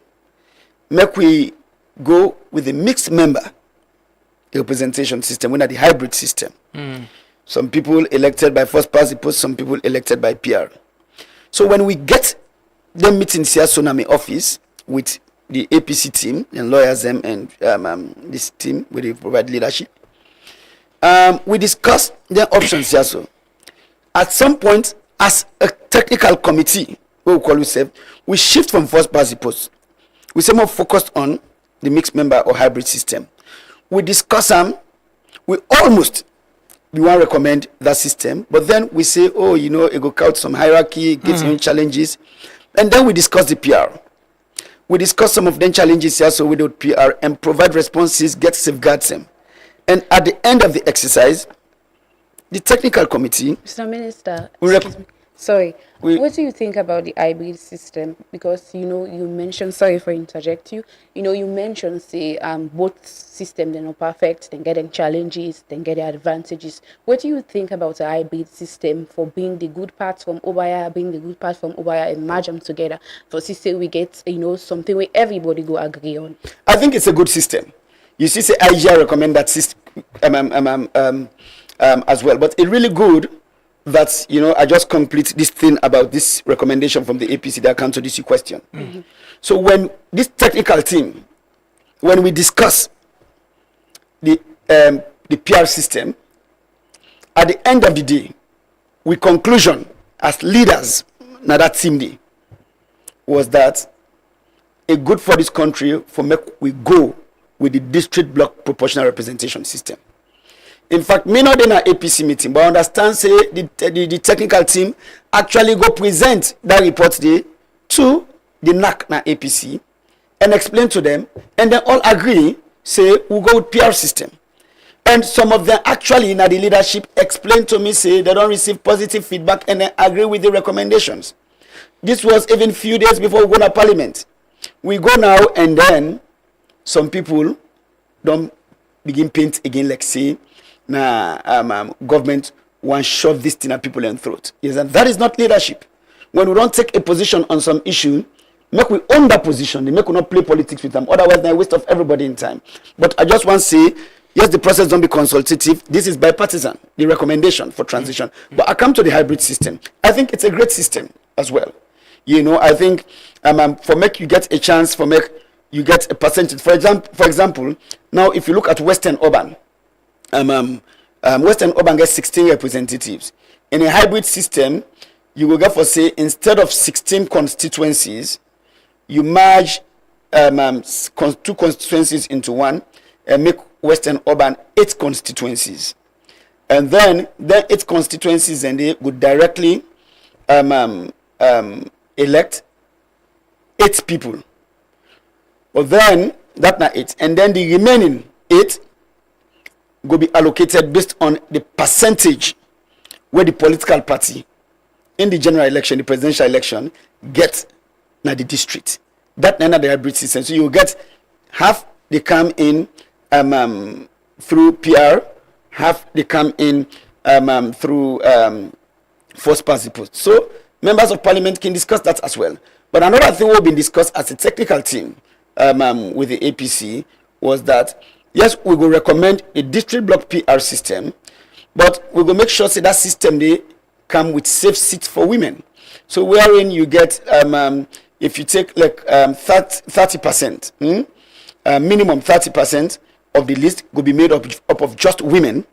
T: make we go with a mixed member representation system, we're not the hybrid system. Some people elected by first past the post, some people elected by PR. So when we get them meetings here, so my office with the APC team and lawyers them and this team where they provide leadership, we discuss their options here. So at some point, as a technical committee, what we call ourselves, we shift from first past the post. We say more focused on the mixed member or hybrid system. We discuss we almost we want to recommend that system, but then we say, it go count some hierarchy, get some challenges, and then we discuss the PR. We discuss some of them challenges here, so we do PR and provide responses, get safeguards them. And at the end of the exercise, the technical committee.
N: Mr. Minister, excuse me. Sorry, what do you think about the hybrid system? Because you mentioned, sorry for interject you. You mentioned say both systems they're not perfect, then getting challenges, then getting advantages. What do you think about the hybrid system for being the good parts from Obaya, being the good parts from Obaya, and merge them together for system we get something where everybody go agree on?
T: I think it's a good system. You see, say IGR recommend that system as well, but it's really good. That I just complete this thing about this recommendation from the APC that come to this question. So when this technical team, when we discuss the PR system, at the end of the day, we conclusion as leaders, now that team day, was that a good for this country for make we go with the district block proportional representation system. In fact, me not in an APC meeting, but I understand say the technical team actually go present that report today to the NAC na APC and explain to them, and then all agree, say we'll go with PR system. And some of them actually in the leadership explain to me, say they don't receive positive feedback and then agree with the recommendations. This was even few days before we go to parliament. We go now and then some people don't begin paint again like say, government want shove this thing at people in throat. Yes, and that is not leadership. When we don't take a position on some issue, make we own that position. They make we not play politics with them. Otherwise, they're a waste of everybody in time. But I just want to say, yes, the process don't be consultative. This is bipartisan, the recommendation for transition. But I come to the hybrid system. I think it's a great system as well. I think for make you get a chance, for make you get a percentage. For example, now if you look at Western Urban, Western Urban gets 16 representatives. In a hybrid system, you will get for say instead of 16 constituencies, you merge 2 constituencies into one and make Western Urban 8 constituencies. And then 8 constituencies and they would directly elect 8 people. But then that's not it. And then the remaining 8 go be allocated based on the percentage where the political party in the general election, the presidential election, get na the district. That na the hybrid system. So you get half they come in through PR, half they come in through first past the post. So members of parliament can discuss that as well. But another thing we've been discussed as a technical team with the APC was that yes, we will recommend a district block PR system, but we will make sure that system they come with safe seats for women. So wherein you get, if you take like 30%, minimum 30% of the list will be made up of just women,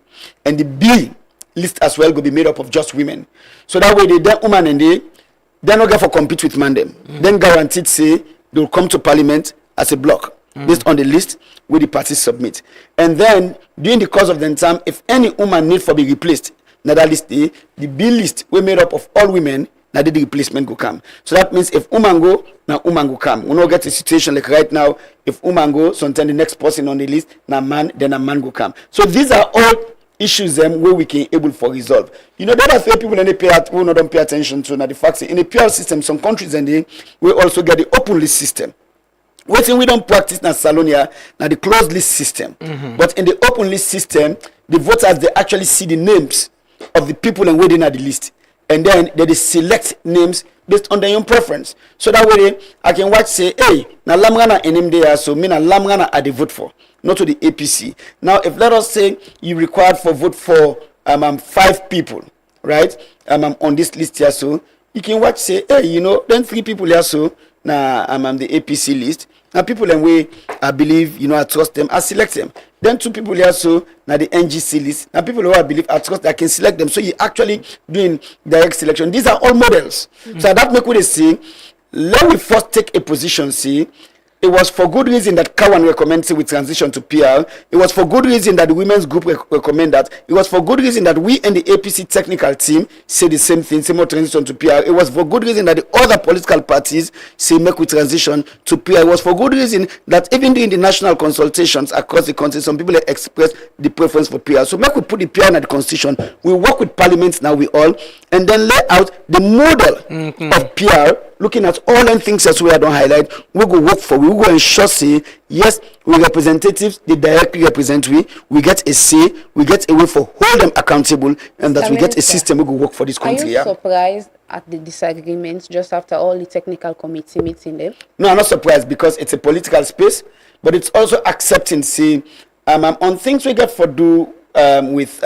T: and the B list as well will be made up of just women. So that way, the woman and they're not going to compete with man them. Then guaranteed say they'll come to parliament as a block based on the list where the parties submit. And then during the course of the time, if any woman need for be replaced, now that list the B list we made up of all women. Now the replacement go come. So that means if woman go, now woman go come. We don't get a situation like right now. If woman go, sometimes the next person on the list, now man, then a man go come. So these are all issues where we can able for resolve. You know, there are few people in the PR who don't pay attention to now the fact in the PR system, some countries and they we also get the open list system. What we don't practice in Salonia, now the closed list system. But in the open list system, the voters they actually see the names of the people and waiting at the list. And then they select names based on their own preference. So that way I can watch say, hey, now Lamgana in him there, so me na Lamgana I vote for, not to the APC. Now if let us say you required for vote for 5 people, right? On this list here, so you can watch say, hey, you know, then 3 people here, so now the APC list. Now people and way I believe, you know, I trust them, I select them. Then 2 people here, so now the NGC list. Now people who I believe I trust, I can select them. So you actually doing direct selection. These are all models. So that make what they say. Let me first take a position. See, it was for good reason that Kawan recommended we transition to PR. It was for good reason that the women's group recommend that. It was for good reason that we and the APC technical team say the same thing, say more transition to PR. It was for good reason that the other political parties say make we transition to PR. It was for good reason that even during the national consultations across the country, some people expressed the preference for PR. So make we put the PR in the constitution. We work with parliaments now, we all, and then lay out the model of PR. Looking at all them things as we don't highlight, we go work for, we go ensure say, yes, we representatives, they directly represent we get a say, we get a way for hold them accountable, and that we get a system we go work for this country.
N: Are you surprised at the disagreements just after all the technical committee meeting them?
T: No, I'm not surprised because it's a political space, but it's also accepting, see, on things we get for do with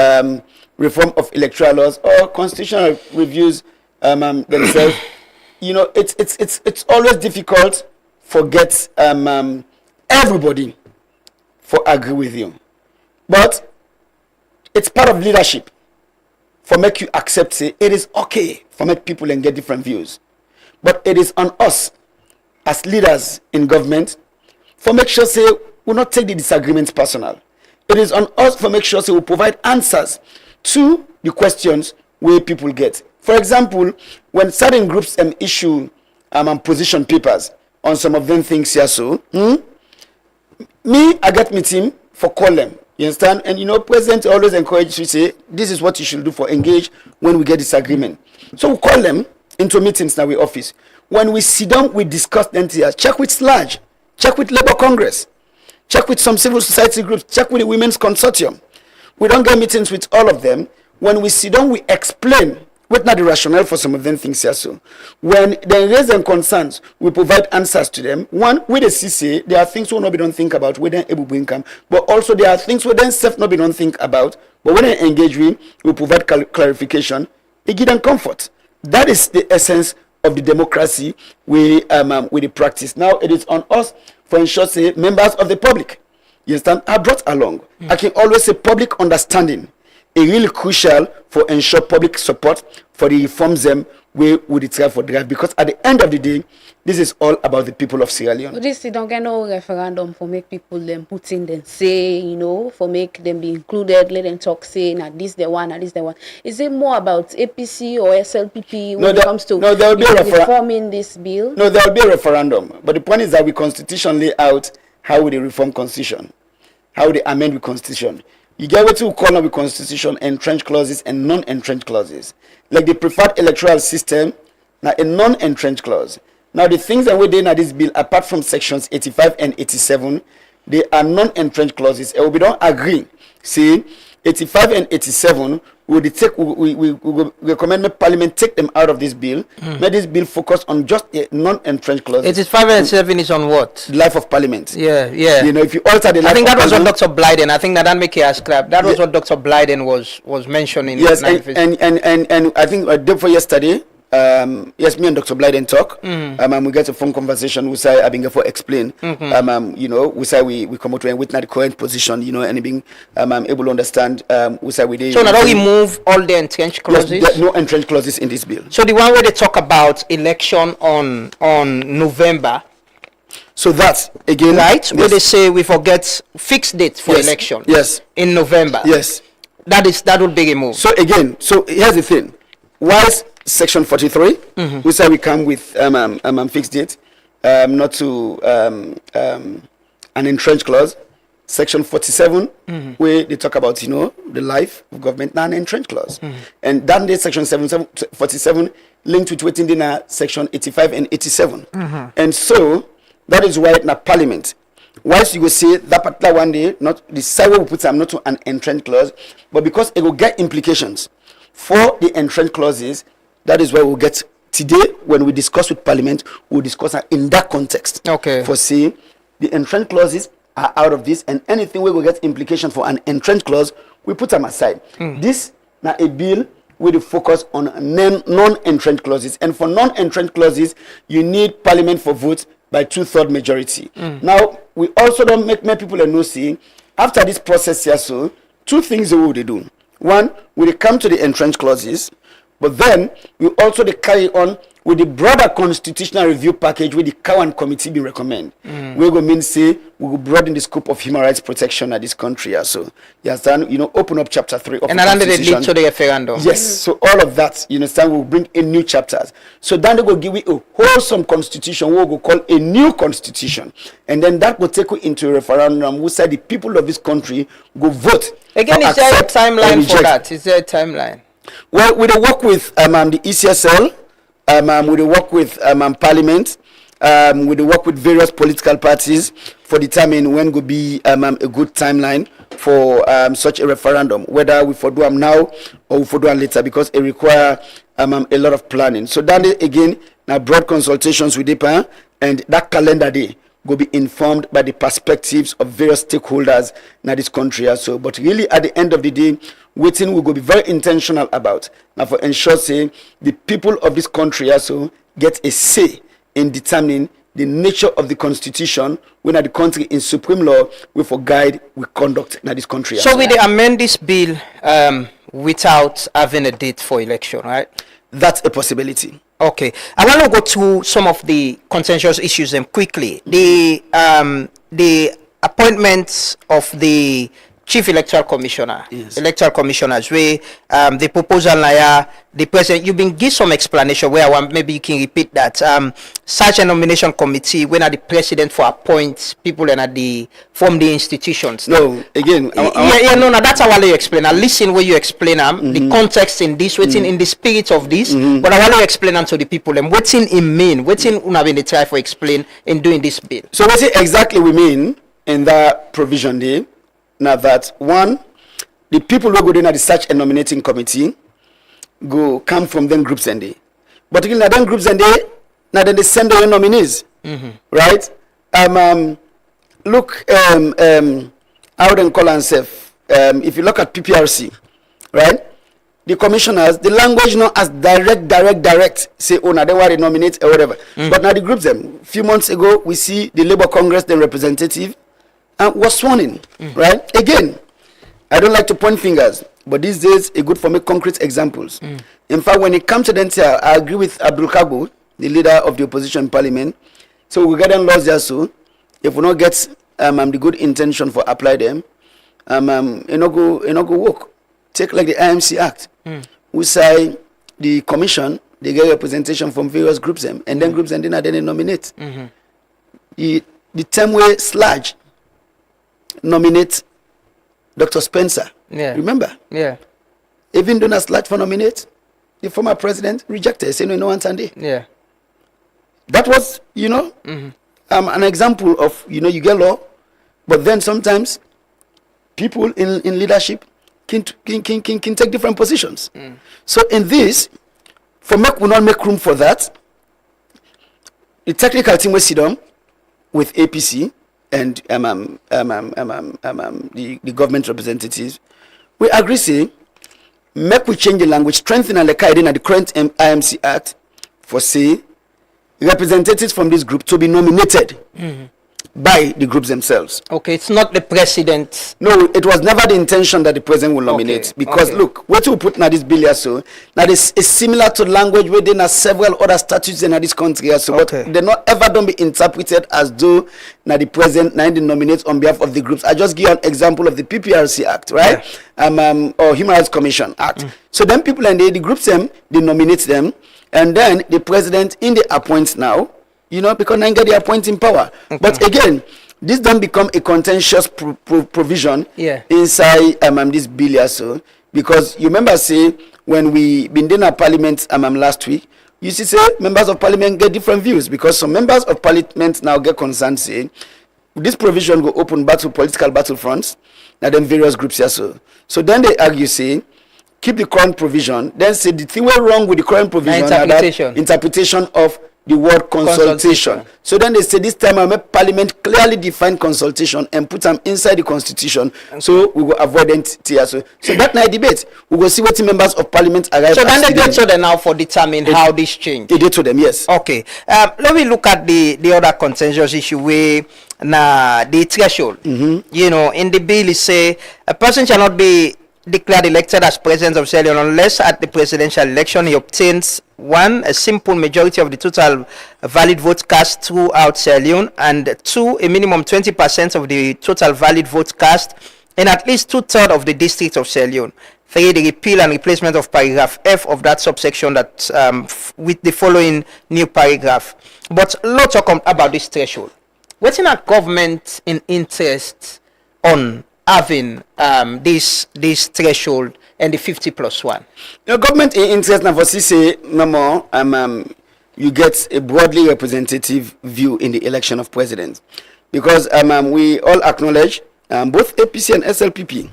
T: reform of electoral laws or constitutional reviews themselves. You know, it's always difficult for get everybody for agree with you, but it's part of leadership for make you accept say it is okay for make people and get different views, but it is on us as leaders in government for make sure say we not take the disagreements personal. It is on us for make sure say we provide answers to the questions where people get. For example, when certain groups issue position papers on some of them things here, so me, I get meeting for call them. You understand? And you know, President always encourage you to say, this is what you should do for engage when we get disagreement. So we call them into meetings now with office. When we sit down, we discuss them here. Check with SLAG, check with Labour Congress, check with some civil society groups, check with the Women's Consortium. We don't get meetings with all of them. When we sit down, we explain what not the rationale for some of them things here. So when they raise them concerns, we provide answers to them. One, with the CC, there are things we not be don't think about, we don't able to income, but also there are things we then self not be don't think about, but when they engage we provide clarification, they give them comfort. That is the essence of the democracy we the practice. Now it is on us for ensure say members of the public, you understand, are brought along. I can always say public understanding is really crucial for ensure public support for the reforms them we would try for drive, because at the end of the day, this is all about the people of Sierra Leone.
N: But this don't get no referendum for make people them put in them say, you know, for make them be included, let them talk say now this the one, now this the one. Is it more about APC or SLPP when it comes to
T: there will be
N: reforming this bill?
T: No, there will be a referendum. But the point is that we constitution lay out how we reform constitution, how they amend the constitution. You get what we call now the constitution entrenched clauses and non-entrenched clauses. Like the preferred electoral system, now a non-entrenched clause. Now the things that we did in this bill, apart from sections 85 and 87, they are non-entrenched clauses. And we don't agree. See, 85 and 87, we recommend the Parliament take them out of this bill. Let this bill focus on just a non-entrenched clause.
K: 85 and 87 is on what?
T: Life of Parliament.
K: Yeah.
T: You know, if you alter the life
K: I think that
T: of
K: was what Dr. Blyden. I think that make it a scrap. That was what Dr. Blyden was mentioning.
T: Yes, and I think day before yesterday, yes, me and Dr. Blyden talk. We get a phone conversation. We say, I've been for explain. We say we come out and witness the current position, and being able to understand. We say we.
K: So now we move all the entrenched clauses.
T: Yes, there are no entrenched clauses in this bill.
K: So the one where they talk about election on November.
T: So that's again
K: right
T: yes.
K: Where they say we forget fixed date for election.
T: Yes.
K: In November.
T: Yes.
K: That would be removed.
T: So again, here's the thing. Whilst Section 43, we say we come with fixed date, not to an entrenched clause. Section 47, where they talk about the life of government, not an entrenched clause, and that day Section 47 linked with waiting in Section 85 and 87, and so that is why in a Parliament, whilst you will say that particular one day, not the side we put not to an entrenched clause, but because it will get implications for the entrenched clauses, that is why we'll get today when we discuss with Parliament, we'll discuss in that context.
K: Okay.
T: For saying the entrenched clauses are out of this, and anything we will get implication for an entrenched clause, we put them aside. This now a bill with a focus on non-entrenched clauses, and for non-entrenched clauses, you need Parliament for votes by 2/3 majority. Now we also don't make many people know see after this process here, so two things they will do. One, we come to the entrenched clauses, but then we also carry on with the broader constitutional review package with the Cowan committee be recommend. We go mean say we will broaden the scope of human rights protection at this country. So yes, then open up chapter 3 of
K: and
T: the
K: then
T: constitution.
K: they lead to the referendum.
T: Yes, so all of that, you understand, we'll bring in new chapters. So then they go give you a wholesome constitution, we'll go call a new constitution. And then that will take you into a referendum, we say the people of this country go vote.
K: Again, is there a timeline for that? Is there a timeline?
T: Well, we work with the ECSL, we work with Parliament, we work with various political parties for determining when will be a good timeline for such a referendum, whether we for do them now or we for do them later, because it requires a lot of planning. So then again, now broad consultations with DEPA, and that calendar day will be informed by the perspectives of various stakeholders in this country. So, but really at the end of the day, waiting we will be very intentional about now for ensure say the people of this country also get a say in determining the nature of the constitution when the country in supreme law we for guide we conduct in this country.
K: So will they amend this bill without having a date for election, right?
T: That's a possibility.
K: Okay, I want to go to some of the contentious issues quickly. The appointments of the Chief Electoral Commissioner, electoral commissioners, where the proposal now, the president, you've been give some explanation where I want, maybe you can repeat that. Such a nomination committee, when are the president for appoint people and from the institutions?
T: No, again,
K: no, that's how I want you explain. I listen where you explain the context in this, what's in the spirit of this, but I want to explain them to the people and what's in mean, what's in they try for explain in doing this bill.
T: So what exactly we mean in that provision there? Now that one, the people who go in at the search and nominating committee go come from them groups and they, but again, them groups and they now then they send their nominees, right? Look, how them call themselves. If you look at PPRC, right? The commissioners, the language not as direct. Say, oh, now they want to nominate or whatever. But now the groups them. A few months ago, we see the Labour Congress, the representative. Was sworn in, right? Again, I don't like to point fingers, but these days it's good for me concrete examples. In fact, when it comes to them, I agree with Abdul Kabo, the leader of the opposition in Parliament. So we get them laws there soon. If we not get the good intention for apply them, it not go work. Take like the IMC Act. We say the commission they get representation from various groups and then groups and then they nominate. The term way Sludge nominate Dr. Spencer.
K: Yeah.
T: Remember?
K: Yeah.
T: Even though Sludge for nominate, the former president rejected, saying no one Sunday.
K: Yeah.
T: That was, an example of, you get law, but then sometimes people in leadership can take different positions. So in this, for make we not make room for that, the technical team will sit down with APC and the government representatives. We agree say make we change the language, strengthen and the current IMC Act for say representatives from this group to be nominated by the groups themselves.
K: Okay, it's not the president.
T: No, it was never the intention that the president will nominate. Because look, what we put in this bill here, so that is similar to language within several other statutes in this country. So but they not ever don't be interpreted as though now the president now nominates on behalf of the groups. I just give an example of the PPRC Act, right? Or Human Rights Commission Act. So then people and the groups them, they nominate them, and then the president in the appoints now. You know, because now get the appointing power. But again, this don't become a contentious provision inside this bill here, so because you remember say when we been in a parliament last week, you see say members of parliament get different views because some members of parliament now get concerned saying this provision will open political battlefronts and then various groups here, so then they argue say keep the current provision, then say the thing went wrong with the current provision interpretation of the word consultation. So then they say this time I make parliament clearly define consultation and put them inside the constitution. So we will avoid it here. So that night debate, we will see what the members of parliament arrive.
K: So then they get to them now for determine how this change.
T: They did to them, yes.
K: Okay. Let me look at the other contentious issue where the threshold. You know, in the bill it say a person shall not be declared elected as president of Sierra Leone unless at the presidential election he obtains a simple majority of the total valid vote cast throughout Sierra Leone, and 2, a minimum 20% of the total valid vote cast in at least 2/3 of the districts of Sierra Leone. 3, the repeal and replacement of paragraph F of that subsection that with the following new paragraph. But let's talk about this threshold. What's in our government in interest on having this threshold and the 50+1?
T: The government in interest now for say no more you get a broadly representative view in the election of president, because we all acknowledge both APC and SLPP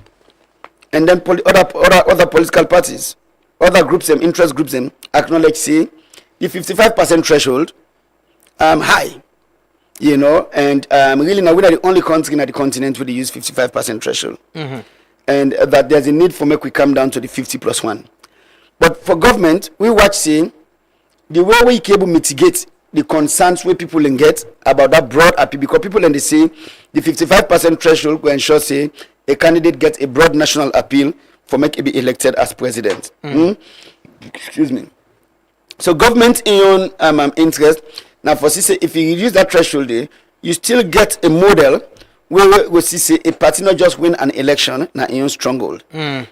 T: and then other political parties, other groups and interest groups them acknowledge say the 55% threshold high. You know, and really now we are the only country in the continent where they use 55% threshold, and that there's a need for make we come down to the 50+1. But for government, we watch saying the way we can mitigate the concerns where people can get about that broad appeal, because people then they say the 55% threshold will ensure say a candidate gets a broad national appeal for make it be elected as president. Excuse me. So government in your interest. Now, for say if you reduce that threshold, you still get a model where we see a party not just win an election, now in stronghold.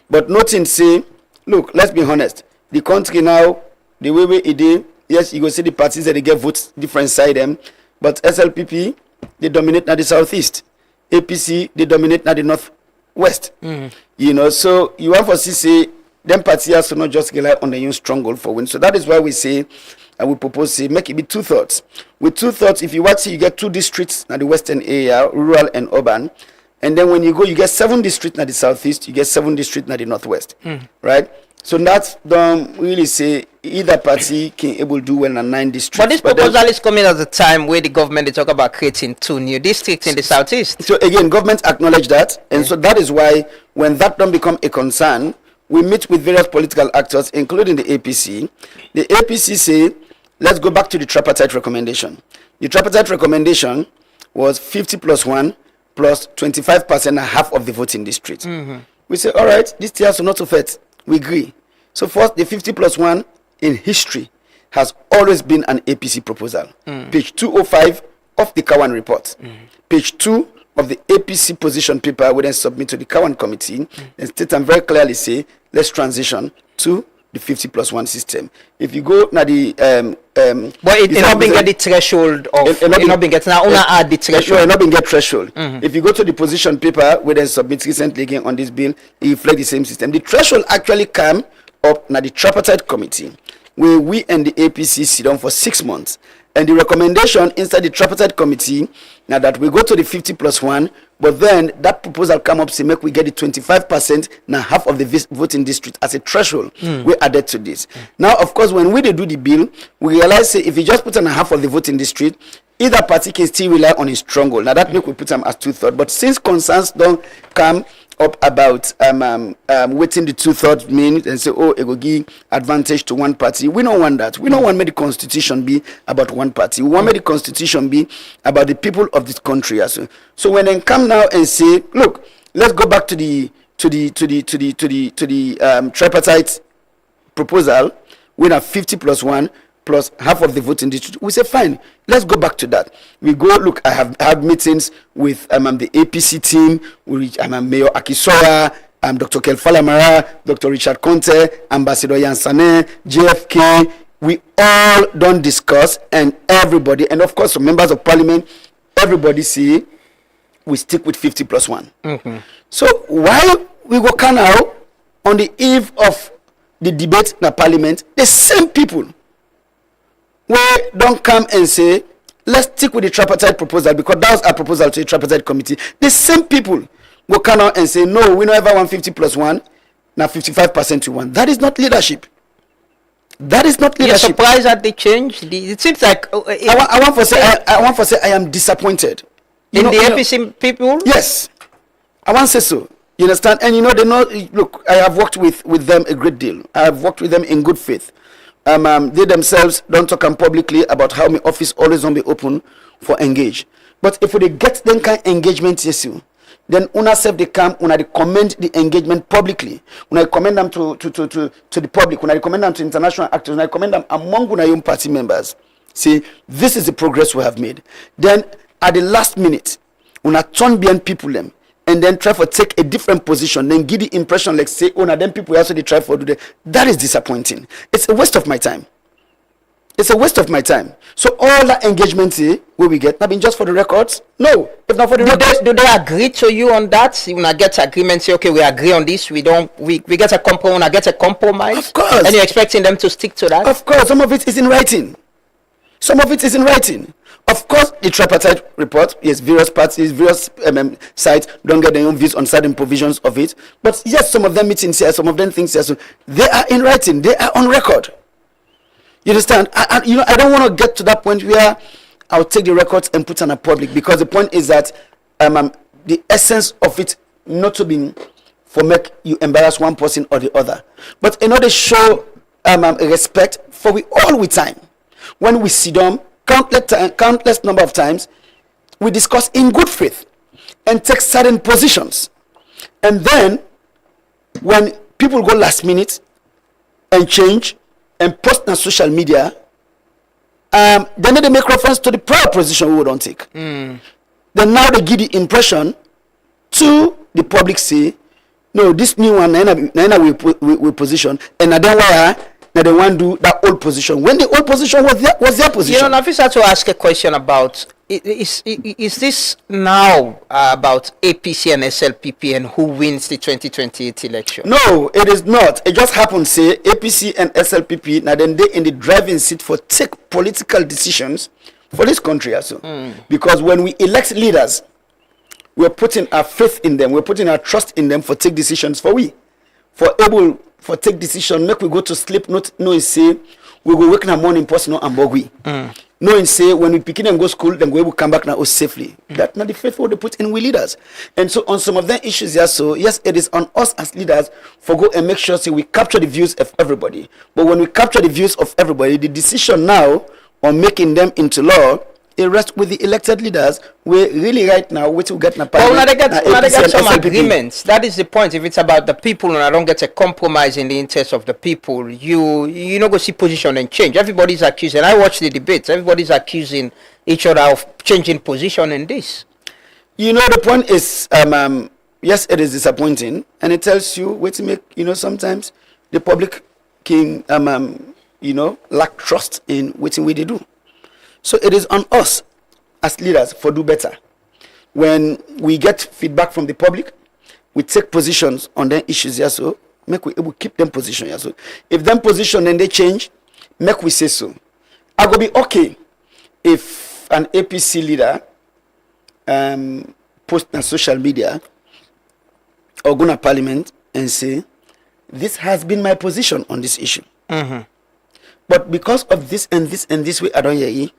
T: But nothing say, look, let's be honest. The country now, the way it is, yes, you go see the parties that they get votes different side them, but SLPP they dominate now the southeast, APC they dominate now the northwest. You know, so you want for say them parties also not just rely on the young stronghold for win. So that is why we say. I would propose say make it be 2/3. With 2/3, if you watch, you get 2 districts in the western area, rural and urban, and then when you go, you get 7 districts in the southeast, you get 7 districts in the northwest, right? So that's don't really say either party can able do well in 9 districts.
K: But this proposal is coming at the time where the government they talk about creating 2 new districts in the southeast.
T: So again, government acknowledge that, and so that is why when that don't become a concern, we meet with various political actors, including the APC. The APC say, let's go back to the tripartite recommendation. The tripartite recommendation was 50+1 plus 25% and half of the voting district. We say, all right, this tiers are not affect. We agree. So first, the 50+1 in history has always been an APC proposal. Page 205 of the Cowan report. Page 2 of the APC position paper we then submit to the Cowan committee and state and very clearly say, let's transition to the 50+1 system. If you go now the
K: but it not been get the threshold of it not been get now only add the threshold.
T: No, it not been get threshold. If you go to the position paper we then submit recently again on this bill, it reflect the same system. The threshold actually came up now the tripartite committee where we and the APC sit down for 6 months. And the recommendation inside the tripartite committee now that we go to the 50+1, but then that proposal come up to make we get the 25% now half of the voting district as a threshold. We added to this. Now, of course, when we do the bill, we realize say if you just put on half of the voting district, either party can still rely on a stronghold. Now that make we put them as 2/3. But since concerns don't come up about waiting the 2/3 mean and say, oh, it will give advantage to one party. We don't want that. We don't want the constitution be about one party. We want the constitution be about the people of this country as well. So when they come now and say, look, let's go back to the tripartite proposal, we have 50+1 plus half of the voting district. We say fine, let's go back to that. We go look. I have had meetings with the APC team, with Mayor Akisoya, Dr. Kelfala Mara, Dr. Richard Conte, Ambassador Yansane, JFK. We all don't discuss, and everybody, and of course, members of parliament, everybody say we stick with 50+1.
K: Mm-hmm.
T: So while we go now on the eve of the debate in the parliament, the same people we don't come and say, let's stick with the tripartite proposal because that was our proposal to the tripartite committee. The same people will come out and say, no, we don't ever want 50+1, now 55% to 1. That is not leadership. That is not leadership.
K: You're surprised at the change? It seems like...
T: I want to say I am disappointed.
K: In the APC people?
T: Yes. I want to say so. You understand? And they know, look, I have worked with them a great deal. I have worked with them in good faith. They themselves don't talk publicly about how my office always won't be open for engage. But if we get them kind of engagement issue, then una self they come, una they commend the engagement publicly. Una commend them to the public, una recommend them to international actors, una commend them among una own party members. See, this is the progress we have made. Then at the last minute, una turn behind people them. And then try to take a different position, then give the impression like say, oh, now then people also they try for do that. That is disappointing. It's a waste of my time. It's a waste of my time. So all that engagement will we get? I mean, just for the records? No, if not for the records.
K: Do they agree to you on that? You wanna get agreement? Say, okay, we agree on this. We get a compromise. Get a compromise.
T: Of course.
K: And you're expecting them to stick to that?
T: Of course. Some of it is in writing. Some of it is in writing. Of course, the tripartite report, yes, various parties, various sites don't get their own views on certain provisions of it. But yes, some of them meetings here, some of them things here, so they are in writing, they are on record. You understand? I don't want to get to that point where I'll take the records and put on a public, because the point is that the essence of it not to be for make you embarrass one person or the other, but in order to show respect for we all with time. When we sit down, countless number of times, we discuss in good faith and take certain positions. And then, when people go last minute and change and post on social media, then they make reference to the prior position we don't take. Then now they give the impression to the public, say, no, this new one, we position, and I don't want now they want to do that old position when the old position was their position.
K: You know, Nafisa, to ask a question about is this now about APC and SLPP and who wins the 2028 election?
T: No, it is not. It just happens say APC and SLPP now then they in the driving seat for take political decisions for this country also. Because when we elect leaders, we're putting our faith in them, we're putting our trust in them for take decisions for take decision, make we go to sleep, not knowing say we go work in the morning person and bogui. Knowing say when we pick and go school, then we will come back now safely. That's not the faithful they put in we leaders. And so on some of them issues, so yes, it is on us as leaders for go and make sure say we capture the views of everybody. But when we capture the views of everybody, the decision now on making them into law, it rests with the elected leaders. We really right now we to get
K: now they get some agreements. That is the point. If it's about the people and I don't get a compromise in the interest of the people, you not go see position and change. Everybody's accusing. I watch the debates. Everybody's accusing each other of changing position in this.
T: You know, the point is yes, it is disappointing, and it tells you what to make, sometimes the public can lack trust in what we they do. So it is on us as leaders for do better. When we get feedback from the public, we take positions on their issues here, so make we able keep them position here. So if them position and they change, make we say so. I go be okay if an APC leader post on social media or go to parliament and say, this has been my position on this issue. But because of this and this and this way, I don't hear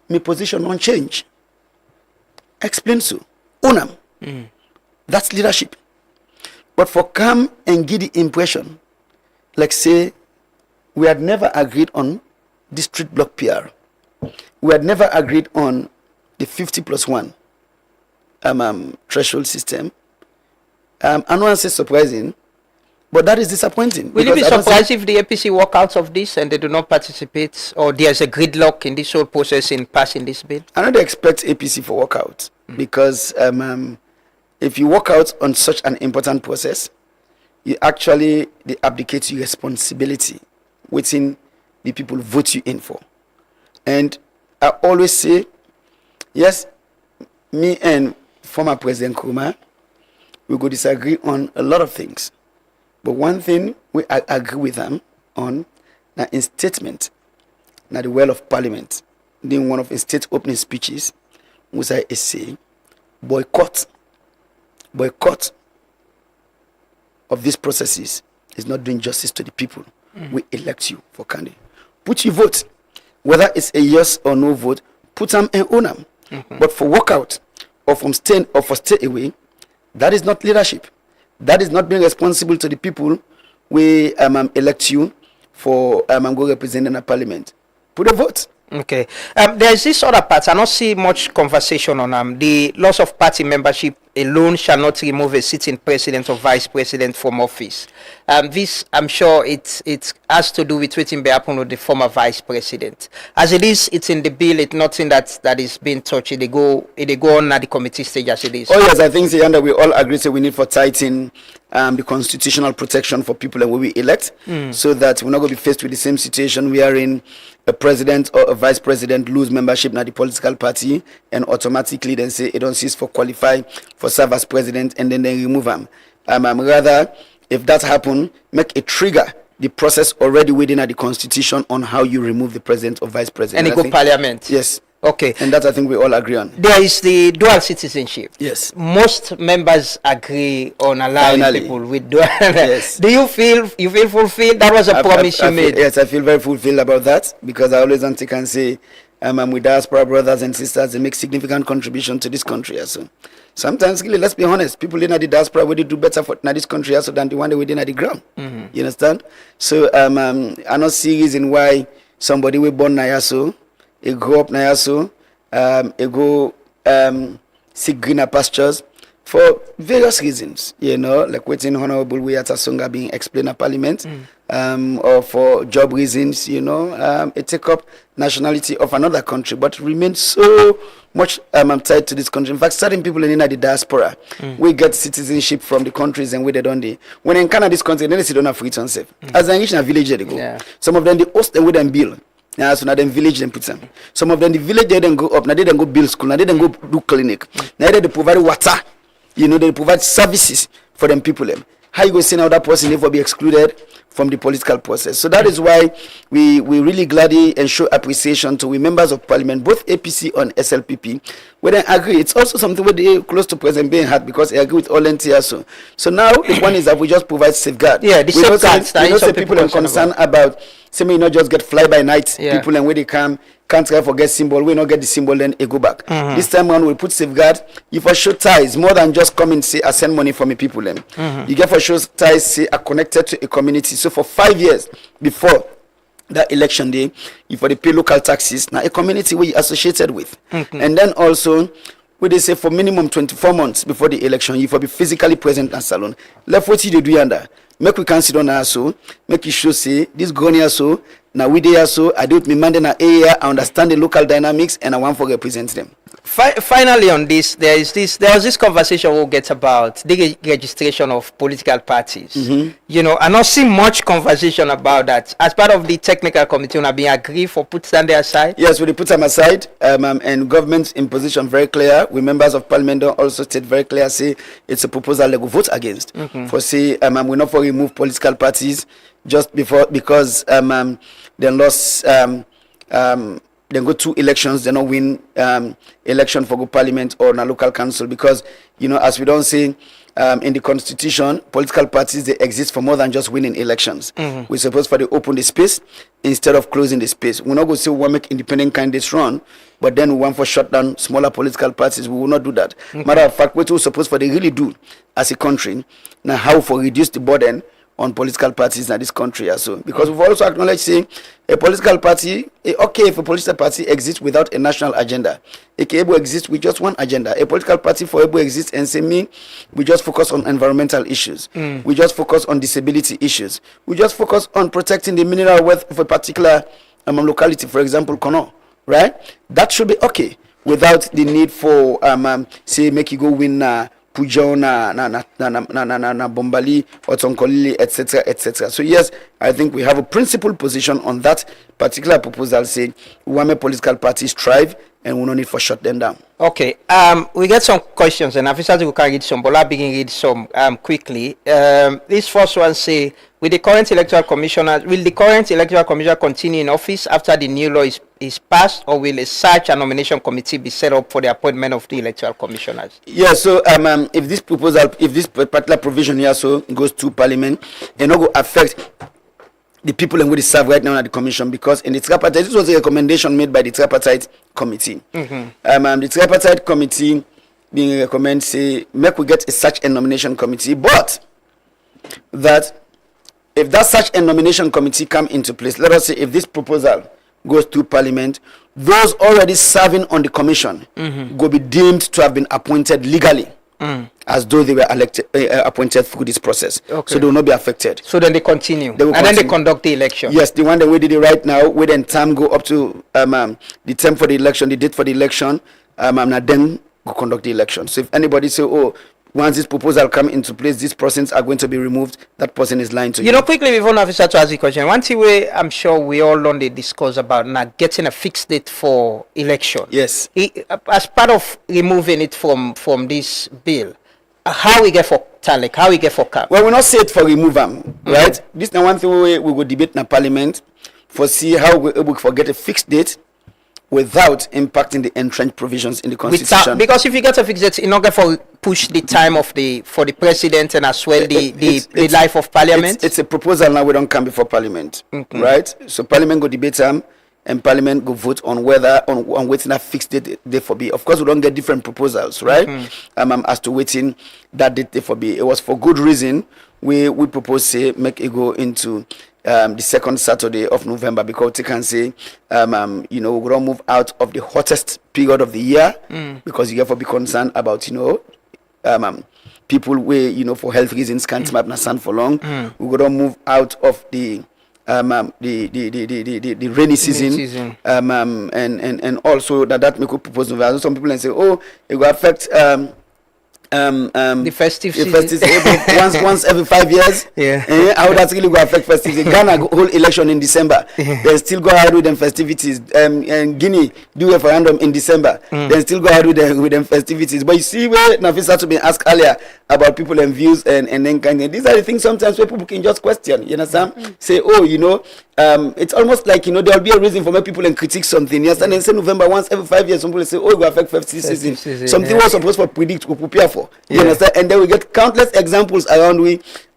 T: my position won't change. Explain so. Own them. That's leadership. But for come and give the impression, like say, we had never agreed on district block PR. We had never agreed on the 50+1 threshold system. I don't want to say surprising, but that is disappointing.
K: Will you be surprised if the APC walk out of this and they do not participate, or there's a gridlock in this whole process in passing this bill?
T: I don't expect APC for walkout because if you walk out on such an important process, you actually they abdicate your responsibility within the people vote you in for. And I always say, yes, me and former President Nkrumah, we could disagree on a lot of things. But one thing I agree with them on, that in statement, now the well of parliament, in one of his state opening speeches, was I say, boycott of these processes is not doing justice to the people. We elect you for candidate. Put your vote, whether it's a yes or no vote, put them and own them. But for walkout or for stay away, that is not leadership. That is not being responsible to the people we elect you for go represent in the parliament. Put a vote.
K: Okay. There's this other part. I don't see much conversation on the loss of party membership alone shall not remove a sitting president or vice president from office. This, I'm sure, it has to do with what will happen with the former vice president. As it is, it's in the bill. It's nothing that is being touched. They go on at the committee stage as it is.
T: Oh yes, I think Sayanda, we all agree. So we need for tighten the constitutional protection for people and when we elect, so that we're not going to be faced with the same situation we are in. A president or a vice president lose membership in the political party and automatically then say it don't cease for qualify for serve as president and then they remove him. Rather, if that happen, make a trigger the process already within the constitution on how you remove the president or vice president.
K: And it go parliament.
T: Yes.
K: Okay.
T: And that I think we all agree on.
K: There is the dual citizenship.
T: Yes.
K: Most members agree on allowing people with dual.
T: Yes.
K: Do you feel fulfilled? That was a promise you made.
T: Yes, I feel very fulfilled about that because I always want to can say I'm with diaspora brothers and sisters. They make significant contribution to this country also. Sometimes, really, let's be honest, people in the diaspora will do better for this country also than the one they within the ground. You understand? So I don't see reason why somebody will born Nayaso, he grew up Nayaso, he go seek greener pastures for various reasons, like waiting Honorable Wiyata Songa being explained at Parliament, or for job reasons, it take up nationality of another country, but remain so much tied to this country. In fact, certain people in the diaspora, we get citizenship from the countries and where they don't they. When they encounter this country, then they don't have free to save. As they reach in a village, they go. Yeah. Some of them, they host them with them bill. Yeah, so now them village them put them. Some of them, the village, they then go up, now they then go build school, now they then go do clinic. Now they provide water, they provide services for them people. How you go see now that person never be excluded from the political process? So that is why we really gladly and show appreciation to we members of parliament, both APC and SLPP, where they agree. It's also something where they close to President Bain had because they agree with all NTS. So now the one is that we just provide safeguard.
K: Yeah, the safeguards.
T: We say people are concerned about, say me not just get fly by night people and where they can't try forget symbol. We not get the symbol then they go back. This time around we put safeguard. You for sure ties more than just come and say I send money for me people. You get for sure ties say are connected to a community. So for 5 years before that election day, you for the pay local taxes. Now a community we associated with, and then also where they say for minimum 24 months before the election, you for be physically present at salon. Left what you do under. Make we consider now so. Make you sure say this going here so. Now we there so. I do with me man in area. I understand the local dynamics and I want to represent them.
K: Finally, on this, there was this conversation we'll get about the registration of political parties. I not see much conversation about that. As part of the technical committee, we have been agreed for put them aside.
T: Yes, we put them aside, and government's in position very clear. We members of parliament also state very clear say it's a proposal they go vote against. For say we not for remove political parties just because they lost then go 2 elections, they not win election for go parliament or na local council because as we don't say in the constitution, political parties, they exist for more than just winning elections. We're supposed to open the space instead of closing the space. We're not going to say we want to make independent candidates run, but then we want to shut down smaller political parties. We will not do that. Matter of fact, what we're supposed to really do as a country, now how to reduce the burden on political parties in this country also. Because we've also acknowledged saying a political party, okay, if a political party exists without a national agenda, it can able exist with just one agenda. A political party for able exist and say me, we just focus on environmental issues. We just focus on disability issues. We just focus on protecting the mineral wealth of a particular locality, for example, Kono, right? That should be okay without the need for say make you go win Pujo na Bombali or Tonkolili, etc., etc. So yes, I think we have a principled position on that particular proposal saying we want political parties thrive and we don't need for shut them down.
K: Okay, we get some questions and Afisatu we can read some, but I'll begin read some quickly. This first one say, will the current electoral commissioner continue in office after the new law is passed, or will a search and nomination committee be set up for the appointment of the electoral commissioners?
T: Yeah, so if this particular provision here so goes to Parliament, it not go affect the people and we serve right now at the commission, because in the tripartite, this was a recommendation made by the tripartite committee. The tripartite committee being recommend say make we get a search and nomination committee, but that if that search and nomination committee come into place, let us say if this proposal goes to Parliament, those already serving on the commission will be deemed to have been appointed legally. As though they were elected, appointed through this process. Okay. So they will not be affected.
K: So then they continue. Then they conduct the election.
T: Yes, the one that we did it right now, we then time go up to the term for the election, the date for the election, and then go conduct the election. So if anybody say, oh, once this proposal come into place, these persons are going to be removed, that person is lying to you.
K: You know, quickly before Officer to ask the question, one thing I'm sure we all only discuss about now getting a fixed date for election.
T: Yes.
K: As part of removing it from this bill, how we get for Talek, how we get for CAP?
T: Well, we not say it for remove them, right? This is one thing we will debate in Parliament for see how we're able to get a fixed date without impacting the entrenched provisions in the Constitution.
K: Because if you get a fixed date, it's not going to push the time of for the president and as well the life of Parliament.
T: It's a proposal now. We don't come before Parliament, right? So Parliament go debate them, and Parliament go vote on whether on waiting a fixed date they for be. Of course, we don't get different proposals, right? As to waiting that date they for be. It was for good reason we propose say make it go into the second Saturday of November, because they can say we don't move out of the hottest period of the year, because you have to be concerned about people where for health reasons can't map na sun for long. We don't move out of the rainy season. And also that make a proposal. Some people say, oh, it will affect
K: the festive season.
T: once every 5 years. How that's really going to affect festivities? Ghana hold election in December. They still go ahead with them festivities. And Guinea do a referendum in December. They still go ahead with them festivities. But you see where Nafisa to be asked earlier about people and views and then these are the things sometimes where people can just question. You understand? Say, oh, it's almost like there will be a reason for my people and critique something. Yes, and then say November once every 5 years. Some people say, oh, it will affect festive season. Something was supposed to predict or prepare for. You understand? And then we get countless examples around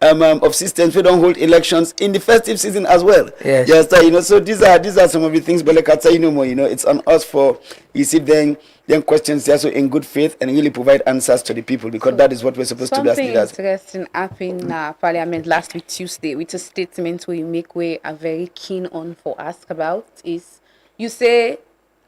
T: of systems we don't hold elections in the festive season as well.
K: Yes.
T: You understand? So these are some of the things. But like I say, it's on us for receive then questions there so in good faith and really provide answers to the people, because that is what we're supposed to do as leaders.
N: Something interesting happened in Parliament last week Tuesday with a statement where you make way are very keen on for ask about is you say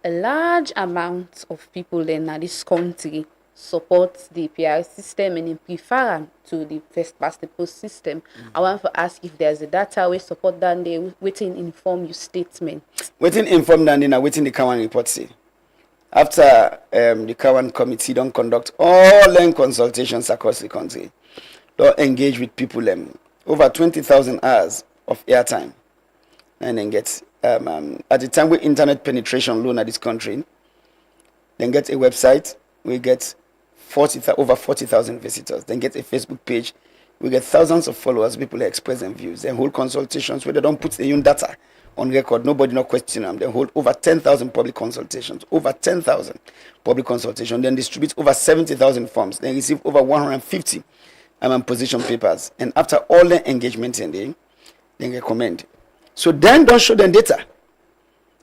N: a large amount of people in this country support the PR system and in prefer to the first past the post system. I want to ask if there's a data we support that they waiting inform you statement.
T: Waiting inform that they waiting the Kawan report say. After the Kawan committee don't conduct all them consultations across the country, don't engage with people over 20,000 hours of airtime, and then get at the time with internet penetration low in this country, then get a website, we get over 40,000 visitors, then get a Facebook page, we get thousands of followers, people express their views, then hold consultations where they don't put their own data on record, nobody not question them. They hold over 10,000 public consultations, then distribute over 70,000 forms, then receive over 150 position papers. And after all the engagement in they recommend. So then don't show them data.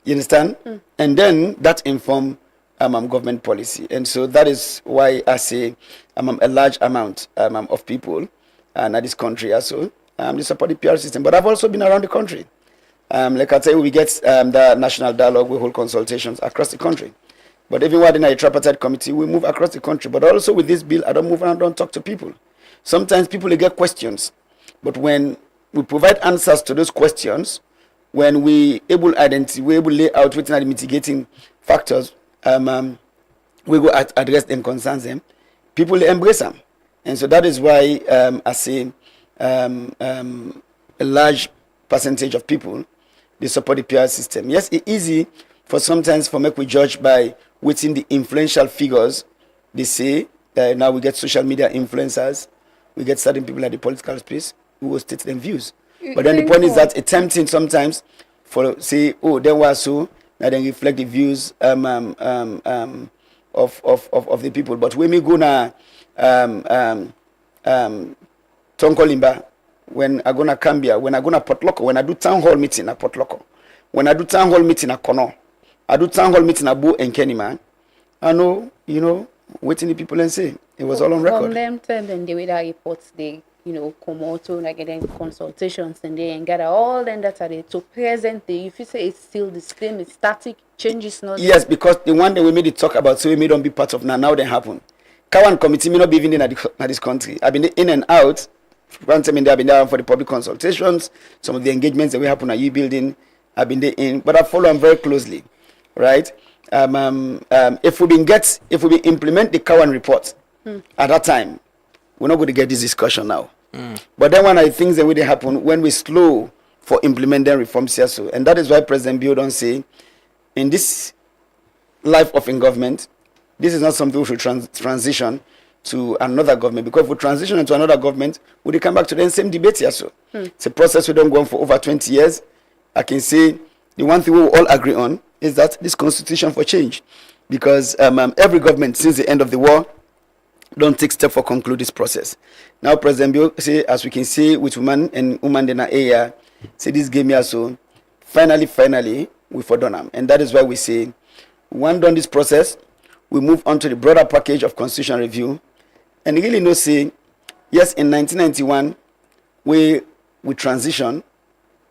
T: You understand? And then that inform government policy. And so that is why I say a large amount of people in this country also they support the PR system. But I've also been around the country. Like I tell you, we get the national dialogue, we hold consultations across the country. But even within a tripartite committee, we move across the country. But also with this bill, I don't move around, don't talk to people. Sometimes people they get questions. But when we provide answers to those questions, when we able lay out within the mitigating factors, we go address them, concerns them, people they embrace them. And so that is why I say a large percentage of people they support the PR system. Yes, it's easy for sometimes for make we judge by within the influential figures they say. Now we get social media influencers, we get certain people in the political space who will state them views. But then the point is that it's tempting sometimes for say, oh, they were so now then reflect the views of the people. But when we go now Tonkolimba, when I go to Cambia, when I go to Port Loko, when I do town hall meeting at Port Loko, when I do town hall meeting at Kono, I do town hall meeting at Bo and Kennyman, I know, waiting the people and say it was all on record.
N: From them time then the way that reports they come out and like getting consultations and they and gather all them data they to present the if you say it's still the same, it's static, changes not.
T: Yes, because the one that we made it talk about, so we made them be part of now they happen. Kawan committee may not be even in this country. I've been in and out. One time I've been there for the public consultations, some of the engagements that we happen at U-Building, I've been there in, but I follow them very closely, right? If we implement the Kawan report at that time, we're not going to get this discussion now. But then one of the things that will happen when we slow for implementing reforms here, so, and that is why President Bio don't say, in this life of in government, this is not something we should transition to another government, because if we transition into another government, we come back to the same debate here. So it's a process we don't go on for over 20 years. I can say the one thing we will all agree on is that this constitution for change, because every government since the end of the war don't take step for conclude this process. Now President Bio say, as we can see with woman and woman in area, say this game here, so finally we for done them. And that is why we say, one done this process, we move on to the broader package of constitutional review. And really no say, yes, in 1991, we transition,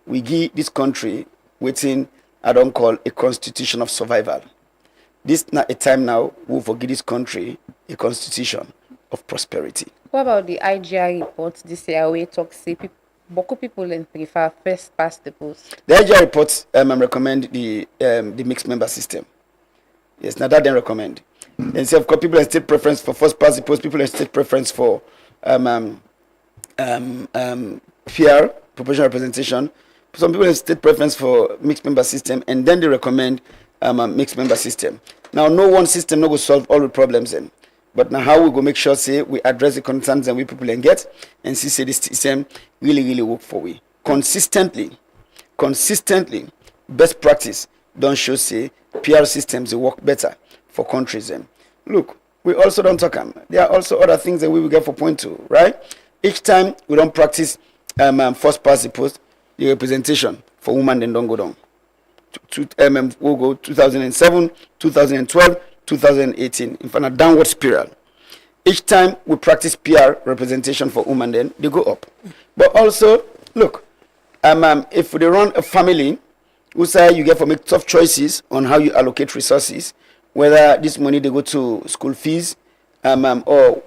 T: we give this country within, I don't call a constitution of survival. This not a time now we forgive this country a constitution of prosperity.
N: What about the IGR report this year where it talks say people prefer first past the post?
T: The IGR report recommend the mixed member system. Yes, now that they recommend. Then say of course people have state preference for first past the post, people have state preference for PR, proportional representation. Some people have state preference for mixed member system, and then they recommend mixed member system. Now no one system no go solve all the problems then. But now how we go make sure say we address the concerns that we people can get and see say this system really work for we. Consistently, best practice don't show say PR systems they work better for countries then. Look, we also don't talk there are also other things that we will get for point to, right? Each time we don't practice first past the post, the representation for women then don't go down. We'll go 2007, 2012, 2018, in fact a downward spiral. Each time we practice PR representation for women then they go up. But also, look, if they run a family, who say you get to make tough choices on how you allocate resources, whether this money they go to school fees, or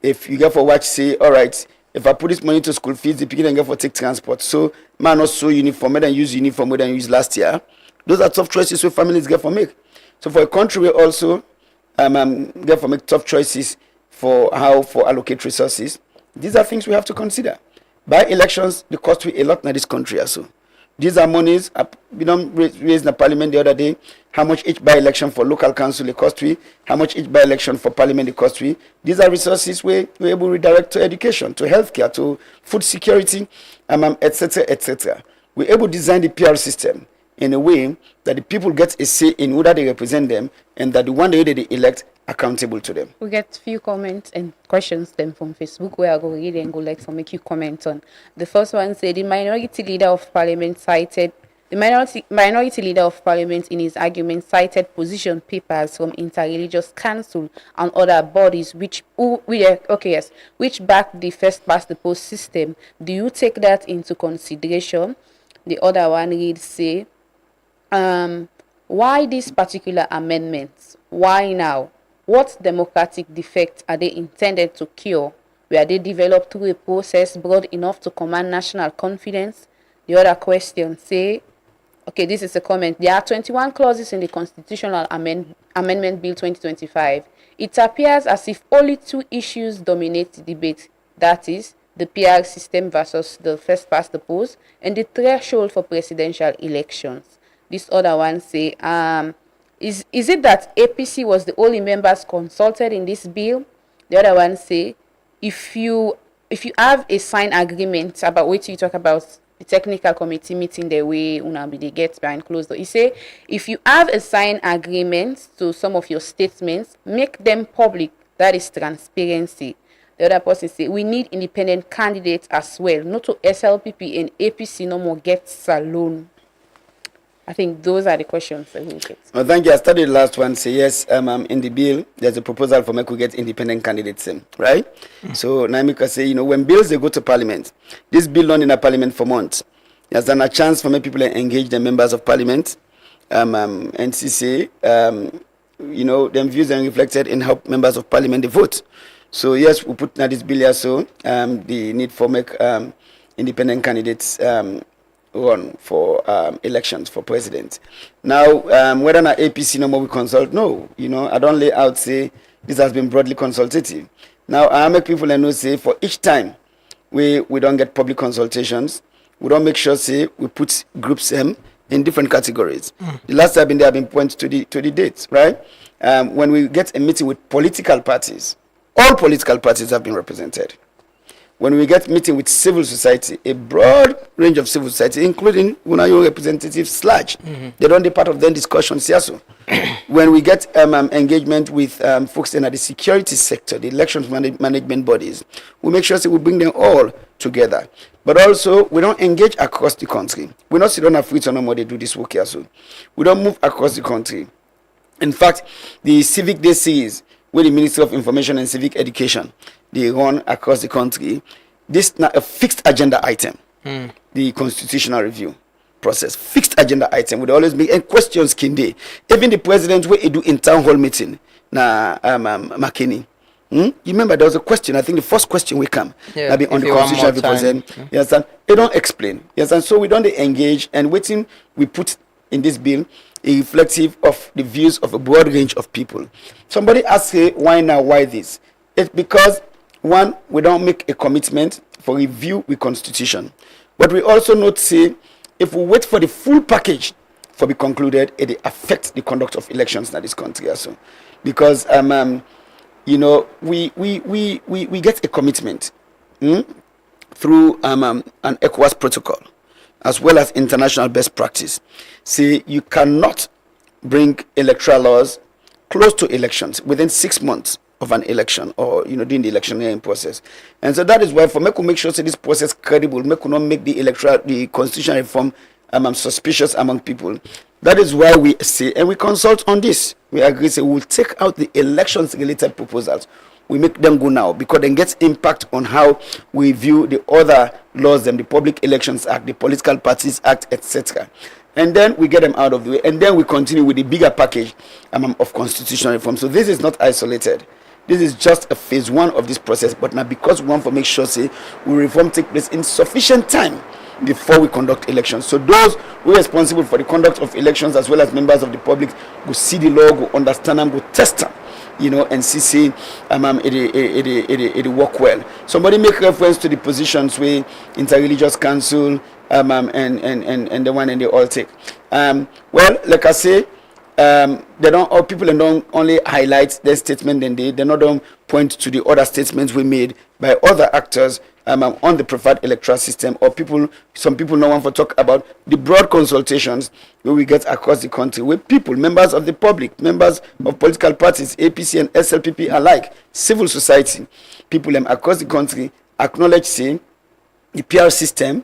T: if you get for watch say, all right, if I put this money to school fees, the people can get for take transport. So man not so uniform, more than use uniform more than use last year. Those are tough choices where families get for make. So for a country we also get for make tough choices for how for allocate resources. These are things we have to consider. By elections, the cost we a lot in this country also. These are monies we don't raise in the parliament the other day. How much each by election for local council it cost we? How much each by election for parliament it cost we? These are resources we're able to redirect to education, to healthcare, to food security, etc. We're able to design the PR system in a way that the people get a say in whether they represent them and that the one day they elect accountable to them.
N: We get few comments and questions then from Facebook where I go read and go like to make you comment on. The first one said the minority leader of parliament in his argument cited position papers from Interreligious Council and other bodies which back the first past the post system. Do you take that into consideration? The other one reads say, why these particular amendments? Why now? What democratic defects are they intended to cure? Were they developed through a process broad enough to command national confidence? The other question say, okay, this is a comment. There are 21 clauses in the Constitutional Amendment Bill 2025. It appears as if only two issues dominate the debate. That is, the PR system versus the first past the post and the threshold for presidential elections. This other one say, is it that APC was the only members consulted in this bill? The other one say, if you have a signed agreement about what you talk about the technical committee meeting the way they get behind closed door. He say, if you have a signed agreement to some of your statements, make them public. That is transparency. The other person say, we need independent candidates as well. Not to SLPP and APC no more gets alone. I think those are the questions that we'll get.
T: Well, thank you. I started the last one. Say yes. In the bill, there's a proposal for make we get independent candidates in, right? So Naimika say, when bills they go to Parliament, this bill not in a Parliament for months. There's done a chance for many people to engage the members of Parliament, NCC. Them views are reflected in how members of Parliament they vote. So yes, we put now this bill here. So the need for make independent candidates. Run for elections for president. Now, whether or not APC no more we consult, no. I don't lay out say this has been broadly consultative. Now, I make people know say for each time we don't get public consultations, we don't make sure say we put groups in different categories. The last time I've been there, I've been pointing to the dates, right? When we get a meeting with political parties, all political parties have been represented. When we get meeting with civil society, a broad range of civil society, including your representatives, they don't be part of the discussions here. So. When we get engagement with folks in the security sector, the elections management bodies, we make sure that we bring them all together. But also, we don't engage across the country. We not sit on a free no more they do this work here. So. We don't move across the country. In fact, the Civic Day series, with the Ministry of Information and Civic Education, they run across the country. This is not a fixed agenda item. The constitutional review process, fixed agenda item would always be and questions can they. Even the president will do in town hall meeting. McKinney. You remember there was a question. I think the first question we come on the constitutional review present. Yes, and they don't explain. Yes, and so we don't engage and waiting. We put in this bill a reflective of the views of a broad range of people. Somebody asks, why now? Why this? It's because one, we don't make a commitment for review with constitution, but we also not say if we wait for the full package for be concluded, it affects the conduct of elections in this country also, because we get a commitment through an ECOWAS protocol as well as international best practice. Say you cannot bring electoral laws close to elections within 6 months of an election or during the electioneering process. And so that is why for me to make sure this process credible, me could not make the constitutional reform suspicious among people. That is why we say and we consult on this. We agree say we'll take out the elections related proposals. We make them go now because then gets impact on how we view the other laws, the Public Elections Act, the Political Parties Act, etc. And then we get them out of the way, and then we continue with the bigger package of constitutional reform. So this is not isolated. This is just a phase one of this process, but now because we want to make sure say we reform take place in sufficient time before we conduct elections. So those who are responsible for the conduct of elections as well as members of the public go see the law, go understand them, go test them. And see it work well. Somebody make reference to the positions where Interreligious Council and the one and they all take. Well, like I say, they don't, or people don't only highlight their statement, and they don't point to the other statements we made by other actors on the preferred electoral system, or some people no one for talk about the broad consultations where we get across the country with people, members of the public, members of political parties, APC and SLPP alike, civil society, people across the country acknowledge saying the PR system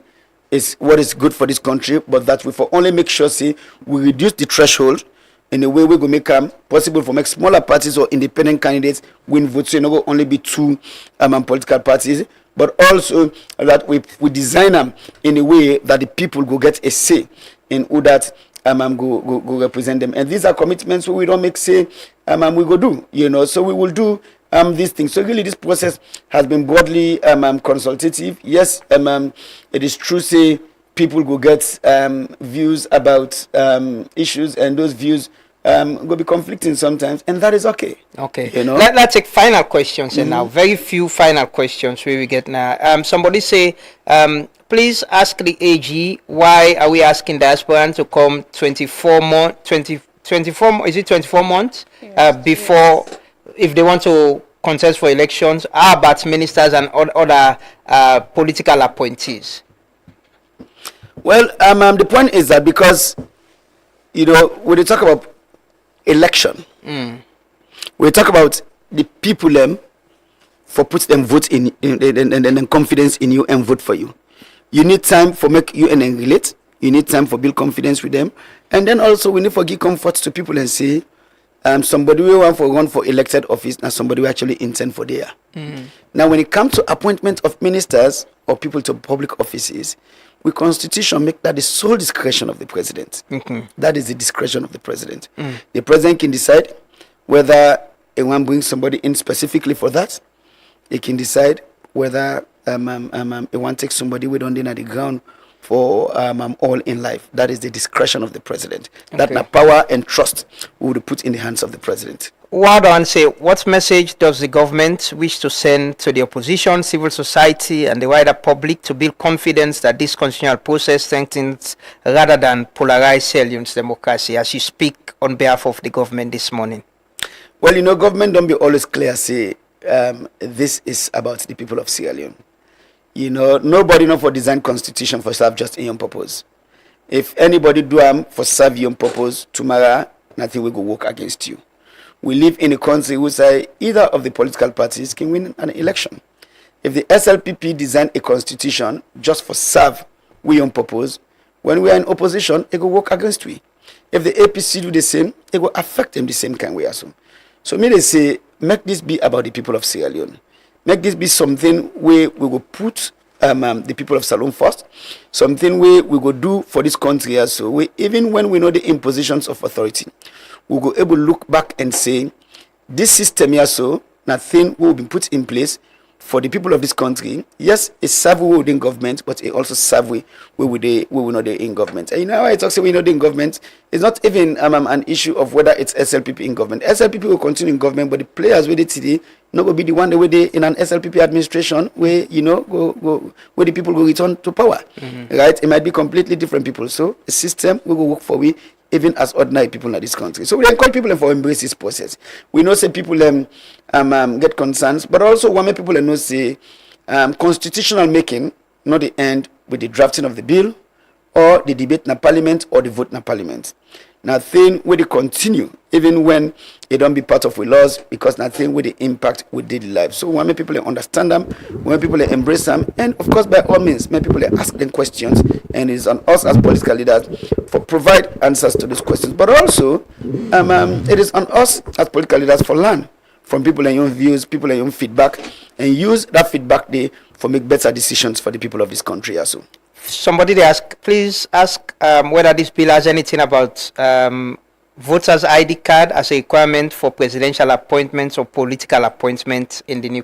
T: is what is good for this country, but that we for only make sure say we reduce the threshold in a way we go make possible for make smaller parties or independent candidates win votes. So it will only be two political parties, but also that we design them in a way that the people go get a say in who that go represent them. And these are commitments we don't make say we go do, so we will do these things. So really this process has been broadly consultative. Yes, it is true say people go get views about issues, and those views go be conflicting sometimes, and that is okay.
K: Okay. Let's take final questions now. Very few final questions we will get now. Somebody say, please ask the AG, why are we asking diasporans to come 24 months before, if they want to contest for elections? How about ministers and other political appointees?
T: Well, the point is that because, when you talk about election, we talk about the people for put them vote in and confidence in you and vote for you. You need time for make you and relate. You need time for build confidence with them, and then also we need for give comfort to people and say, somebody we want for run for elected office, and somebody we actually intend for there. Now, when it comes to appointment of ministers or people to public offices, we constitution make that the sole discretion of the president. That is the discretion of the president. The president can decide whether he want to bring somebody in specifically for that. He can decide whether he want to take somebody we don't at the ground for all in life. That is the discretion of the president. That the power and trust we would put in the hands of the president.
K: Well done. Say, what message does the government wish to send to the opposition, civil society, and the wider public to build confidence that this constitutional process strengthens rather than polarize Sierra Leone's democracy, as you speak on behalf of the government this morning?
T: Well, government don't be always clear, say, this is about the people of Sierra Leone. Nobody know for design constitution for serve just in your purpose. If anybody do for serve your purpose, tomorrow, nothing will go work against you. We live in a country where say either of the political parties can win an election. If the SLPP design a constitution just for serve we on purpose, when we are in opposition, it will work against we. If the APC do the same, it will affect them the same kind way also. So me they say, make this be about the people of Sierra Leone. Make this be something where we will put the people of Salone first, something where we will do for this country also. Even when we know the impositions of authority, we will able to look back and say, this system here so, nothing will be put in place for the people of this country. Yes, it's serve we within government, but it also serve we will not in government. And how I talk say we not in government, it's not even an issue of whether it's SLPP in government. SLPP will continue in government, but the players with it today not going to be the one that they in an SLPP administration where where the people will return to power. Right? It might be completely different people. So the system will work for we even as ordinary people in this country. So we encourage people for embrace this process. We know say people get concerns, but also when people know say constitutional making not the end with the drafting of the bill or the debate in parliament or the vote in parliament. Nothing will continue even when it don't be part of the laws, because nothing will the impact with daily life. So when people understand them, when people embrace them, and of course by all means, when people ask them questions, and it's on us as political leaders for provide answers to those questions. But also, it is on us as political leaders for learn from people and your views, people and your feedback, and use that feedback there for make better decisions for the people of this country also.
K: Somebody they please ask whether this bill has anything about voters' ID card as a requirement for presidential appointments or political appointments in the new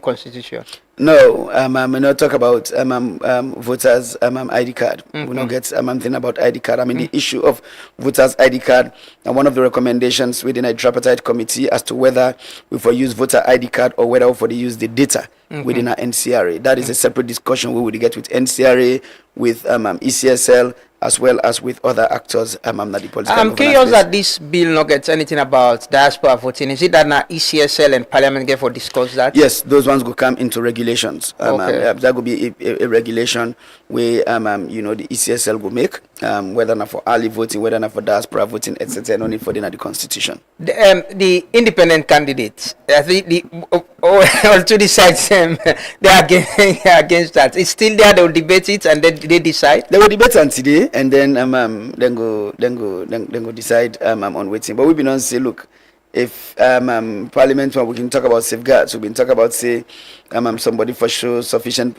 K: constitution.
T: No, we not talk about voters' ID card. We not get thing about ID card. I mean, the issue of voters' ID card, and one of the recommendations within a tripartite committee as to whether we for use voter ID card or whether we for use the data within our NCRA. That is a separate discussion we will get with NCRA, with ECSL, as well as with other actors the political
K: I'm curious that this bill not gets anything about diaspora voting. Is it that now ECSL and Parliament get for discuss that?
T: Yes, those ones will come into regulations.
K: Okay.
T: That will be a regulation where the ECSL will make whether or not for early voting, whether or not for diaspora voting, etc. No need for the constitution.
K: The independent candidates, I think all to decide they are against that. It's still there. They will debate it and then they decide.
T: They will debate on today and then go decide on waiting. But we've been on say, look, if Parliament, we can talk about safeguards. We've been talking about say somebody for sure sufficient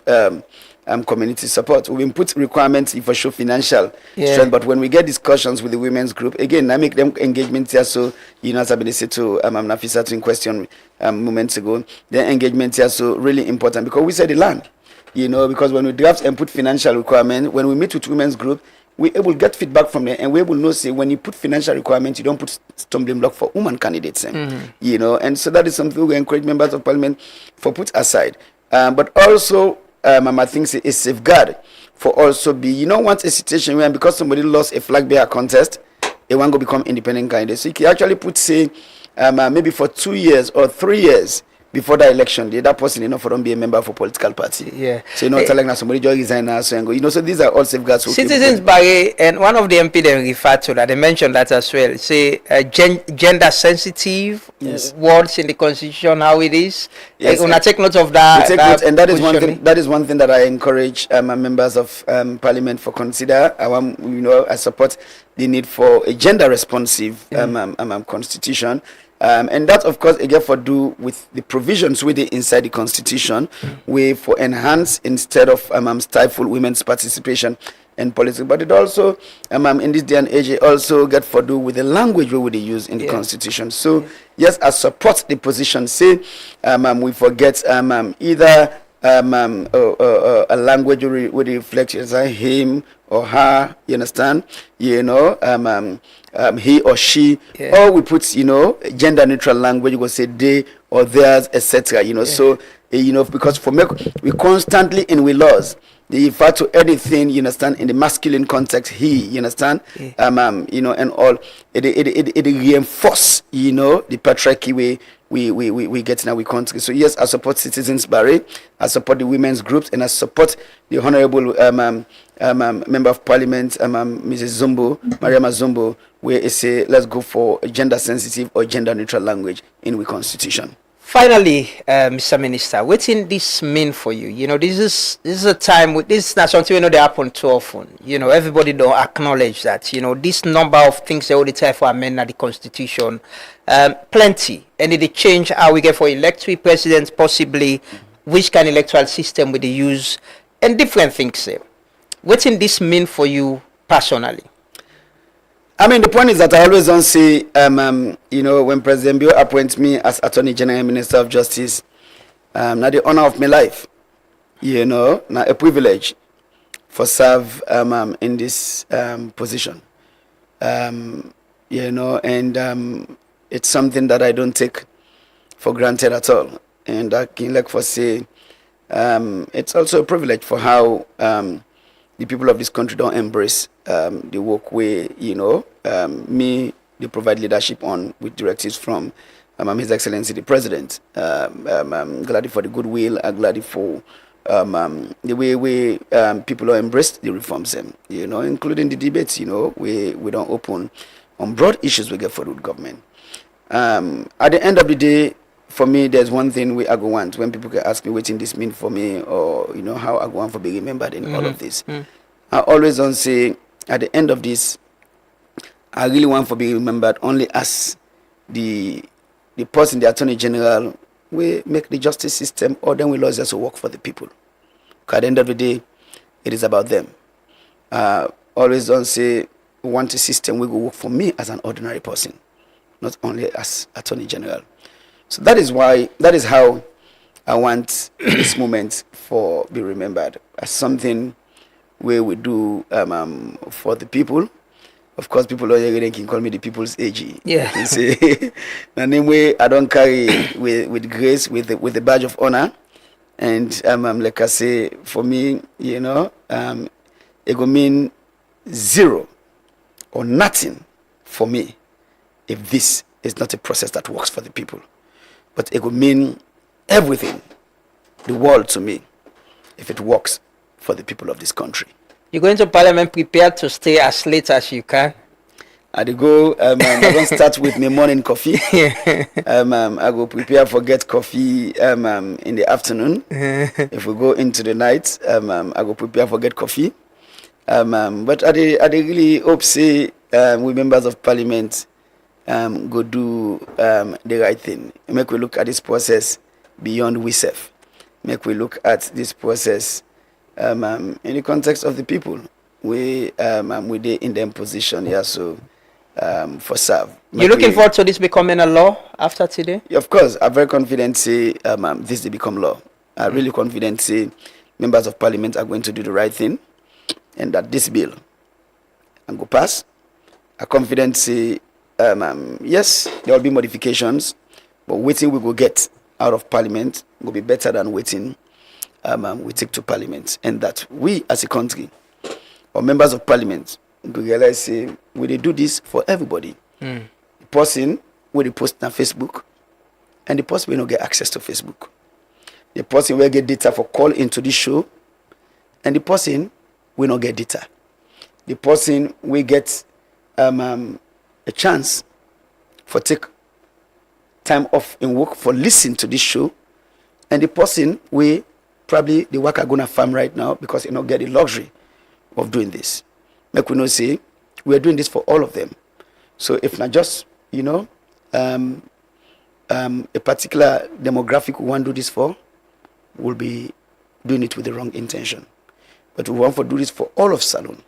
T: community support. We've been put requirements for sure financial strength. But when we get discussions with the women's group, again, I make them engagement here. So as I've been said to Nafisa in question moments ago, their engagement here so really important because we said the land. Because when we draft and put financial requirement, when we meet with women's group, we able get feedback from them and we able know say when you put financial requirements, you don't put stumbling block for woman candidates. And so that is something we encourage members of parliament for put aside. But also, I think it's a safeguard for also be, once a situation where because somebody lost a flag bearer contest, they want to become independent candidate. So you can actually put say maybe for 2 years or 3 years before the election, that person for don't be a member of a political party.
K: Yeah.
T: So telling us somebody just resign now so and go. So these are all safeguards.
K: Citizens Barry and one of the MP they referred to that they mentioned that as well. Say gender sensitive words in the constitution how it is.
T: Yes.
K: When I take note of that,
T: take note, and that is one thing. That is one thing that I encourage members of parliament for consider. I support the need for a gender responsive constitution. And that, of course, again, for do with the provisions within inside the constitution, way for enhance instead of stifle women's participation in politics. But it also, in this day and age, it also get for do with the language we would use in the constitution. So, yes, I support the position. Say, we forget either a language would reflect as him or her, you understand? He or she, or we put, gender neutral language, we say they or theirs, etc. So, because for me, we constantly in we laws, they refer to anything, you understand, in the masculine context, he, you understand? And all, it reinforce, the patriarchy way we get in our country. So yes, I support Citizens Barry, I support the women's groups, and I support the honorable member of parliament, Mrs. Zumbo, Mariama Zumbo, where it say let's go for a gender sensitive or gender neutral language in the constitution.
K: Finally, Mr. Minister, what in this mean for you? This is a time this is not something they happen too often. Everybody don't acknowledge that. This number of things they all the time for amend the constitution, plenty, and it change how we get for electoral presidents, possibly which kind of electoral system we use, and different things. What in this mean for you personally?
T: The point is that I always don't say, when President Bill appoints me as Attorney General and Minister of Justice, not the honor of my life, not a privilege for serve in this position, and it's something that I don't take for granted at all, and I can like for say, it's also a privilege for how the people of this country don't embrace the work where they provide leadership on with directives from His Excellency the President. I'm glad for the goodwill. I'm glad for the way people are embraced the reforms, including the debates. We don't open on broad issues we get for the government. At the end of the day, for me, there's one thing I go want when people can ask me what this mean for me, or how I go want for being remembered in all of this. I always don't say at the end of this, I really want for being remembered only as the person, the Attorney General, we make the justice system, or then we laws just work for the people. Because at the end of the day, it is about them. Always don't say we want a system we go work for me as an ordinary person, not only as Attorney General. So that is how I want this moment for be remembered as something where we do for the people. Of course, people already can call me the people's AG.
K: Yeah.
T: Say, the name way I don't carry with grace, with the badge of honor, and like I say, for me, it go mean zero or nothing for me if this is not a process that works for the people. But it would mean everything, the world to me, if it works for the people of this country.
K: You're going to Parliament prepared to stay as late as you can?
T: I go, I don't start with my morning coffee. I go prepare for get coffee in the afternoon. If we go into the night, I go prepare for get coffee. But I really hope say we members of Parliament go do the right thing. Make we look at this process beyond we self. Make we look at this process in the context of the people. We they in them position here, so for serve.
K: You're looking forward to this becoming a law after today?
T: Of course, I'm very confident say this will become law. I'm really confident say members of Parliament are going to do the right thing, and that this bill and go pass. I'm confident say yes, there will be modifications, but waiting we will get out of Parliament will be better than waiting we take to Parliament, and that we as a country or members of Parliament we realize say we dey do this for everybody. The person will post on Facebook, and the person will not get access to Facebook. The person will get data for call into this show, and the person will not get data. The person will get a chance for take time off in work for listen to this show, and the person will probably the worker gonna farm right now because he not get the luxury of doing this. Like we know say we are doing this for all of them. So if not just a particular demographic we want to do this for, we'll be doing it with the wrong intention. But we want to do this for all of Salone.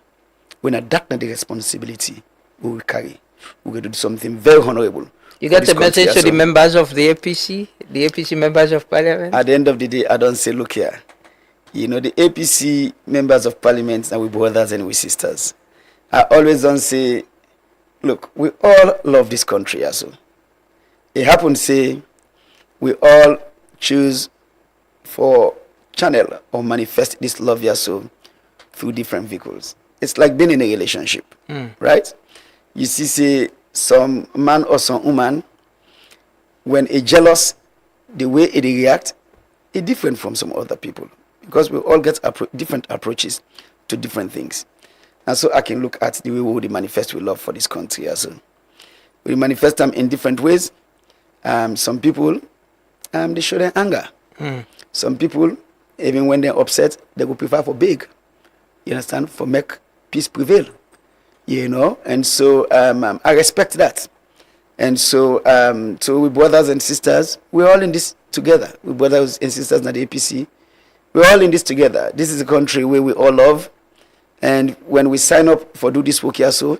T: When that's not the responsibility we will carry. We're going to do something very honorable.
K: You got a message to the members of the APC members of Parliament?
T: At the end of the day, I don't say, look here. The APC members of Parliament are we brothers and we sisters. I always don't say, look, we all love this country also. It happens say we all choose for channel or manifest this love also through different vehicles. It's like being in a relationship, right? You see, say some man or some woman, when a jealous, the way it react is different from some other people because we all get different approaches to different things. And so I can look at the way we would manifest with love for this country also. We manifest them in different ways. Some people, they show their anger. Some people, even when they're upset, they will prefer for big. You understand? For make peace prevail. And so I respect that. And so we brothers and sisters, we're all in this together. We brothers and sisters in the APC, we're all in this together. This is a country where we all love. And when we sign up for do this work here, so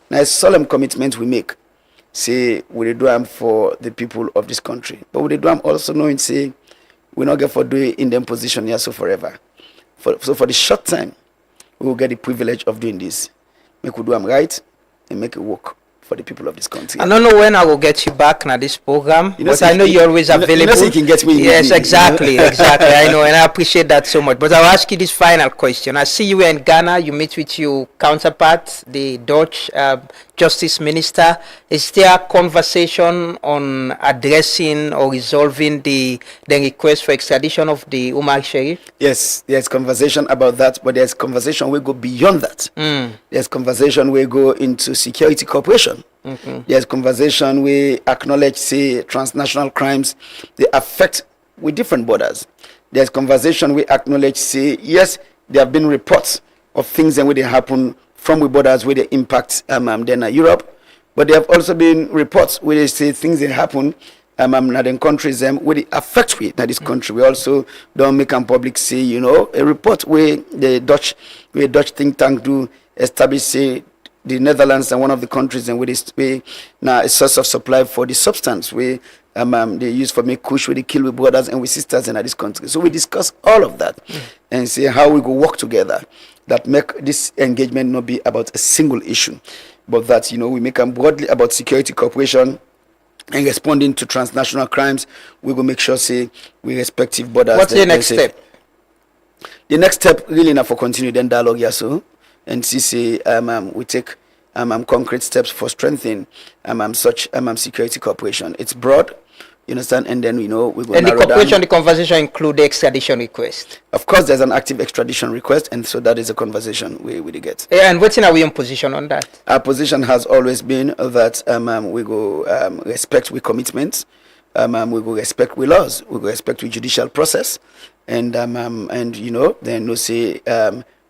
T: now a solemn commitment we make. Say we do them for the people of this country. But we do them also knowing say we not get for doing in them position here so forever. So for the short time, we will get the privilege of doing this. Make we do them right and make it work for the people of this country.
K: I don't know when I will get you back now this program, but I know you're always available.
T: You can get me.
K: Yes, exactly. I know, and I appreciate that so much. But I'll ask you this final question. I see you in Ghana. You meet with your counterpart, the Dutch Justice Minister. Is there a conversation on addressing or resolving the request for extradition of the Omar Sharif?
T: Yes, there's conversation about that, but there's conversation we go beyond that. There's conversation we go into security cooperation. There's conversation we acknowledge, say, transnational crimes, they affect with different borders. There's conversation we acknowledge, say, yes, there have been reports of things and where they happen from the borders where they impact Europe, but there have also been reports where they say things that happen in countries where they affect we this country. We also don't make public say, a report where the Dutch think tank do establish, say, the Netherlands and one of the countries and where they now a source of supply for the substance where they use for make kush where they kill with brothers and with sisters in this country. So we discuss all of that and see how we go work together that make this engagement not be about a single issue, but that we make them broadly about security cooperation and responding to transnational crimes. We will make sure say we respective borders.
K: What's the next step?
T: The next step really now for continue then dialogue here so. and see we take concrete steps for strengthening such security cooperation. It's broad, you understand, and then we go
K: and the
T: narrow
K: cooperation,
T: down.
K: the conversation include the extradition request.
T: Of course, there's an active extradition request, and so that is a conversation we get.
K: And what's in our position on that?
T: Our position has always been that we go respect with commitments, we go respect with laws, we go respect with judicial process, and then no say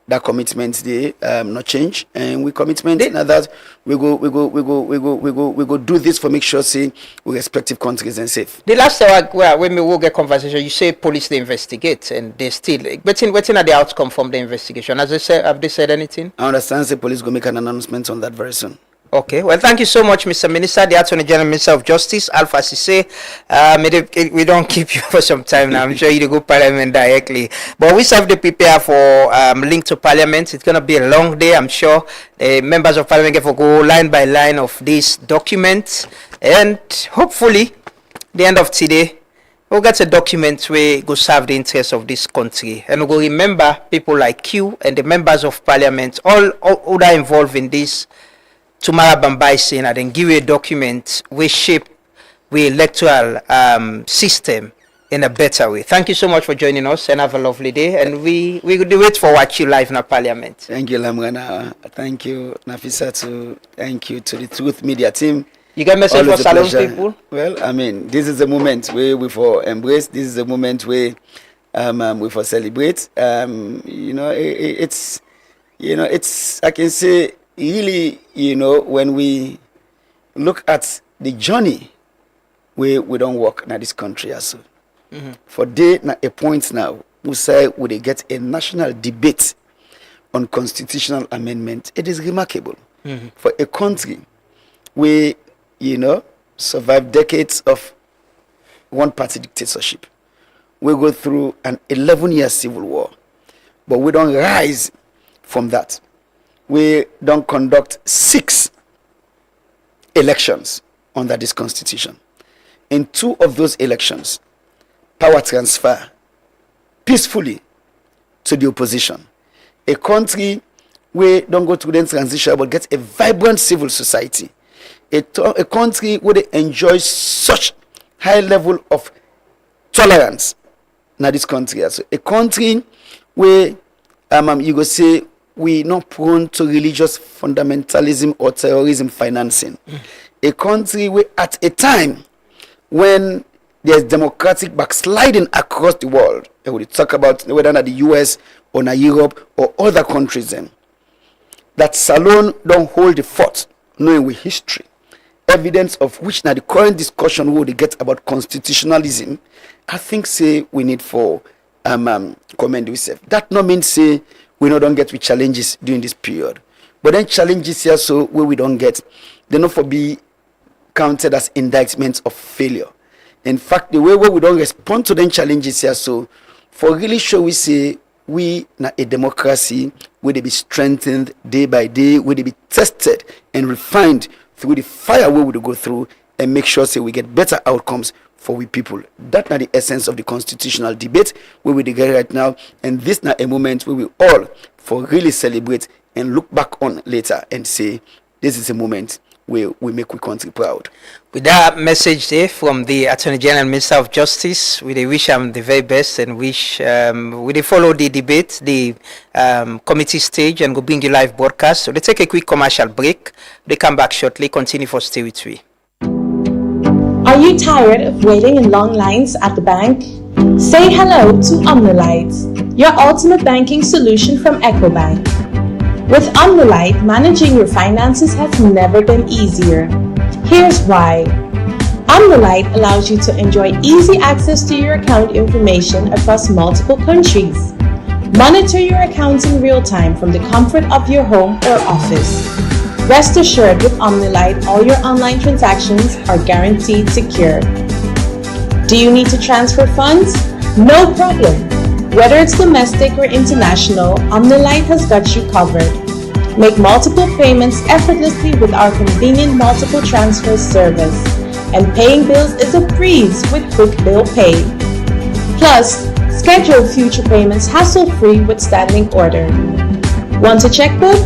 T: that commitment they not change, and we commitment that we go do this for make sure say we respective countries and safe.
K: The last time when we will get conversation, you say police they investigate and they still waiting at the outcome from the investigation. As I said, have they said anything?
T: I understand the police go make an announcement on that very soon.
K: Okay, well, thank you so much, Mr. Minister, the Attorney General, Minister of Justice, Alpha Cisse. We don't keep you for some time now. I'm sure you go Parliament directly. But we have to prepare for link to Parliament. It's going to be a long day, I'm sure. Members of Parliament get to go line by line of these documents. And hopefully, the end of today, we'll get a document where go serve the interests of this country. And we'll remember people like you and the members of Parliament, all who are involved in this, Tumara Bambai saying and then give you a document we shape the electoral system in a better way. Thank you so much for joining us and have a lovely day. And we wait for watch you live in our Parliament.
T: Thank you, Lamrana. Thank you, Nafisatu. Thank you to the Truth Media team.
K: You got a message for Salon people?
T: Well, I mean, this is the moment where we for embrace. This is the moment where we for celebrate. It's I can say. Really, when we look at the journey where we don't work in this country as well. Mm-hmm. For a point now, we say would they get a national debate on constitutional amendment. It is remarkable. Mm-hmm. For a country where, survived decades of one-party dictatorship. We go through an 11-year civil war, but we don't rise from that. We don't conduct 6 elections under this constitution. In 2 of those elections, power transfer peacefully to the opposition. A country where don't go through the transition but get a vibrant civil society. A country where they enjoy such high level of tolerance in this country. Also. A country where you go say we not prone to religious fundamentalism or terrorism financing. A country where at a time when there's democratic backsliding across the world, and we talk about whether not the US or not Europe or other countries then, that Salon don't hold the fort, knowing with history, evidence of which now the current discussion we get about constitutionalism, I think say we need for commend ourselves. That no means say we don't get with challenges during this period. But then challenges here so where we don't get, they not for be counted as indictments of failure. In fact, the way where we don't respond to them challenges here so for really sure we say we na a democracy where they be strengthened day by day, where they be tested and refined through the fire where we go through and make sure say we get better outcomes for we people. That's not the essence of the constitutional debate where we get right now, and this not a moment where we all for really celebrate and look back on later and say this is a moment where we make we country proud.
K: With that message there from the Attorney General and Minister of Justice, we wish them the very best and wish we follow the debate, the committee stage, and go bring you live broadcast. So they take a quick commercial break. They come back shortly. Continue for Stay With We.
C: Are you tired of waiting in long lines at the bank? Say hello to Omnilite, your ultimate banking solution from EcoBank. With Omnilite, managing your finances has never been easier. Here's why. Omnilite allows you to enjoy easy access to your account information across multiple countries. Monitor your accounts in real time from the comfort of your home or office. Rest assured with Omnilite, all your online transactions are guaranteed secure. Do you need to transfer funds? No problem. Whether it's domestic or international, Omnilite has got you covered. Make multiple payments effortlessly with our convenient multiple transfer service. And paying bills is a breeze with Quick Bill Pay. Plus, schedule future payments hassle-free with standing order. Want a checkbook?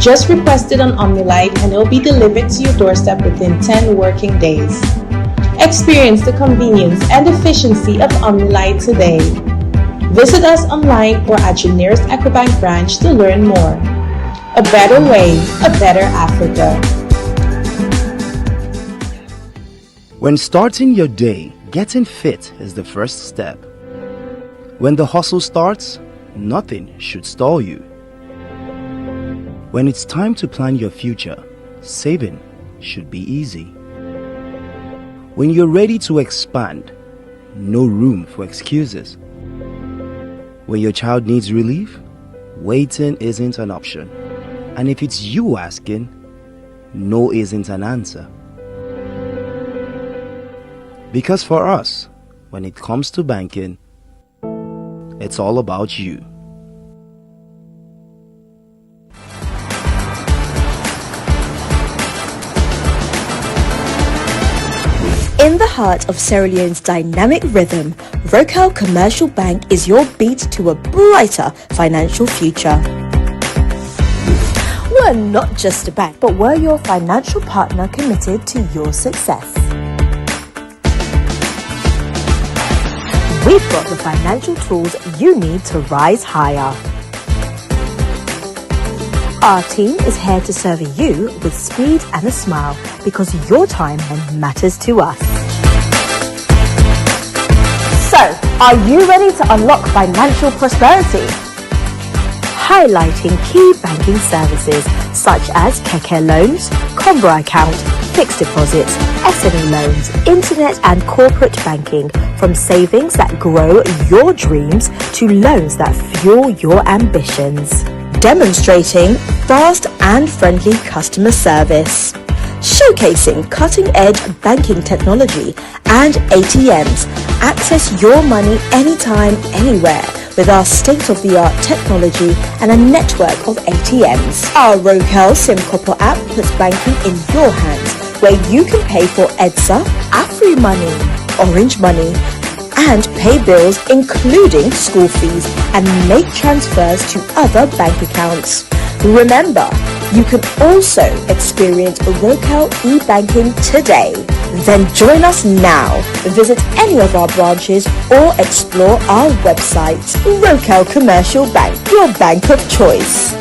C: Just request it on OmniLite and it will be delivered to your doorstep within 10 working days. Experience the convenience and efficiency of OmniLite today. Visit us online or at your nearest EcoBank branch to learn more. A better way, a better Africa.
I: When starting your day, getting fit is the first step. When the hustle starts, nothing should stall you. When it's time to plan your future, saving should be easy. When you're ready to expand, no room for excuses. When your child needs relief, waiting isn't an option. And if it's you asking, no isn't an answer. Because for us, when it comes to banking, it's all about you.
Q: In the heart of Sierra Leone's dynamic rhythm, Rocal Commercial Bank is your beat to a brighter financial future. We're not just a bank, but we're your financial partner committed to your success. We've got the financial tools you need to rise higher. Our team is here to serve you with speed and a smile because your time matters to us. So, are you ready to unlock financial prosperity? Highlighting key banking services such as Keke loans, Combra account, fixed deposits, SME loans, internet and corporate banking, from savings that grow your dreams to loans that fuel your ambitions. Demonstrating fast and friendly customer service. Showcasing cutting-edge banking technology and ATMs. Access your money anytime, anywhere with our state-of-the-art technology and a network of ATMs. Our Rocal SimCopper app puts banking in your hands, where you can pay for EDSA, AfriMoney, Orange Money, and pay bills including school fees and make transfers to other bank accounts. Remember, you can also experience Rocal e-banking today. Then join us now. Visit any of our branches or explore our website. Rocal Commercial Bank, your bank of choice.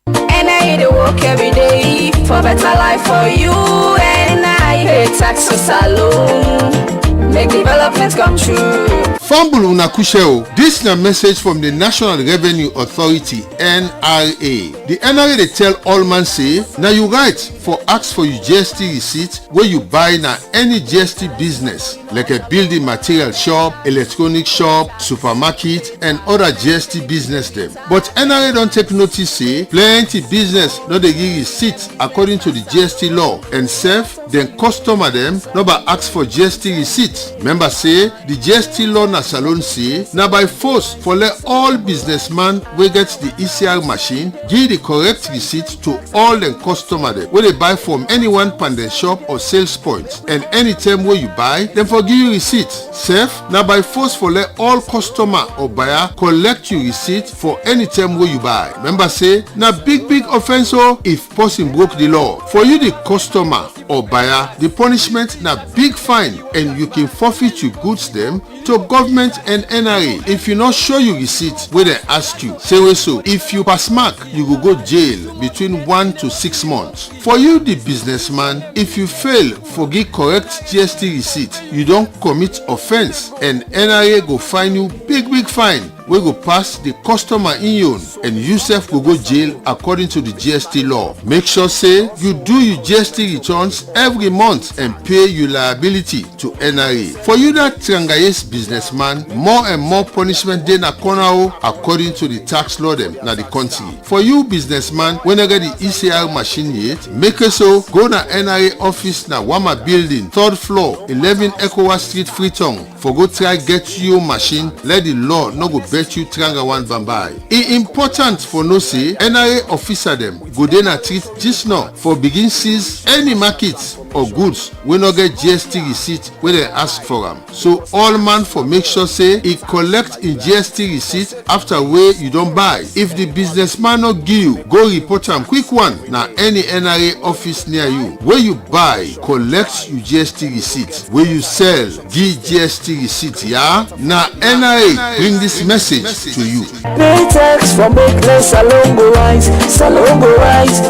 V: And I do work every day for better life for you. And I pay tax to salon, make developments come true.
X: Fambulu Nakusheo, this is a message from the National Revenue Authority, NRA. The NRA they tell all man say, now you right for ask for your GST receipt where you buy na any GST business, like a building material shop, electronic shop, supermarket, and other GST business them. But NRA don't take notice say, plenty business no they give receipt according to the GST law, and self, then customer them no but ask for GST receipt. Remember say, the GST law na salon say, na by force for let all businessmen wey get the ECR machine give the correct receipt to all them customer them wey they buy from any one pandemic shop or sales point, and anytime where you buy, then for give you receipt. Sef, na by force for let all customer or buyer collect your receipt for any time where you buy. Remember say, na big offense o if person broke the law. For you the customer or buyer, the punishment na big fine and you can forfeit your goods them to government and NRA if you not show your receipt where they ask you. Say so, if you pass mark, you will go jail between 1 to 6 months. For you the businessman, if you fail for give correct GST receipt, you don't commit offense and NRA go fine you big fine. We go pass the customer in and you self will go jail according to the GST law. Make sure say you do your GST returns every month and pay your liability to NRA. For you that Triangayes businessman, more and more punishment dey na corner according to the tax law them na the country. For you businessman, when you get the ECR machine yet, make it so go na NRA office na Wama building, 3rd floor, 11 ECOWAS Street, Freetown. For go try get your machine, let the law no go bet you Trianga one bambai. It important for no say NRA officer them go then treat just now for begin seize any market or goods wey no get GST receipt wey dem ask for am. So all man for make sure say e collect im GST receipt after wey you don buy. If the businessman no give you, go report am quick one na any NRA office near you. Wey you buy, collect your GST receipt. Wey you sell, give GST receipt, yeah? Na NRA bring this message to you.
D: Pay tax for make less salon go rise, salon go rise.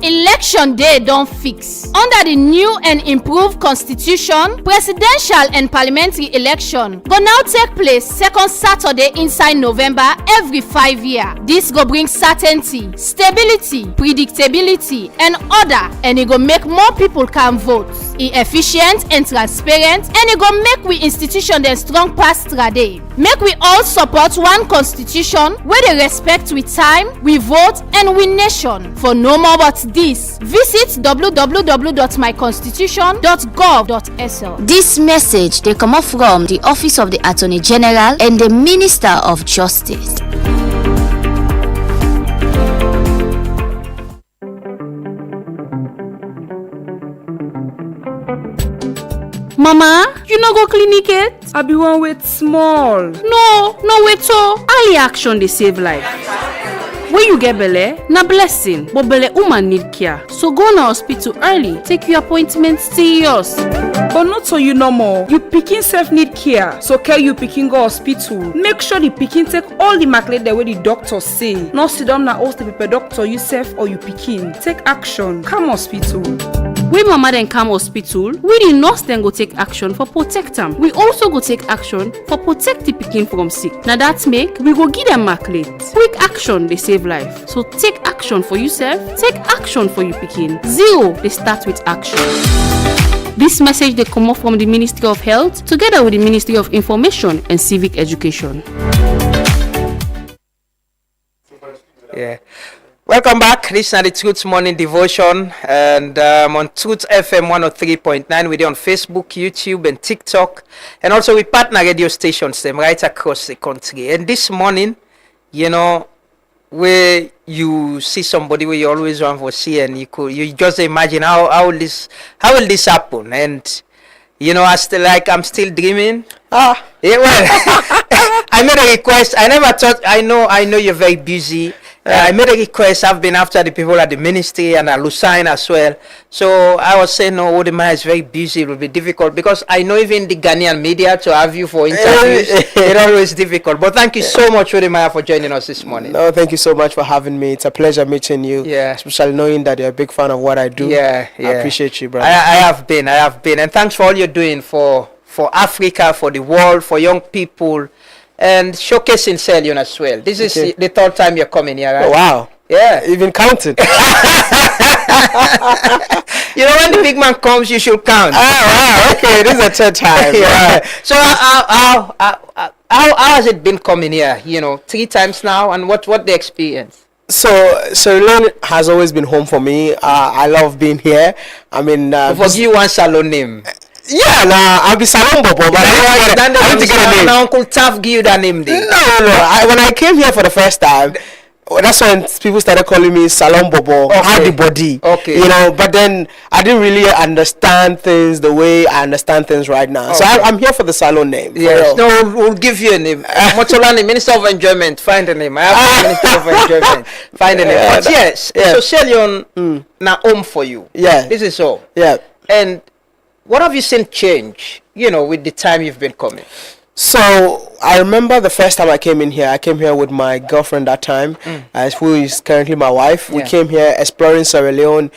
E: Election day don fix. Under the new and improved constitution, presidential and parliamentary election go now take place second Saturday inside November every 5 years. This go bring certainty, stability, predictability and order, and it go make more people can vote. E efficient and transparent, and it go make we institution dem strong pass today. Make we all support one constitution wey dey respect we time, we vote and we nation. For no more but this, visit www.myconstitution.gov.sl.
G: This message dey comot from the Office of the Attorney General and the Minister of Justice.
N: Mama, you no go clinic yet? I be one wait small. No wait oh. Early action dey save life. When you get belle, na blessing, but belle woman need care. So go na hospital early, take your appointment serious. But not so you no more. You pikin self need care, so care you pikin go hospital. Make sure the pikin take all the maclade the way the doctor say. No sit down na host the paper doctor you self or you pikin. Take action, come hospital. We mama then come hospital, we the nurse then go take action for protect them. We also go take action for protect the pikin from sick. Now that make we go give them maclate. Quick action they save life. So take action for yourself, take action for your pikin. Zero they start with action. This message they come from the Ministry of Health together with the Ministry of Information and Civic Education.
K: Yeah. Welcome back. This is the Truth Morning Devotion, and on Truth FM 103.9. We're on Facebook, YouTube, and TikTok, and also we partner radio stations them right across the country. And this morning, you know, where you see somebody where you always want to see, and you just imagine how will this happen, and you know, I'm still dreaming. Yeah, well, I made a request. I never thought. I know you're very busy. I made a request. I've been after the people at the ministry and at Lucine as well. So I was saying, no, Wodemaya is very busy. It will be difficult because I know even the Ghanaian media to have you for interviews, it's always difficult. But thank you so much, Wodemaya, for joining us this morning.
J: No, thank you so much for having me. It's a pleasure meeting you.
K: Yeah.
J: Especially knowing that you're a big fan of what I do.
K: Yeah.
J: I appreciate you, brother.
K: I have been. And thanks for all you're doing for Africa, for the world, for young people. And showcasing Salion as well. This is the third time you're coming here, right?
J: Oh, wow.
K: Yeah.
J: Even counting.
K: You know, when the big man comes, you should count.
J: Wow. Okay, this is a third time.
K: Yeah. So how has it been coming here? You know, 3 times now, and what the experience?
J: So Salon has always been home for me. I love being here. I mean,
K: for you one Salon name.
J: Yeah, I'll be Salon Bobo, but I want to get a name.
K: Uncle Taff give you that name.
J: No. When I came here for the first time, that's when people started calling me Salon Bobo, Hardy Body.
K: Okay.
J: You know, but then I didn't really understand things the way I understand things right now. Okay. So I'm here for the Salon name.
K: Yes. No, we'll give you a name. Motolani, Minister of Enjoyment, find a name. I have Minister of Enjoyment. Find a name. But yes, so Salion na home for you.
J: Yeah.
K: This is all.
J: Yeah.
K: And what have you seen change, you know, with the time you've been coming?
J: So I remember the first time I came in here. I came here with my girlfriend that time, who is currently my wife. We came here exploring Sierra Leone,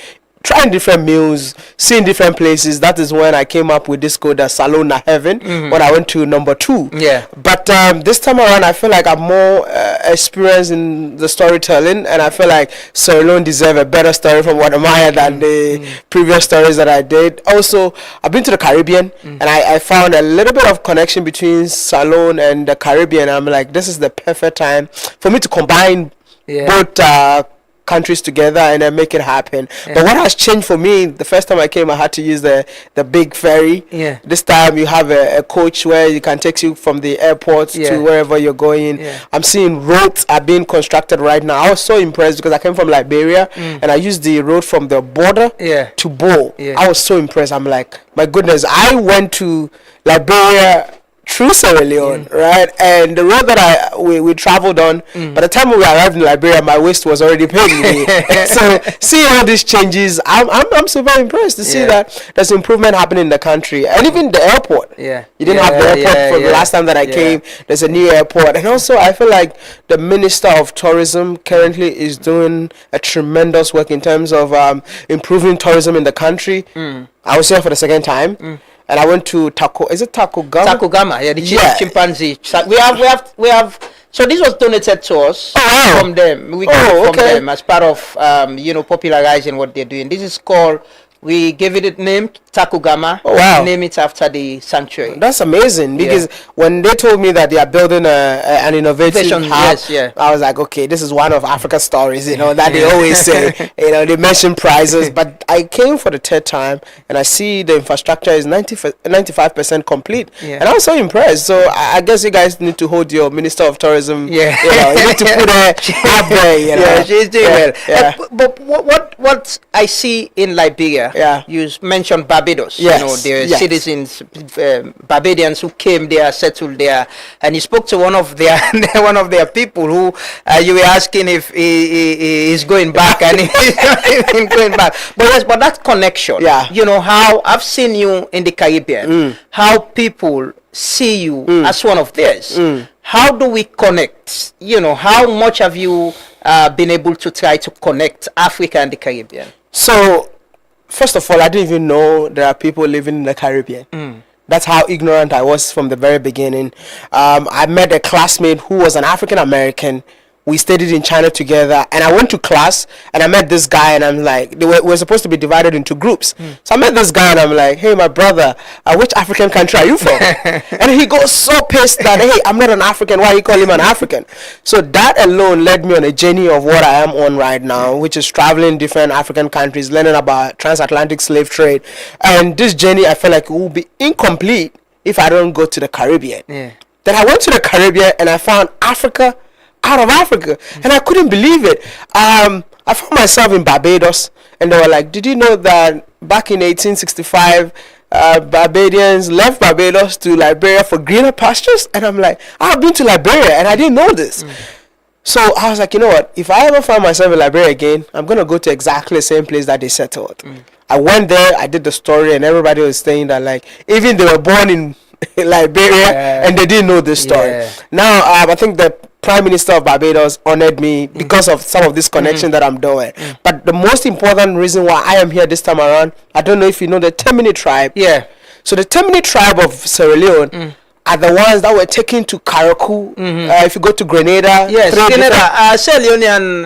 J: trying different meals, seeing different places. That is when I came up with this code, Salon na Heaven, when I went to number 2.
K: Yeah.
J: But this time around, I feel like I'm more experienced in the storytelling, and I feel like Sierra Leone deserve a better story from Wodemaya than the previous stories that I did. Also, I've been to the Caribbean, and I found a little bit of connection between Salon and the Caribbean. I'm like, this is the perfect time for me to combine both countries together and then make it happen. But what has changed for me, the first time I came, I had to use the big ferry.
K: Yeah.
J: This time you have a coach where you can take you from the airport to wherever you're going. I'm seeing roads are being constructed right now. I was so impressed because I came from Liberia and I used the road from the border to Bo. I was so impressed. I'm like, my goodness, I went to Liberia through Sierra Leone, right? And the road that we traveled on, by the time we arrived in Liberia, my waist was already paining me. So seeing all these changes, I'm super impressed to see that there's improvement happening in the country, and even the airport. You didn't have the airport for the last time that I came. There's a new airport, and also I feel like the Minister of Tourism currently is doing a tremendous work in terms of improving tourism in the country. I was here for the second time. And I went to Takugama?
K: Takugama, the chimpanzee. We have. So this was donated to us from them. We got it from them as part of popularizing what they're doing. This is called. We gave it a name, Takugama. Name it after the sanctuary.
J: That's amazing because when they told me that they are building an innovative hub, I was like, okay, this is one of Africa's stories, that they always say, they mention prizes. But I came for the third time and I see the infrastructure is 95% complete. And I was so impressed. So I guess you guys need to hold your Minister of Tourism. You need to put her out there.
K: Yeah, she's doing well. But what I see in Liberia, you mentioned Barbados. Their citizens, Barbadians who came there, settled there, and you spoke to one of their people who you were asking if he is going back, and he's not even going back. But that connection, how I've seen you in the Caribbean, how people see you as one of theirs. How do we connect? How much have you been able to try to connect Africa and the Caribbean?
J: So, first of all, I didn't even know there are people living in the Caribbean. That's how ignorant I was from the very beginning. I met a classmate who was an African American. We studied in China together, and I went to class and I met this guy, and I'm like, we're supposed to be divided into groups. So I met this guy and I'm like, hey, my brother, which African country are you from? And he goes so pissed that, hey, I'm not an African, why you call him an African? So that alone led me on a journey of what I am on right now, which is traveling different African countries, learning about transatlantic slave trade. And this journey, I feel like it will be incomplete if I don't go to the Caribbean. Then I went to the Caribbean and I found Africa out of Africa, and I couldn't believe it. I found myself in Barbados, and they were like, did you know that back in 1865 Barbadians left Barbados to Liberia for greener pastures? And I'm like, I've been to Liberia and I didn't know this. So I was like, you know what, if I ever find myself in Liberia again, I'm gonna go to exactly the same place that they settled. I went there, I did the story, and everybody was saying that, like, even they were born in Liberia and they didn't know this story. Now I think the Prime Minister of Barbados honored me because of some of this connection that I'm doing. But the most important reason why I am here this time around, I don't know if you know the Temini tribe. So the Temini tribe of Sierra Leone are the ones that were taken to Karakou. If you go to Grenada,
K: Sierra Leone and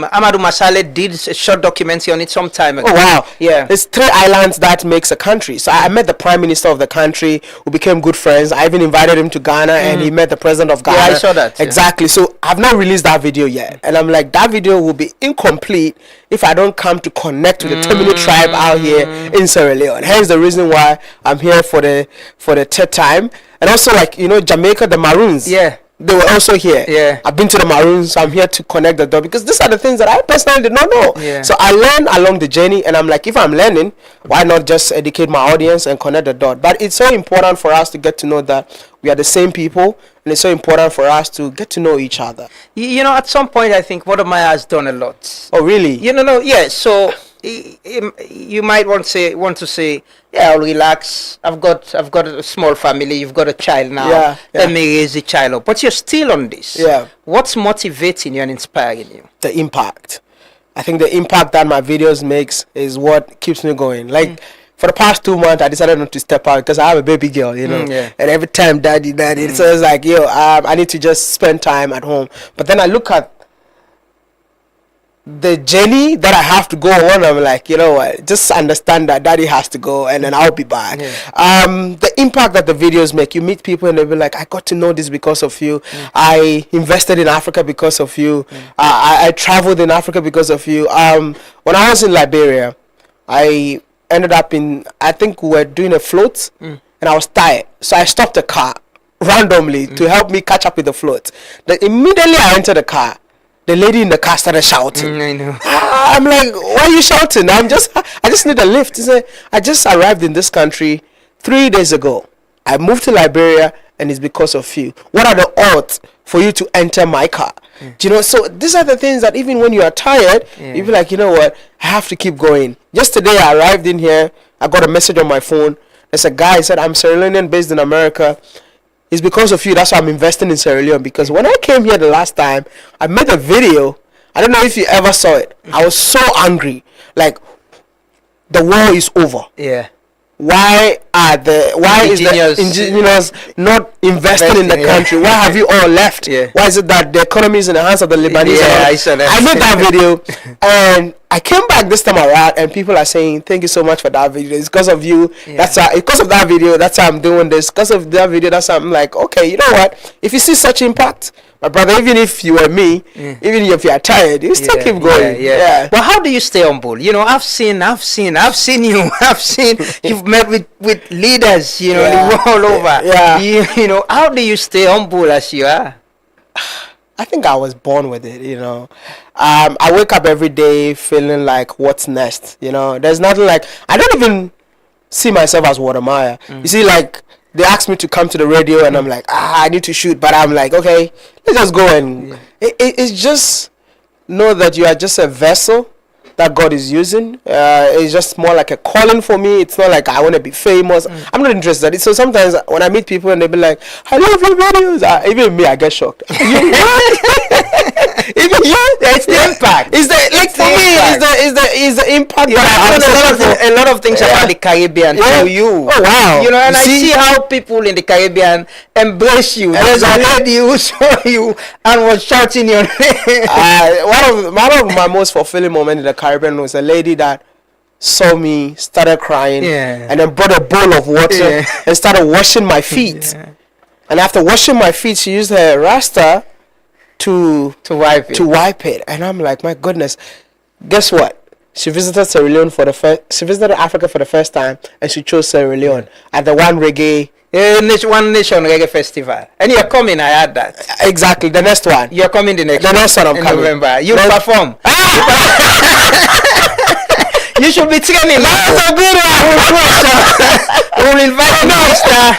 K: Amadou Masale did a short documentary on it some time ago.
J: Oh wow! There's 3 islands that makes a country. So I met the Prime Minister of the country. We became good friends. I even invited him to Ghana, and he met the President of Ghana.
K: I saw that.
J: Exactly. So I've not released that video yet, and I'm like, that video will be incomplete if I don't come to connect with the Temini tribe out here in Sierra Leone. Hence the reason why I'm here for the 3rd time. And also, like, Jamaica, the Maroons. They were also here. I've been to the Maroons, so I'm here to connect the dot, because these are the things that I personally did not know. So I learned along the journey, and I'm like, if I'm learning, why not just educate my audience and connect the dot? But it's so important for us to get to know that we are the same people, and it's so important for us to get to know each other.
K: At some point, I think Wodamaya has done a lot.
J: Oh, really?
K: So you might want to say, I'll relax. I've got a small family. You've got a child now. Let me raise the child up. But you're still on this. What's motivating you and inspiring you?
J: The impact. I think the impact that my videos makes is what keeps me going. Like, for the past 2 months, I decided not to step out because I have a baby girl, and every time daddy, so it's like, I need to just spend time at home. But then I look at the journey that I have to go on, I'm like, you know what, just understand that daddy has to go and then I'll be back. The impact that the videos make, you meet people and they'll be like, I got to know this because of you. I invested in Africa because of you. I traveled in Africa because of you. When I was in Liberia, I ended up I think we were doing a float and I was tired. So I stopped the car randomly to help me catch up with the float. Immediately I entered the car, the lady in the car started shouting.
K: I know.
J: I'm like, why are you shouting? I just need a lift. She said, I just arrived in this country 3 days ago. I moved to Liberia and it's because of you. What are the odds for you to enter my car? Do you know, so these are the things that even when you are tired, you be like, you know what, I have to keep going. Yesterday I arrived in here, I got a message on my phone. There's a guy said, I'm Sierra Leonean based in America. It's because of you. That's why I'm investing in Sierra Leone. Because when I came here the last time, I made a video. I don't know if you ever saw it. I was so angry. Like, the war is over.
K: Yeah.
J: Why is the engineers not investing in the country? Why have you all left? Why is it that the economy is in the hands of the Lebanese? I made that video and I came back this time around and people are saying, thank you so much for that video. It's because of you. Because of that video, that's how I'm doing this. Because of that video, that's how I'm like, okay, you know what? If you see such impact, my brother, even if you were me, even if you are tired, you still keep going.
K: But how do you stay humble? You know, I've seen you. I've seen you've met with leaders, you know, all over. You know, how do you stay humble as you are?
J: I think I was born with it, you know. I wake up every day feeling like, what's next? You know, there's nothing like, I don't even see myself as Watermaya. You see, like, they asked me to come to the radio and I'm like, I need to shoot. But I'm like, okay, let's just go. And it's just know that you are just a vessel that God is using. It's just more like a calling for me. It's not like I want to be famous. I'm not interested. So sometimes when I meet people and they be like, I love your videos. Even me, I get shocked. Even you, it's the impact. It's the like for me, is the impact.
K: A lot of things about the Caribbean to you.
J: Oh wow!
K: You know, and I see how people in the Caribbean embrace you. There's a lady who saw you and was shouting your name.
J: One of my most fulfilling moments in the Caribbean was a lady that saw me, started crying, and then brought a bowl of water and started washing my feet. And after washing my feet, she used her rasta to wipe it. And I'm like, my goodness. Guess what? She visited Sierra Leone she visited Africa for the first time, and she chose Sierra Leone at the One Nation
K: Reggae Festival. And you're coming, I heard that.
J: Exactly, the next one.
K: You're coming the next
J: one I'm coming.
K: November. You perform. You should be training. That's a good one. We'll invite the minister.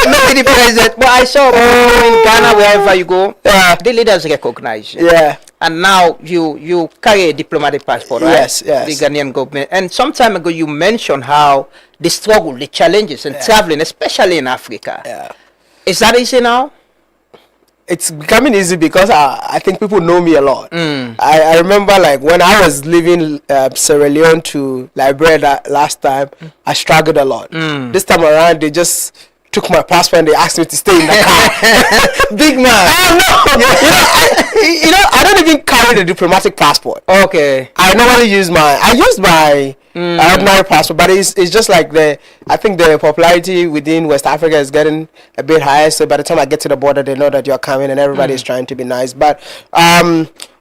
K: Maybe the president. But I saw in Ghana, wherever you go, the leaders recognize you. And now you carry a diplomatic passport, right?
J: Yes.
K: The Ghanaian government. And some time ago, you mentioned how the struggle, the challenges, and traveling, especially in Africa. Is that easy now?
J: It's becoming easy because I think people know me a lot. I remember like when I was leaving Sierra Leone to Liberia last time, I struggled a lot. This time around, they just took my passport and they asked me to stay in the car. Big man. I don't even carry the diplomatic passport.
K: Okay.
J: I normally use my ordinary passport, but it's just like I think the popularity within West Africa is getting a bit higher. So by the time I get to the border, they know that you're coming and everybody is trying to be nice. But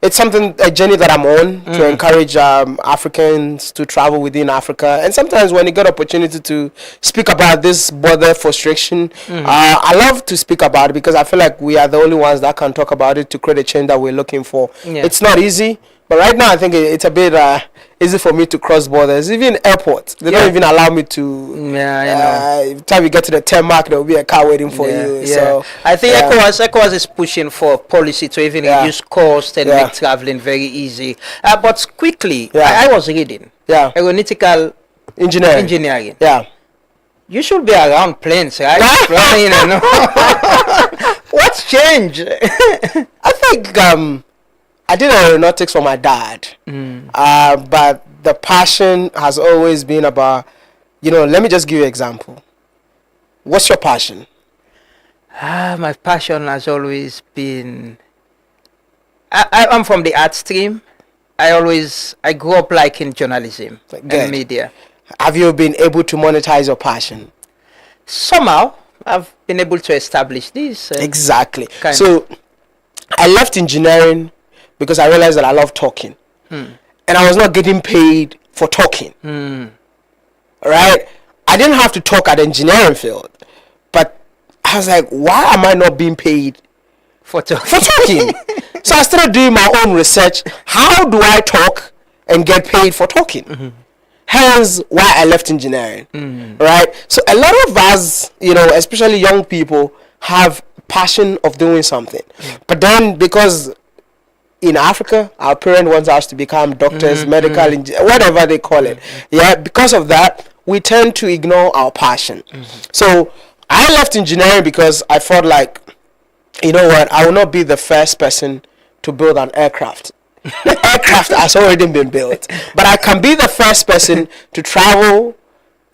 J: it's a journey that I'm on to encourage Africans to travel within Africa. And sometimes when you get opportunity to speak about this border frustration, I love to speak about it because I feel like we are the only ones that can talk about it to create a change that we're looking for. It's not easy, but right now I think it's a bit easy for me to cross borders. Even airports, they don't even allow me to. By the time you get to the 10 mark, there will be a car waiting for you. So
K: I think ECOWAS is pushing for policy to even reduce cost and make traveling very easy. But quickly, I was reading aeronautical engineering. You should be around planes, right? Flying, you know. What's changed?
J: I think I did aeronautics for my dad, but the passion has always been about, let me just give you an example. What's your passion?
K: My passion has always been, I'm from the art stream, I grew up liking journalism and media.
J: Have you been able to monetize your passion?
K: Somehow, I've been able to establish this.
J: Exactly. So, I left engineering because I realized that I love talking. And I was not getting paid for talking. Right? I didn't have to talk at the engineering field. But I was like, why am I not being paid
K: for talking?
J: So I started doing my own research. How do I talk and get paid for talking? Hence why I left engineering. Right? So a lot of us, you know, especially young people, have passion of doing something. But then because in Africa, our parents want us to become doctors, medical engineers, whatever they call it. Yeah, because of that, we tend to ignore our passion. So I left engineering because I felt like, you know what, I will not be the first person to build an aircraft. The aircraft has already been built. But I can be the first person to travel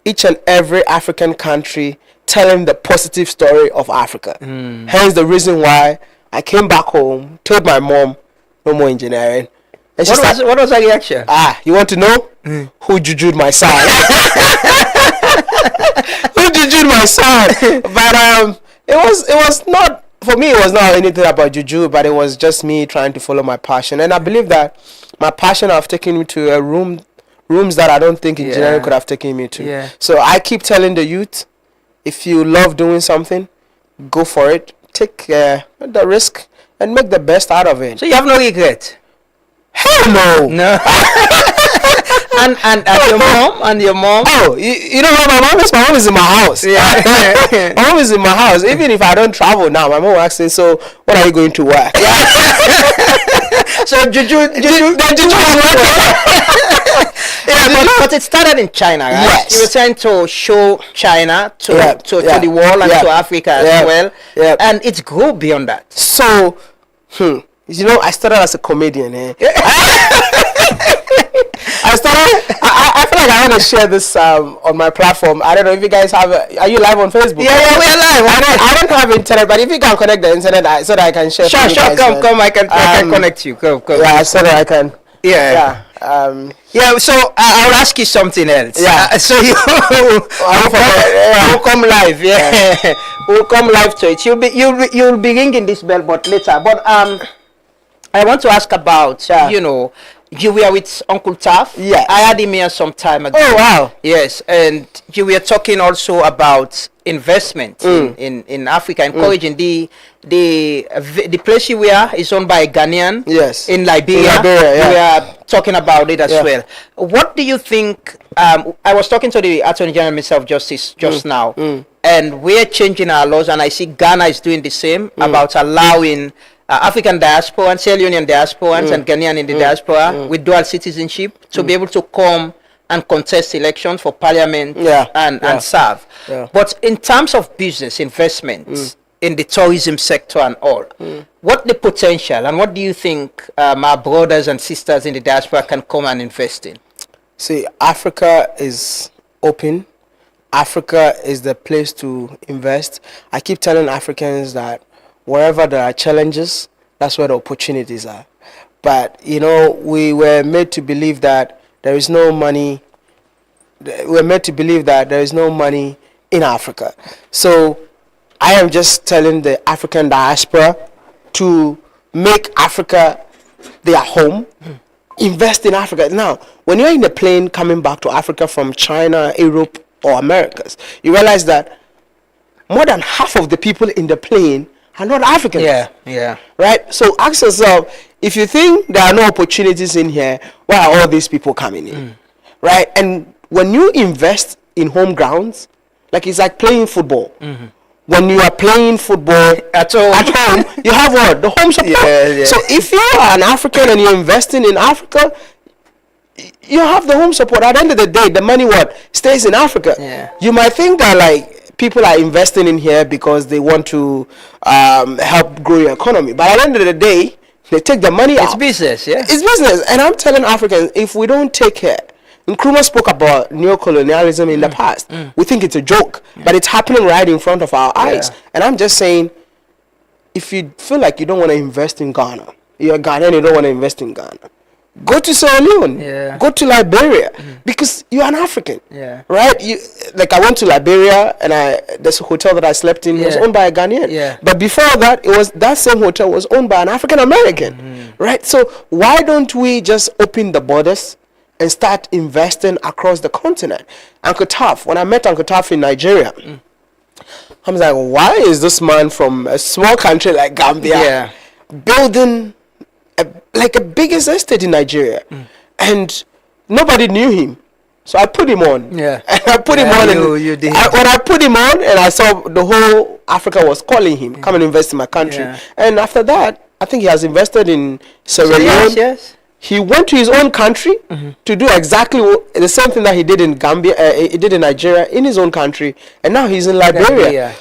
J: each and every African country telling the positive story of Africa. Hence the reason why I came back home, told my mom, no more engineering. And
K: what was her reaction?
J: You want to know? Who jujued my son? Who jujued my son? But it was not, for me, it was not anything about juju, but it was just me trying to follow my passion. And I believe that my passion have taken me to rooms that I don't think engineering could have taken me to. So I keep telling the youth, if you love doing something, go for it. Take the risk and make the best out of it.
K: So you have no regret?
J: Hell no.
K: No. and your mom?
J: Oh, you know what? My mom is in my house. Yeah. My mom is in my house. Even if I don't travel now, my mom asks me, so when are you going to work?
K: So juju but it started in China, right?
J: Yes.
K: You were trying to show China to the world and to Africa as well. And it grew beyond that.
J: So, you know, I started as a comedian. I feel like I want to share this on my platform. I don't know if you guys have are you live on Facebook?
K: Yeah, we're live.
J: I don't have internet, but if you can connect the internet so that I can share.
K: Sure, come. I can connect you. Come.
J: Yeah, so that I can.
K: Yeah. So I'll ask you something else.
J: Yeah.
K: So we'll come live. Yeah. We'll come live to it. You'll be ringing this bell, but later. But I want to ask about you know. You were with Uncle Taff.
J: Yes.
K: I had him here some time ago.
J: Oh wow.
K: Yes, and you were talking also about investment in Africa, encouraging the place you were is owned by a Ghanaian.
J: Yes.
K: In Liberia. We are talking about it as well. What do you think? I was talking to the Attorney General Minister of Justice just now, and we're changing our laws, and I see Ghana is doing the same about allowing African diaspora and Sierra Leonean diasporans and Ghanaian in the diaspora with dual citizenship to be able to come and contest elections for parliament and serve. But in terms of business investments in the tourism sector and all, what the potential and what do you think our brothers and sisters in the diaspora can come and invest in?
J: See, Africa is open. Africa is the place to invest. I keep telling Africans that wherever there are challenges, that's where the opportunities are. But, you know, we were made to believe that there is no money. We're made to believe that there is no money in Africa. So I am just telling the African diaspora to make Africa their home. Invest in Africa. Now, when you're in a plane coming back to Africa from China, Europe, or Americas, you realize that more than half of the people in the plane are not Africans.
K: Yeah.
J: Right? So ask yourself, if you think there are no opportunities in here, why are all these people coming in? Right? And when you invest in home grounds, like it's like playing football. When you are playing football at home, you have what? The home support. So if you are an African and you're investing in Africa, you have the home support. At the end of the day, the money stays in Africa. You might think that like people are investing in here because they want to help grow your economy. But at the end of the day, they take the money out.
K: It's business, yeah?
J: It's business. And I'm telling Africans, if we don't take care, Nkrumah spoke about neocolonialism in the past. We think it's a joke, but it's happening right in front of our eyes. And I'm just saying, if you feel like you don't want to invest in Ghana, you're a Ghanaian, you don't want to invest in Ghana, Go to Sierra Leone.
K: Yeah.
J: Go to Liberia, because you're an African.
K: Yeah.
J: Right? You like I went to Liberia, and this hotel that I slept in was
K: Yeah.
J: owned by a Ghanaian.
K: Yeah.
J: But before that, it was that same hotel was owned by an African American. Right? So why don't we just open the borders and start investing across the continent? Uncle Taf, when I met Uncle Taf in Nigeria, I was like, why is this man from a small country like Gambia building like a biggest estate in Nigeria? And nobody knew him. So I put him on.
K: Yeah.
J: And I put him on.
K: You did.
J: When I put him on, and I saw the whole Africa was calling him, come and invest in my country.
K: Yeah.
J: And after that, I think he has invested in Sierra Leone.
K: Yes.
J: He went to his own country to do exactly the same thing that he did in Gambia, he did in Nigeria, in his own country, and now he's in Liberia.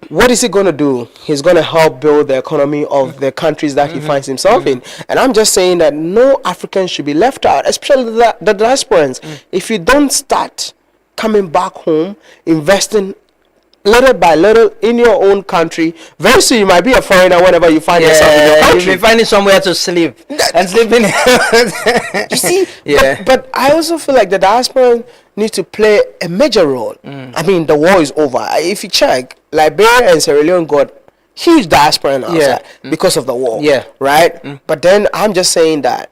J: What is he going to do? He's going to help build the economy of the countries that he finds himself in. And I'm just saying that no African should be left out, especially the diasporans. If you don't start coming back home, investing little by little in your own country, very soon you might be a foreigner whenever you find yourself in your country.
K: You'll be finding somewhere to sleep and sleeping.
J: You see,
K: Yeah.
J: but I also feel like the diaspora need to play a major role. I mean, the war is over. If you check, Liberia and Sierra Leone got huge diaspora outside because of the war.
K: Yeah.
J: Right? But then I'm just saying that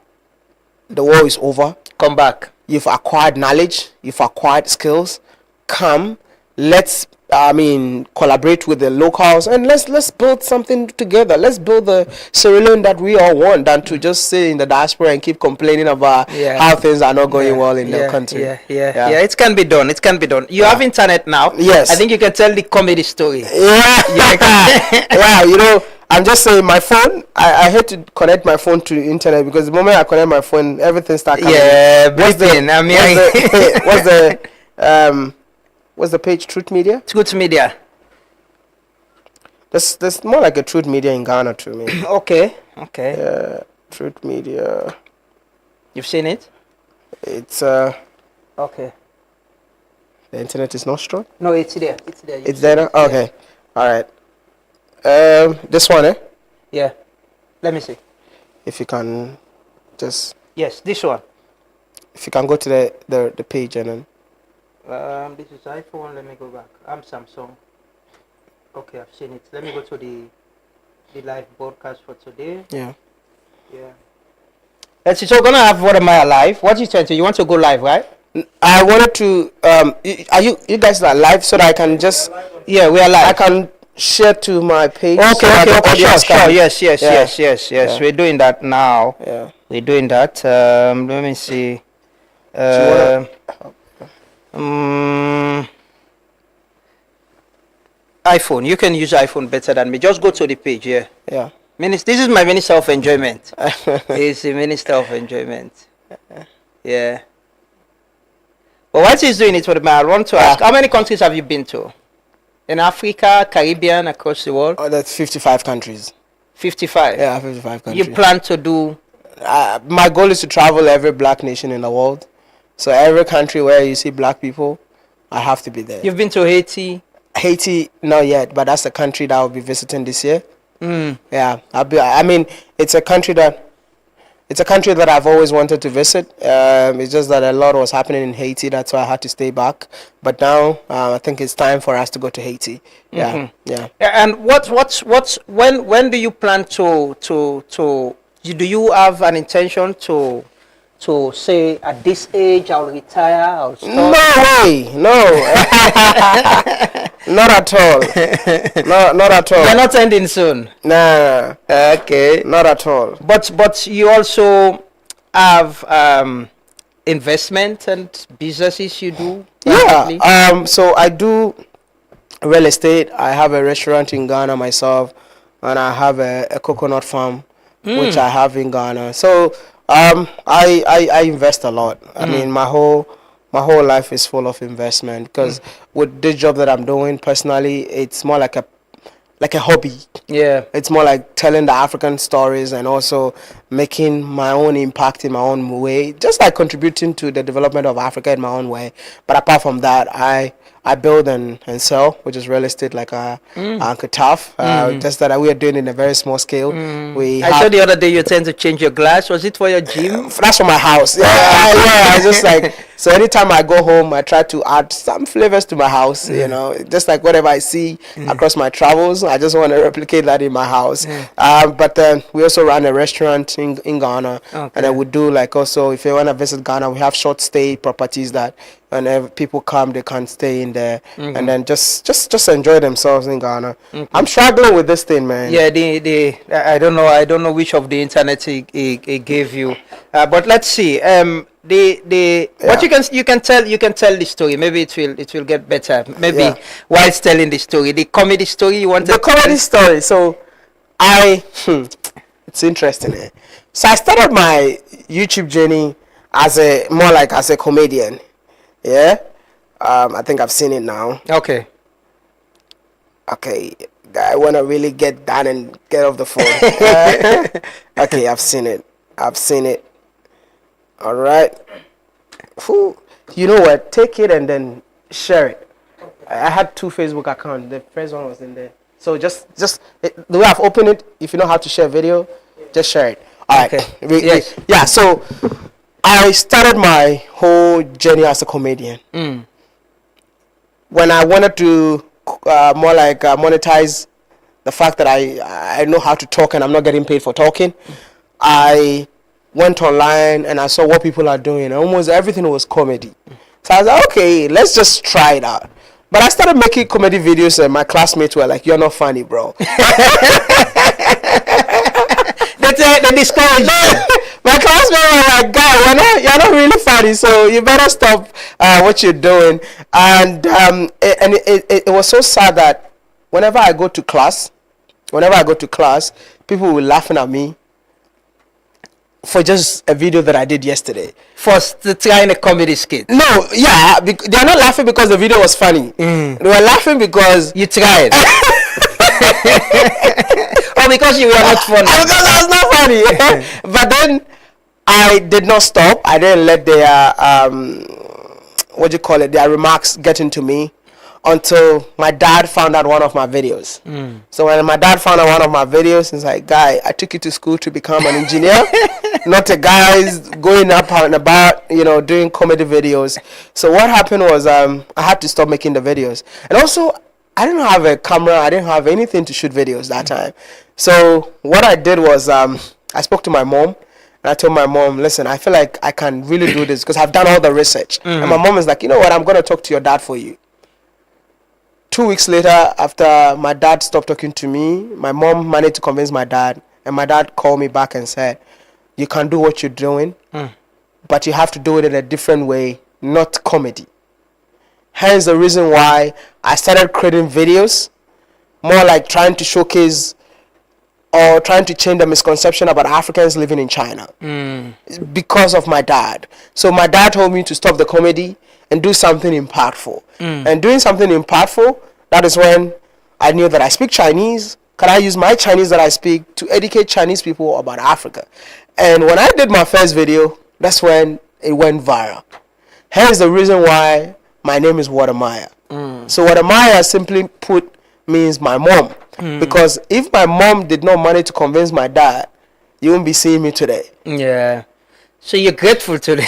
J: the war is over.
K: Come back.
J: You've acquired knowledge. You've acquired skills. Come, let's collaborate with the locals, and let's build something together. Let's build the Sierra Leone that we all want, than to just sit in the diaspora and keep complaining about how things are not going well in the country.
K: Yeah, it can be done. It can be done. You have internet now.
J: Yes.
K: I think you can tell the comedy story.
J: Yeah, you know, I'm just saying my phone, I had to connect my phone to the internet, because the moment I connect my phone, everything starts coming.
K: Breathing.
J: What's the page? Truth Media?
K: Truth Media.
J: There's more like a Truth Media in Ghana to me.
K: Okay.
J: Truth Media.
K: You've seen it?
J: It's
K: okay.
J: The internet is not strong?
K: No, it's there.
J: It's there now? Okay. Alright. This one, eh?
K: Yeah. Let me see.
J: If you can just...
K: Yes, this one.
J: If you can go to the page and then...
K: This is iPhone. Let me go back. I'm Samsung. Okay, I've seen it. Let me go to the live broadcast for today.
J: Yeah.
K: Let's see. So we're gonna have What Am I Alive? What you trying to? You want to go live, right?
J: I wanted to. Are you guys are live so that I can just?
K: Yeah, we are live.
J: I can share to my page.
K: Okay. Sure. Yes.
J: Yeah.
K: We're doing that now.
J: Yeah.
K: We're doing that. Let me see. iPhone. You can use iPhone better than me. Just go to the page.
J: Yeah.
K: This is my minister of enjoyment. He's the minister of enjoyment. Yeah. But what he's doing it for the man, I want to ask, how many countries have you been to? In Africa, Caribbean, across the world?
J: Oh, that's 55 countries.
K: 55?
J: Yeah, 55 countries.
K: You plan to do?
J: My goal is to travel every black nation in the world. So every country where you see black people, I have to be there.
K: You've been to Haiti?
J: Haiti, not yet, but that's the country that I'll be visiting this year. Yeah, it's a country that I've always wanted to visit. It's just that a lot was happening in Haiti, that's why I had to stay back. But now I think it's time for us to go to Haiti. Yeah.
K: And when do you plan to do you have an intention to say at this age I'll retire, I'll stop?
J: No way, no. Not at all. Not at all.
K: You're not ending soon?
J: Nah.
K: Okay.
J: Not at all.
K: But you also have investment and businesses you do?
J: Practically? Yeah. So I do real estate. I have a restaurant in Ghana myself, and I have a coconut farm, which I have in Ghana. So I invest a lot. I mean, my whole life is full of investment, because with this job that I'm doing personally, it's more like like a hobby.
K: Yeah.
J: It's more like telling the African stories and also making my own impact in my own way, just like contributing to the development of Africa in my own way. But apart from that, I build and sell, which is real estate, like Uncle Tough. Just that we are doing it in a very small scale.
K: I saw the other day you tend to change your glass. Was it for your gym?
J: That's for my house. Yeah, I just like, so anytime I go home, I try to add some flavors to my house, you know, just like whatever I see across my travels, I just want to replicate that in my house. But then we also run a restaurant in Ghana, and then we do like also, if you want to visit Ghana, we have short stay properties that whenever people come, they can stay in there and then just enjoy themselves in Ghana. I'm struggling with this thing, man.
K: Yeah, I don't know which of the internet it gave you, but let's see. What you can tell the story. Maybe it will get better. Maybe whilst telling the story, the comedy story you want.
J: The comedy story. So it's interesting. Eh? So I started my YouTube journey as a comedian. Yeah, I think I've seen it now.
K: Okay.
J: I want to really get down and get off the phone. Okay, I've seen it. All right. You know what? Take it and then share it. I had 2 Facebook accounts. The first one was in there. So just the way I've opened it, if you know how to share video, just share it. All right.
K: Okay.
J: Yeah. So I started my whole journey as a comedian. When I wanted to more like monetize the fact that I know how to talk and I'm not getting paid for talking, I went online and I saw what people are doing. Almost everything was comedy. So I was like, okay, let's just try it out. But I started making comedy videos and my classmates were like, you're not funny, bro.
K: They discouraged you.
J: My classmates were like, guy, you're not really funny, so you better stop what you're doing. And it was so sad that whenever I go to class, people were laughing at me for just a video that I did yesterday.
K: For trying a comedy skit?
J: No, yeah, they're not laughing because the video was funny. They were laughing because
K: you tried. Or because you were not funny?
J: Because I was not funny. But then I did not stop. I didn't let their their remarks get into me until my dad found out one of my videos. So when my dad found out one of my videos, he's like, guy, I took you to school to become an engineer, not a guy going up and about, doing comedy videos. So what happened was I had to stop making the videos. And also, I didn't have a camera. I didn't have anything to shoot videos that time. So what I did was I spoke to my mom. And I told my mom, listen, I feel like I can really do this because I've done all the research. And my mom is like, you know what, I'm going to talk to your dad for you. 2 weeks later, after my dad stopped talking to me, my mom managed to convince my dad. And my dad called me back and said, you can do what you're doing, but you have to do it in a different way, not comedy. Hence the reason why I started creating videos, more like trying to showcase or trying to change the misconception about Africans living in China because of my dad. So my dad told me to stop the comedy and do something impactful. And doing something impactful, that is when I knew that I speak Chinese. Can I use my Chinese that I speak to educate Chinese people about Africa? And when I did my first video, that's when it went viral. Hence the reason why my name is Watermaya. So Watermaya simply put means my mom. Because if my mom did not manage to convince my dad, you won't be seeing me today.
K: Yeah. So you're grateful today.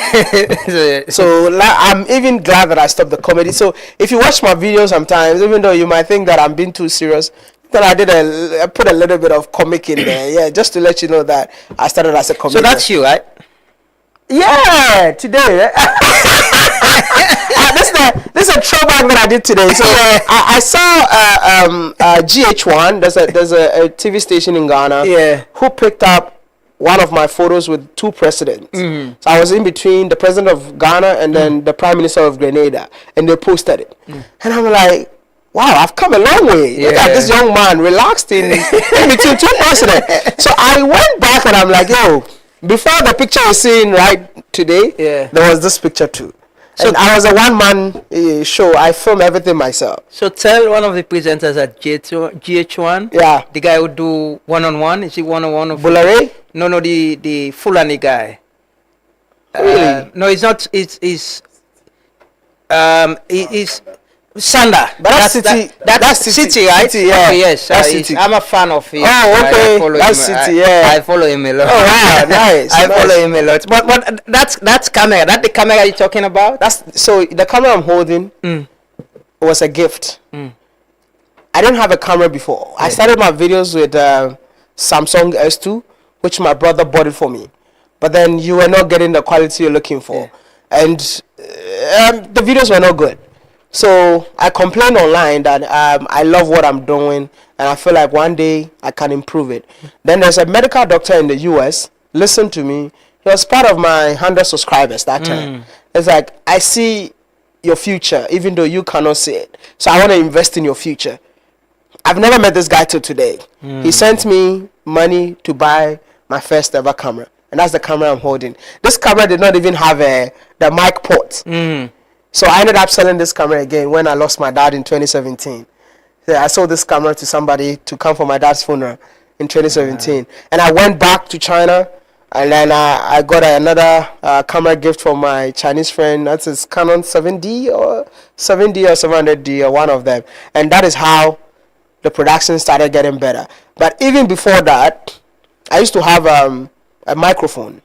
J: So I'm even glad that I stopped the comedy. So if you watch my videos sometimes, even though you might think that I'm being too serious, then I put a little bit of comic in there. Yeah, just to let you know that I started as a comedian.
K: So that's you, right?
J: Yeah, today. This is a throwback that I did today. So I saw GH1. There's a TV station in Ghana. Who picked up one of my photos with 2 presidents. So I was in between the president of Ghana and then the prime minister of Grenada, and they posted it. And I'm like, wow, I've come a long way. Look at this young man relaxed in between 2 presidents. So I went back and I'm like, yo, before the picture you're seeing right today, there was this picture too. So I was a one-man show. I film everything myself.
K: So tell one of the presenters at GH1.
J: Yeah.
K: The guy who do one-on-one. Is he one-on-one?
J: Bulare?
K: No, the Fulani guy.
J: Really?
K: No, it's not. It's Sanda.
J: But that's City.
K: That's City, right?
J: City, yeah.
K: Okay, yes.
J: That's City.
K: I'm a fan of him.
J: Oh, okay. That's City, yeah.
K: I follow him a lot.
J: Oh, wow, nice.
K: I follow him a lot. But that's camera. That the camera you're talking about?
J: So the camera I'm holding was a gift. I didn't have a camera before. I started my videos with Samsung S2, which my brother bought it for me. But then you were not getting the quality you're looking for. And the videos were not good. So I complained online that I love what I'm doing and I feel like one day I can improve it. Then there's a medical doctor in the US, listened to me. He was part of my 100 subscribers that time. It's like, I see your future even though you cannot see it. So I want to invest in your future. I've never met this guy till today. He sent me money to buy my first ever camera. And that's the camera I'm holding. This camera did not even have the mic port. So I ended up selling this camera again when I lost my dad in 2017. So I sold this camera to somebody to come for my dad's funeral in 2017. And I went back to China and then I got another camera gift from my Chinese friend. That's his Canon 7D or 700D or one of them. And that is how the production started getting better. But even before that, I used to have a microphone.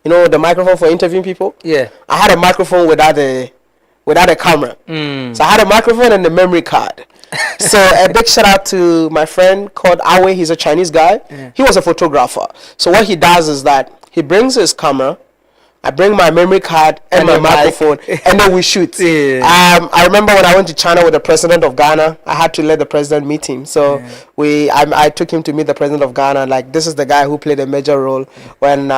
J: You know, the microphone for interviewing people?
K: Yeah.
J: I had a microphone without a camera. So I had a microphone and a memory card. So a big shout out to my friend called Awe. He's a Chinese guy. He was a photographer. So what he does is that he brings his camera, I bring my memory card and my microphone, and then we shoot. I remember when I went to China with the president of Ghana, I had to let the president meet him. So I took him to meet the president of Ghana. Like, this is the guy who played a major role when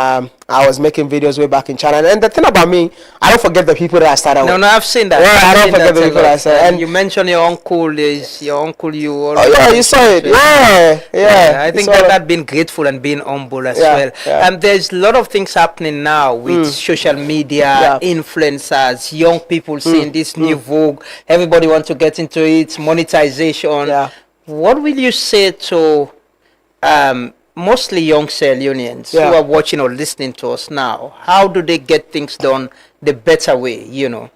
J: I was making videos way back in China. And the thing about me, I don't forget the people that I started with.
K: No, I've seen that.
J: Yeah, I don't forget the people that I started.
K: And you mentioned your uncle. Your uncle, you.
J: Oh yeah, you saw it. Yeah.
K: I think that being grateful and being humble as well. And there's a lot of things happening now with social media, influencers, young people seeing this new vogue. Everybody wants to get into it. Monetization. What will you say to mostly young Sierra Leoneans who are watching or listening to us now? How do they get things done the better way, you know?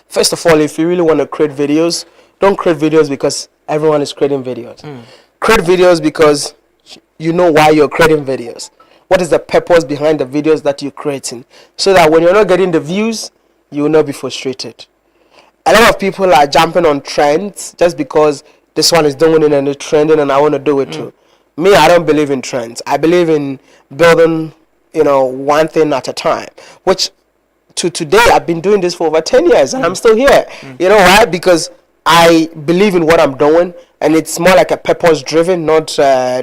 J: First of all, if you really want to create videos, don't create videos because everyone is creating videos. Create videos because you know why you're creating videos. What is the purpose behind the videos that you're creating? So that when you're not getting the views, you will not be frustrated. A lot of people are jumping on trends just because this one is doing it and it's trending and I want to do it too. Me, I don't believe in trends. I believe in building, one thing at a time. Which, to today, I've been doing this for over 10 years and I'm still here. You know why? Because I believe in what I'm doing and it's more like a purpose-driven, not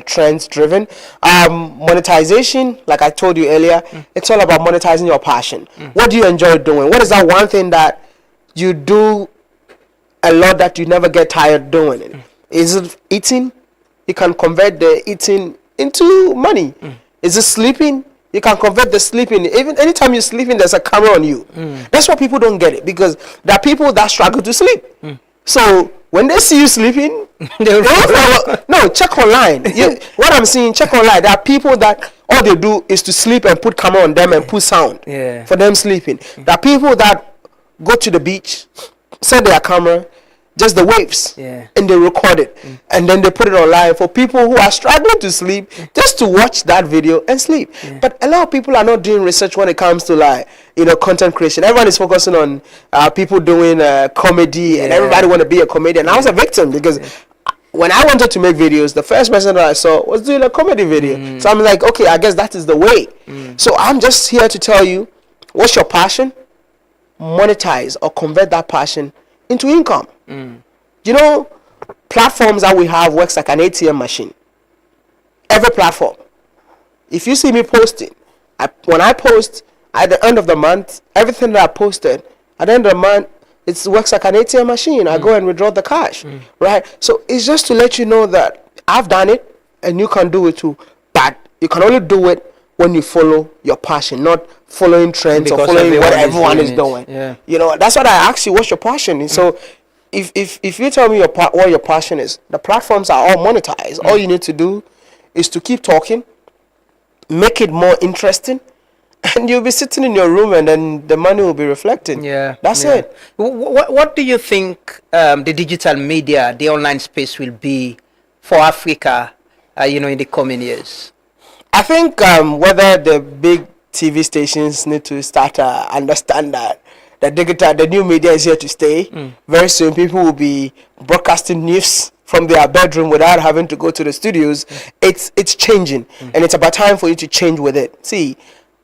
J: trends-driven. Monetization, like I told you earlier, it's all about monetizing your passion. What do you enjoy doing? What is that one thing that you do a lot that you never get tired doing it? Is it eating? You can convert the eating into money. Is it sleeping? You can convert the sleeping. Even anytime you're sleeping, there's a camera on you. That's why people don't get it, because there are people that struggle to sleep. So when they see you sleeping, no, check online. What I'm seeing, check online. There are people that all they do is to sleep and put camera on them and put sound for them sleeping. There are people that go to the beach, set their camera, just the waves, and they record it, and then they put it online for people who are struggling to sleep, just to watch that video and sleep. But a lot of people are not doing research when it comes to content creation. Everyone is focusing on people doing comedy, and everybody want to be a comedian. I was a victim because when I wanted to make videos, the first person that I saw was doing a comedy video. So I'm like, okay, I guess that is the way. So I'm just here to tell you, what's your passion? Monetize or convert that passion into income. Platforms that we have works like an ATM machine. Every platform. If you see me posting, when I post at the end of the month, everything that I posted at the end of the month, it works like an ATM machine. I go and withdraw the cash, right? So it's just to let you know that I've done it and you can do it too. But you can only do it when you follow your passion, not following trends or
K: Because
J: following what
K: everyone
J: everyone
K: is
J: is
K: doing
J: doing.
K: it. Yeah.
J: You know, that's what I asked you. What's your passion? And so, if you tell me what your passion is, the platforms are all monetized. All you need to do is to keep talking, make it more interesting, and you'll be sitting in your room, and then the money will be reflecting.
K: Yeah,
J: That's
K: yeah.
J: it.
K: What do you think the digital media, the online space will be for Africa, in the coming years?
J: I think whether the big TV stations need to start understand that the new media is here to stay. Very soon, people will be broadcasting news from their bedroom without having to go to the studios. It's changing, and it's about time for you to change with it. See,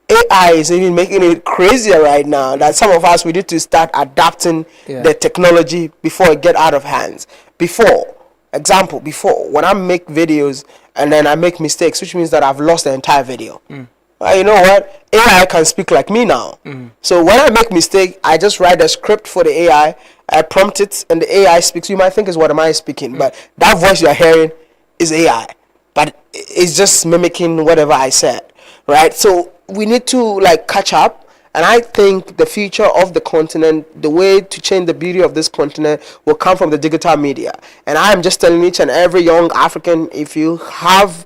J: AI is even making it crazier right now. That some of us, we need to start adapting the technology before it get out of hands. Before when I make videos and then I make mistakes, which means that I've lost the entire video. You know what? AI can speak like me now. So when I make mistake, I just write a script for the AI, I prompt it, and the AI speaks. You might think, is what am I speaking? But that voice you're hearing is AI. But it's just mimicking whatever I said, right? So we need to catch up. And I think the future of the continent, the way to change the beauty of this continent, will come from the digital media. And I am just telling each and every young African, if you have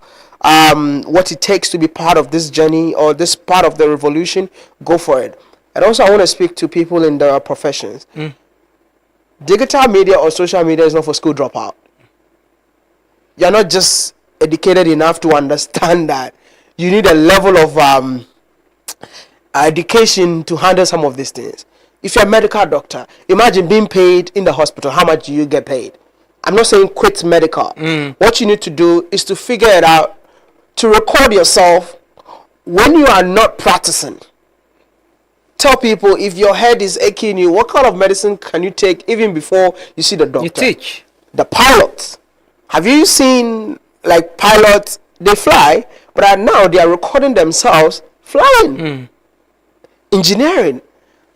J: what it takes to be part of this journey or this part of the revolution, go for it. And also I want to speak to people in the professions. Digital media or social media is not for school dropout. You're not just educated enough to understand that. You need a level of education to handle some of these things. If you're a medical doctor, imagine being paid in the hospital. How much do you get paid? I'm not saying quit medical. What you need to do is to figure it out, to record yourself when you are not practicing. Tell people, if your head is aching you, what kind of medicine can you take even before you see the doctor?
K: You teach.
J: The pilots. Have you seen pilots? They fly, but now they are recording themselves flying. Engineering.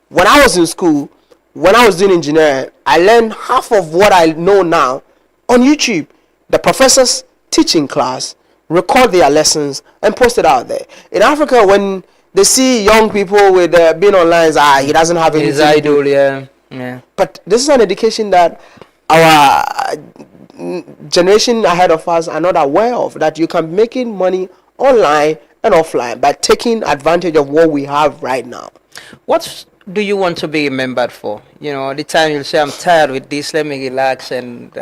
J: When I was in school, when I was doing engineering, I learned half of what I know now on YouTube. The professors teaching class, record their lessons, and post it out there. In Africa, when they see young people with being online, he doesn't have anything.
K: His idol, yeah.
J: But this is an education that our generation ahead of us are not aware of, that you can be making money online and offline by taking advantage of what we have right now.
K: What do you want to be remembered for? The time you'll say, I'm tired with this, let me relax and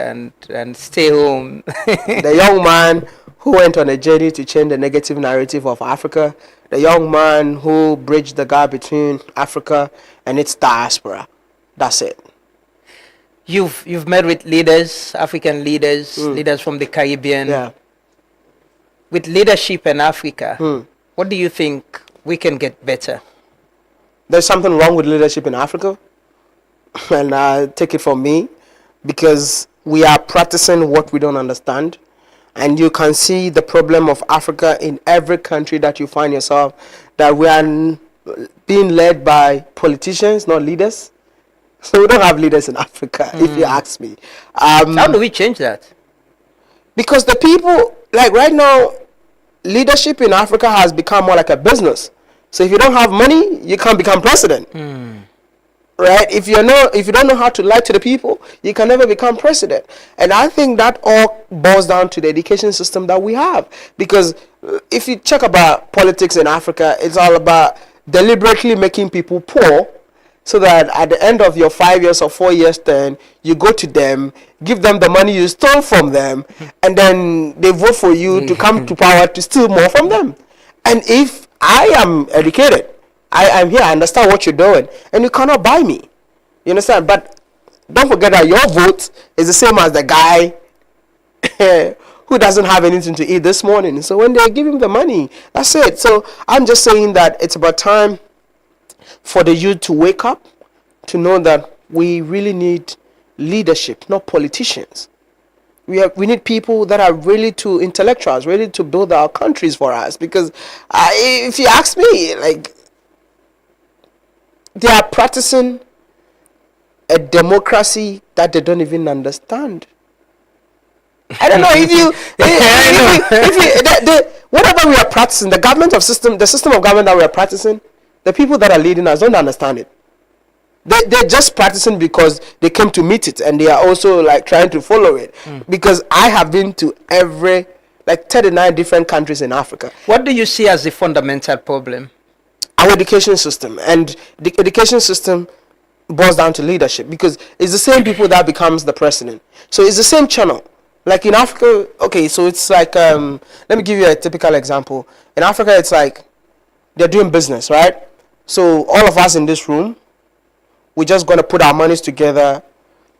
K: stay home.
J: The young man who went on a journey to change the negative narrative of Africa, the young man who bridged the gap between Africa and its diaspora. That's it.
K: You've met with leaders, African leaders, leaders from the Caribbean.
J: Yeah.
K: With leadership in Africa, what do you think we can get better?
J: There's something wrong with leadership in Africa, and take it from me, because we are practicing what we don't understand, and you can see the problem of Africa in every country that you find yourself, that we are being led by politicians, not leaders. So we don't have leaders in Africa, if you ask me.
K: How do we change that?
J: Because the people, right now, leadership in Africa has become more like a business. So if you don't have money, you can't become president. Right? If you don't know how to lie to the people, you can never become president. And I think that all boils down to the education system that we have. Because if you check about politics in Africa, it's all about deliberately making people poor, so that at the end of your 5 years or 4 years term, you go to them, give them the money you stole from them, and then they vote for you to come to power to steal more from them. And if I am educated, I am here, I understand what you're doing, and you cannot buy me. You understand? But don't forget that your vote is the same as the guy who doesn't have anything to eat this morning. So when they give him the money, that's it. So I'm just saying that it's about time for the youth to wake up, to know that we really need leadership, not politicians. We need people that are really to intellectuals, ready to build our countries for us. Because if you ask me, they are practicing a democracy that they don't even understand. I don't know if you whatever we are practicing, the system of government that we are practicing the people that are leading us don't understand it. They're just practicing because they came to meet it, and they are also like trying to follow it. Because I have been to every, like 39 different countries in Africa.
K: What do you see as the fundamental problem?
J: Our education system. And the education system boils down to leadership, because it's the same people that becomes the president. So it's the same channel. Like in Africa, okay, so it's like, let me give you a typical example. In Africa, it's like they're doing business, right? So all of us in this room, we're just going to put our monies together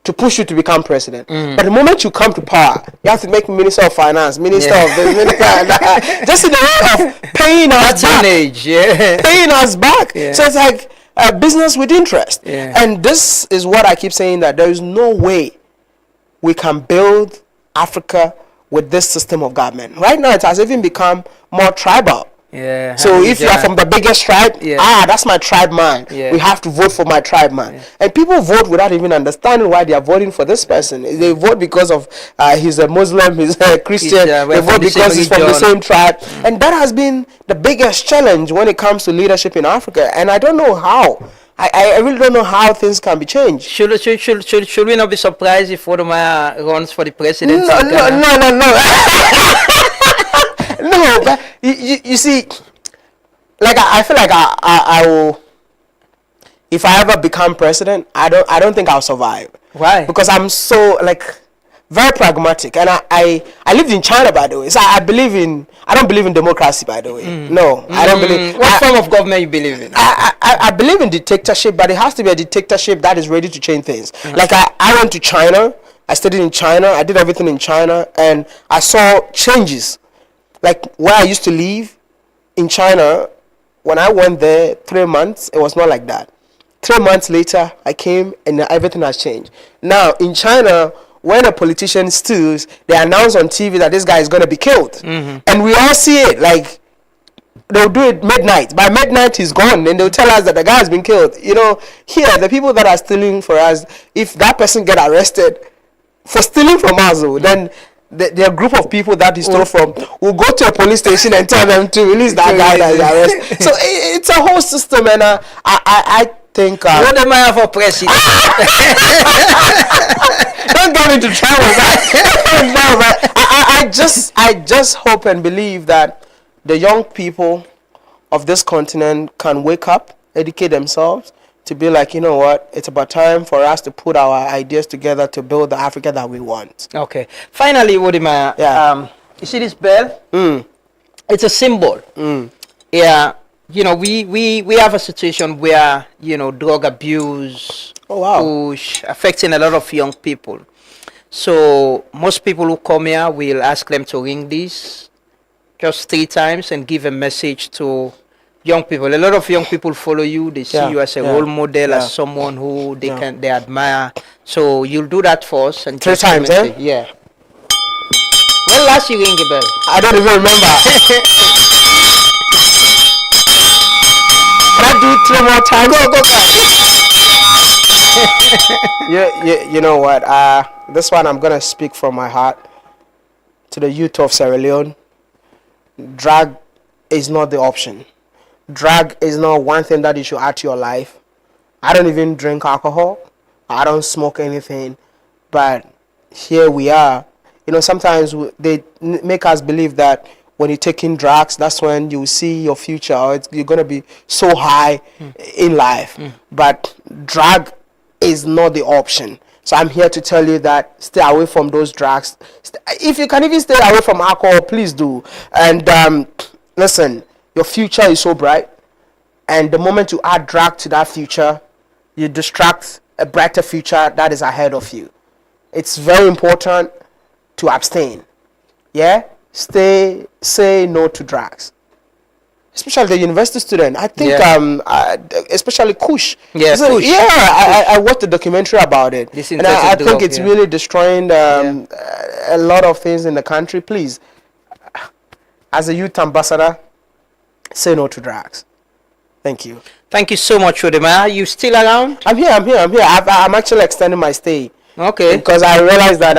J: to push you to become president. But the moment you come to power, you have to make minister of finance, minister of this, minister of that. Just in the way of paying us back. Paying us back. So it's like a business with interest. And this is what I keep saying, that there is no way we can build Africa with this system of government. Right now, it has even become more tribal. So if you are from the biggest tribe, that's my tribe man. We have to vote for my tribe man. And people vote without even understanding why they are voting for this person. They vote because of he's a Muslim, he's a Christian. They vote because he's from the same tribe. And that has been the biggest challenge when it comes to leadership in Africa. And I don't know how. I really don't know how things can be changed.
K: Should we not be surprised if Wodemaya runs for the presidency?
J: No. No, but you see, like I feel like I will, if I ever become president, I don't think I'll survive.
K: Why?
J: Because I'm so like very pragmatic, and I lived in China, by the way. So I don't believe in democracy, by the way. No, I don't believe.
K: What form of government you believe in?
J: I believe in dictatorship, but it has to be a dictatorship that is ready to change things. Like I went to China, I studied in China, I did everything in China, and I saw changes. Like where I used to live in China, when I went there 3 months, it was not like that. 3 months later, I came and everything has changed. Now, in China, when a politician steals, they announce on TV that this guy is going to be killed. And we all see it. Like, they'll do it midnight. By midnight, he's gone. And they'll tell us that the guy has been killed. You know, here, the people that are stealing for us, if that person get arrested for stealing from us, then the group of people that he stole from will go to a police station and tell them to release that guy that is arrested. So it's a whole system, and I think
K: Wodemaya for president.
J: Don't get into trouble, man. I just hope and believe that the young people of this continent can wake up, educate themselves, to be like, you know what, it's about time for us to put our ideas together to build the Africa that we want.
K: Okay. Finally, Wodemaya, you see this bell? It's a symbol. Yeah. You know, we have a situation where, you know, drug abuse, push, affecting a lot of young people. So most people who come here will ask them to ring this just 3 times and give a message to young people. A lot of young people follow you. They see you as a role model, as someone who they admire. So you'll do that for us. And
J: 3 times, eh?
K: Yeah. When last you ring the bell?
J: I don't even remember. Can I do it 3 more times? You know what? This one I'm gonna speak from my heart to the youth of Sierra Leone. Drug is not the option. Drug is not one thing that you should add to your life. I don't even drink alcohol. I don't smoke anything. But here we are. You know, sometimes they make us believe that when you're taking drugs, that's when you see your future, or you're going to be so high in life. But drug is not the option. So I'm here to tell you that stay away from those drugs. If you can even stay away from alcohol, please do. And listen, your future is so bright, and the moment you add drug to that future, you distract a brighter future that is ahead of you. It's very important to abstain. Say no to drugs, especially the university student. I think especially Kush. Kush. I watched a documentary about it, and I think it's really destroying a lot of things in the country. Please, as a youth ambassador, say no to drugs. Thank you.
K: Thank you so much, Wodemaya. Are you still around?
J: I'm here. I'm actually extending my stay.
K: Okay.
J: Because I realized that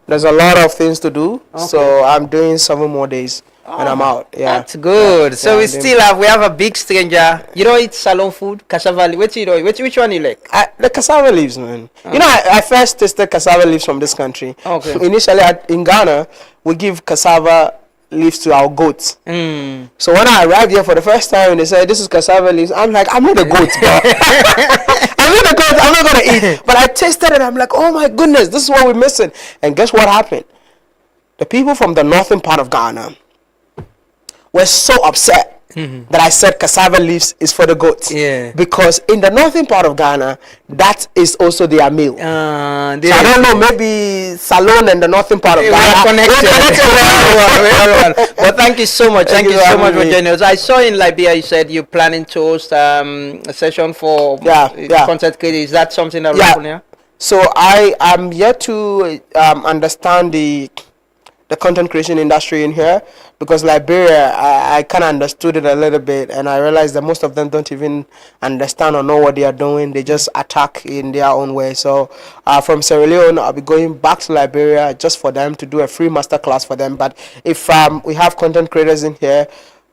J: there's a lot of things to do. Okay. So I'm doing 7 more days. and I'm out. Yeah,
K: That's good.
J: Yeah,
K: So
J: yeah,
K: we still have a big stranger. You don't eat salon food, cassava leaf. Which one you like?
J: The cassava leaves, man. You know, I first tasted cassava leaves from this country.
K: Okay.
J: Initially, in Ghana, we give cassava leaves to our goats. So when I arrived here for the first time and they said, this is cassava leaves, I'm like, I'm not a goat, bro. I'm not a goat, I'm not going to eat. But I tasted it, I'm like, oh my goodness, this is what we're missing. And guess what happened? The people from the northern part of Ghana were so upset that I said cassava leaves is for the goats.
K: Yeah.
J: Because in the northern part of Ghana, that is also their meal. So I don't know, maybe Salon and the northern part of
K: We
J: Ghana.
K: are connected. Very well. Well, thank you so much. Thank you so much for joining us. I saw in Liberia you said you're planning to host a session for content creators. Is that something that will happen here?
J: So I am yet to understand the content creation industry in here, because Liberia, I kind of understood it a little bit, and I realized that most of them don't even understand or know what they are doing. They just attack in their own way. So from Sierra Leone, I'll be going back to Liberia just for them to do a free masterclass for them. But if we have content creators in here,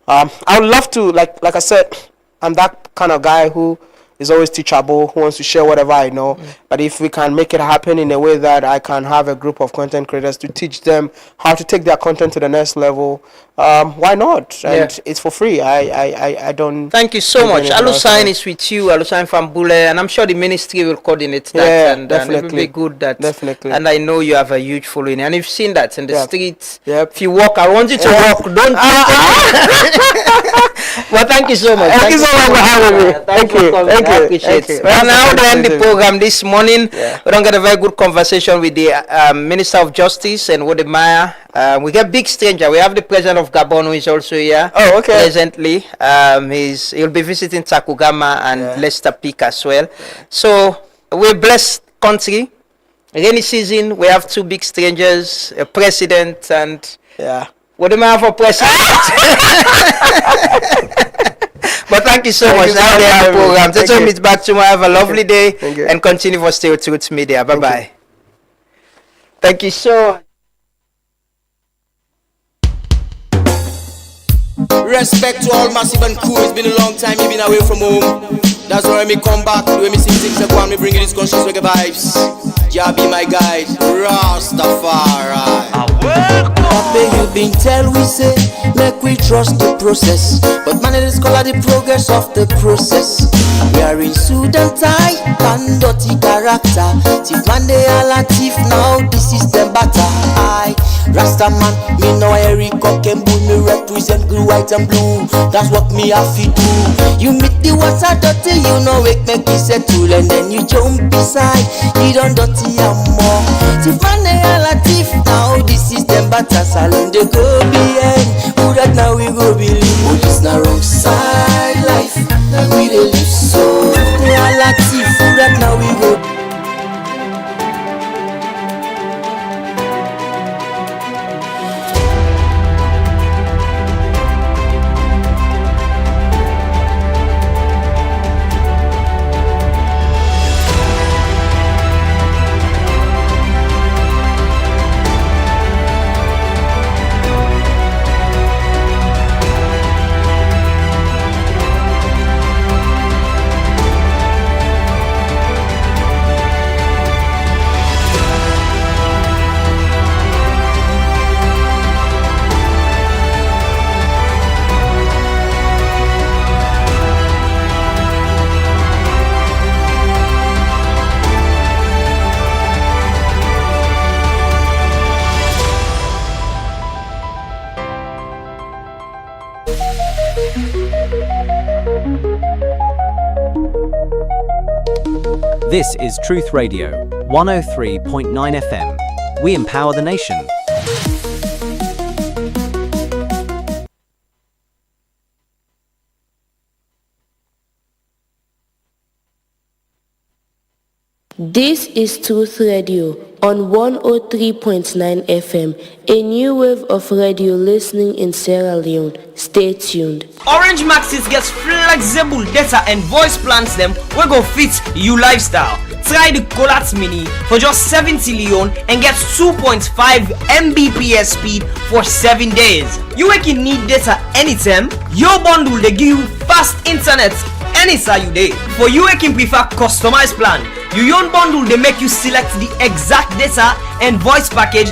J: I would love to, like I said, I'm that kind of guy who is always teachable, who wants to share whatever I know. But if we can make it happen in a way that I can have a group of content creators to teach them how to take their content to the next level, why not? And it's for free. I don't.
K: Thank you so much. Alusign is with you, Alusign from Bule, and I'm sure the ministry will coordinate that. And it will be good.
J: Definitely.
K: And I know you have a huge following, and you've seen that in the streets. If you walk, I want you to walk. Don't. Well, thank you so much.
J: Thank you so much for having me. Thank you.
K: I appreciate it. Well, now to end the program this morning, we're going to get a very good conversation with the Minister of Justice and Wodemaya. We get big stranger. We have the President of Gabon who is also here.
J: Oh, okay.
K: Presently, he'll be visiting Takugama and Leicester Peak as well. So we're a blessed country. Rainy season, we have two big strangers, a president and Wodemaya for president. But thank you so much. Now the end of the program. Let's meet back tomorrow. Have a lovely day and continue for Stay Truth Media. Bye bye. Thank you so much.
F: Respect to all Massive and crew. It's been a long time you've been away from home. That's why me come back. When me sing things and me bring you these conscious reggae vibes. Jah be my guide, Rastafari.
D: Papa, you been tell we say, make we trust the process. But man, it is called the progress of the process. We are in suit and tie, and dirty character. Thief man, they are like thief now, the system better. I, Rasta man, me know Eric Cockembull, me represent blue, white and blue. That's what me have to do. You meet the water dirty, you know it make you settle. And then you jump beside, you don't dirty and more. Thief man, they are like thief now, the system better. Salon they go behind, who that now we go believe. Police na wrong side life, now we dey live so. They are like thief, who that now we go.
H: This is Truth Radio, 103.9 FM. We empower the nation.
U: This is Truth Radio
B: on 103.9 FM, a new wave of radio listening in Sierra Leone. Stay tuned.
M: Orange Maxis gets flexible data and voice plans them wey go fit you lifestyle. Try the Colat Mini for just 70 Leon and get 2.5 Mbps speed for 7 days. You can need data anytime. Your bundle they give you fast internet anytime you day. For you can prefer customized plan. Your own bundle they make you select the exact data and voice package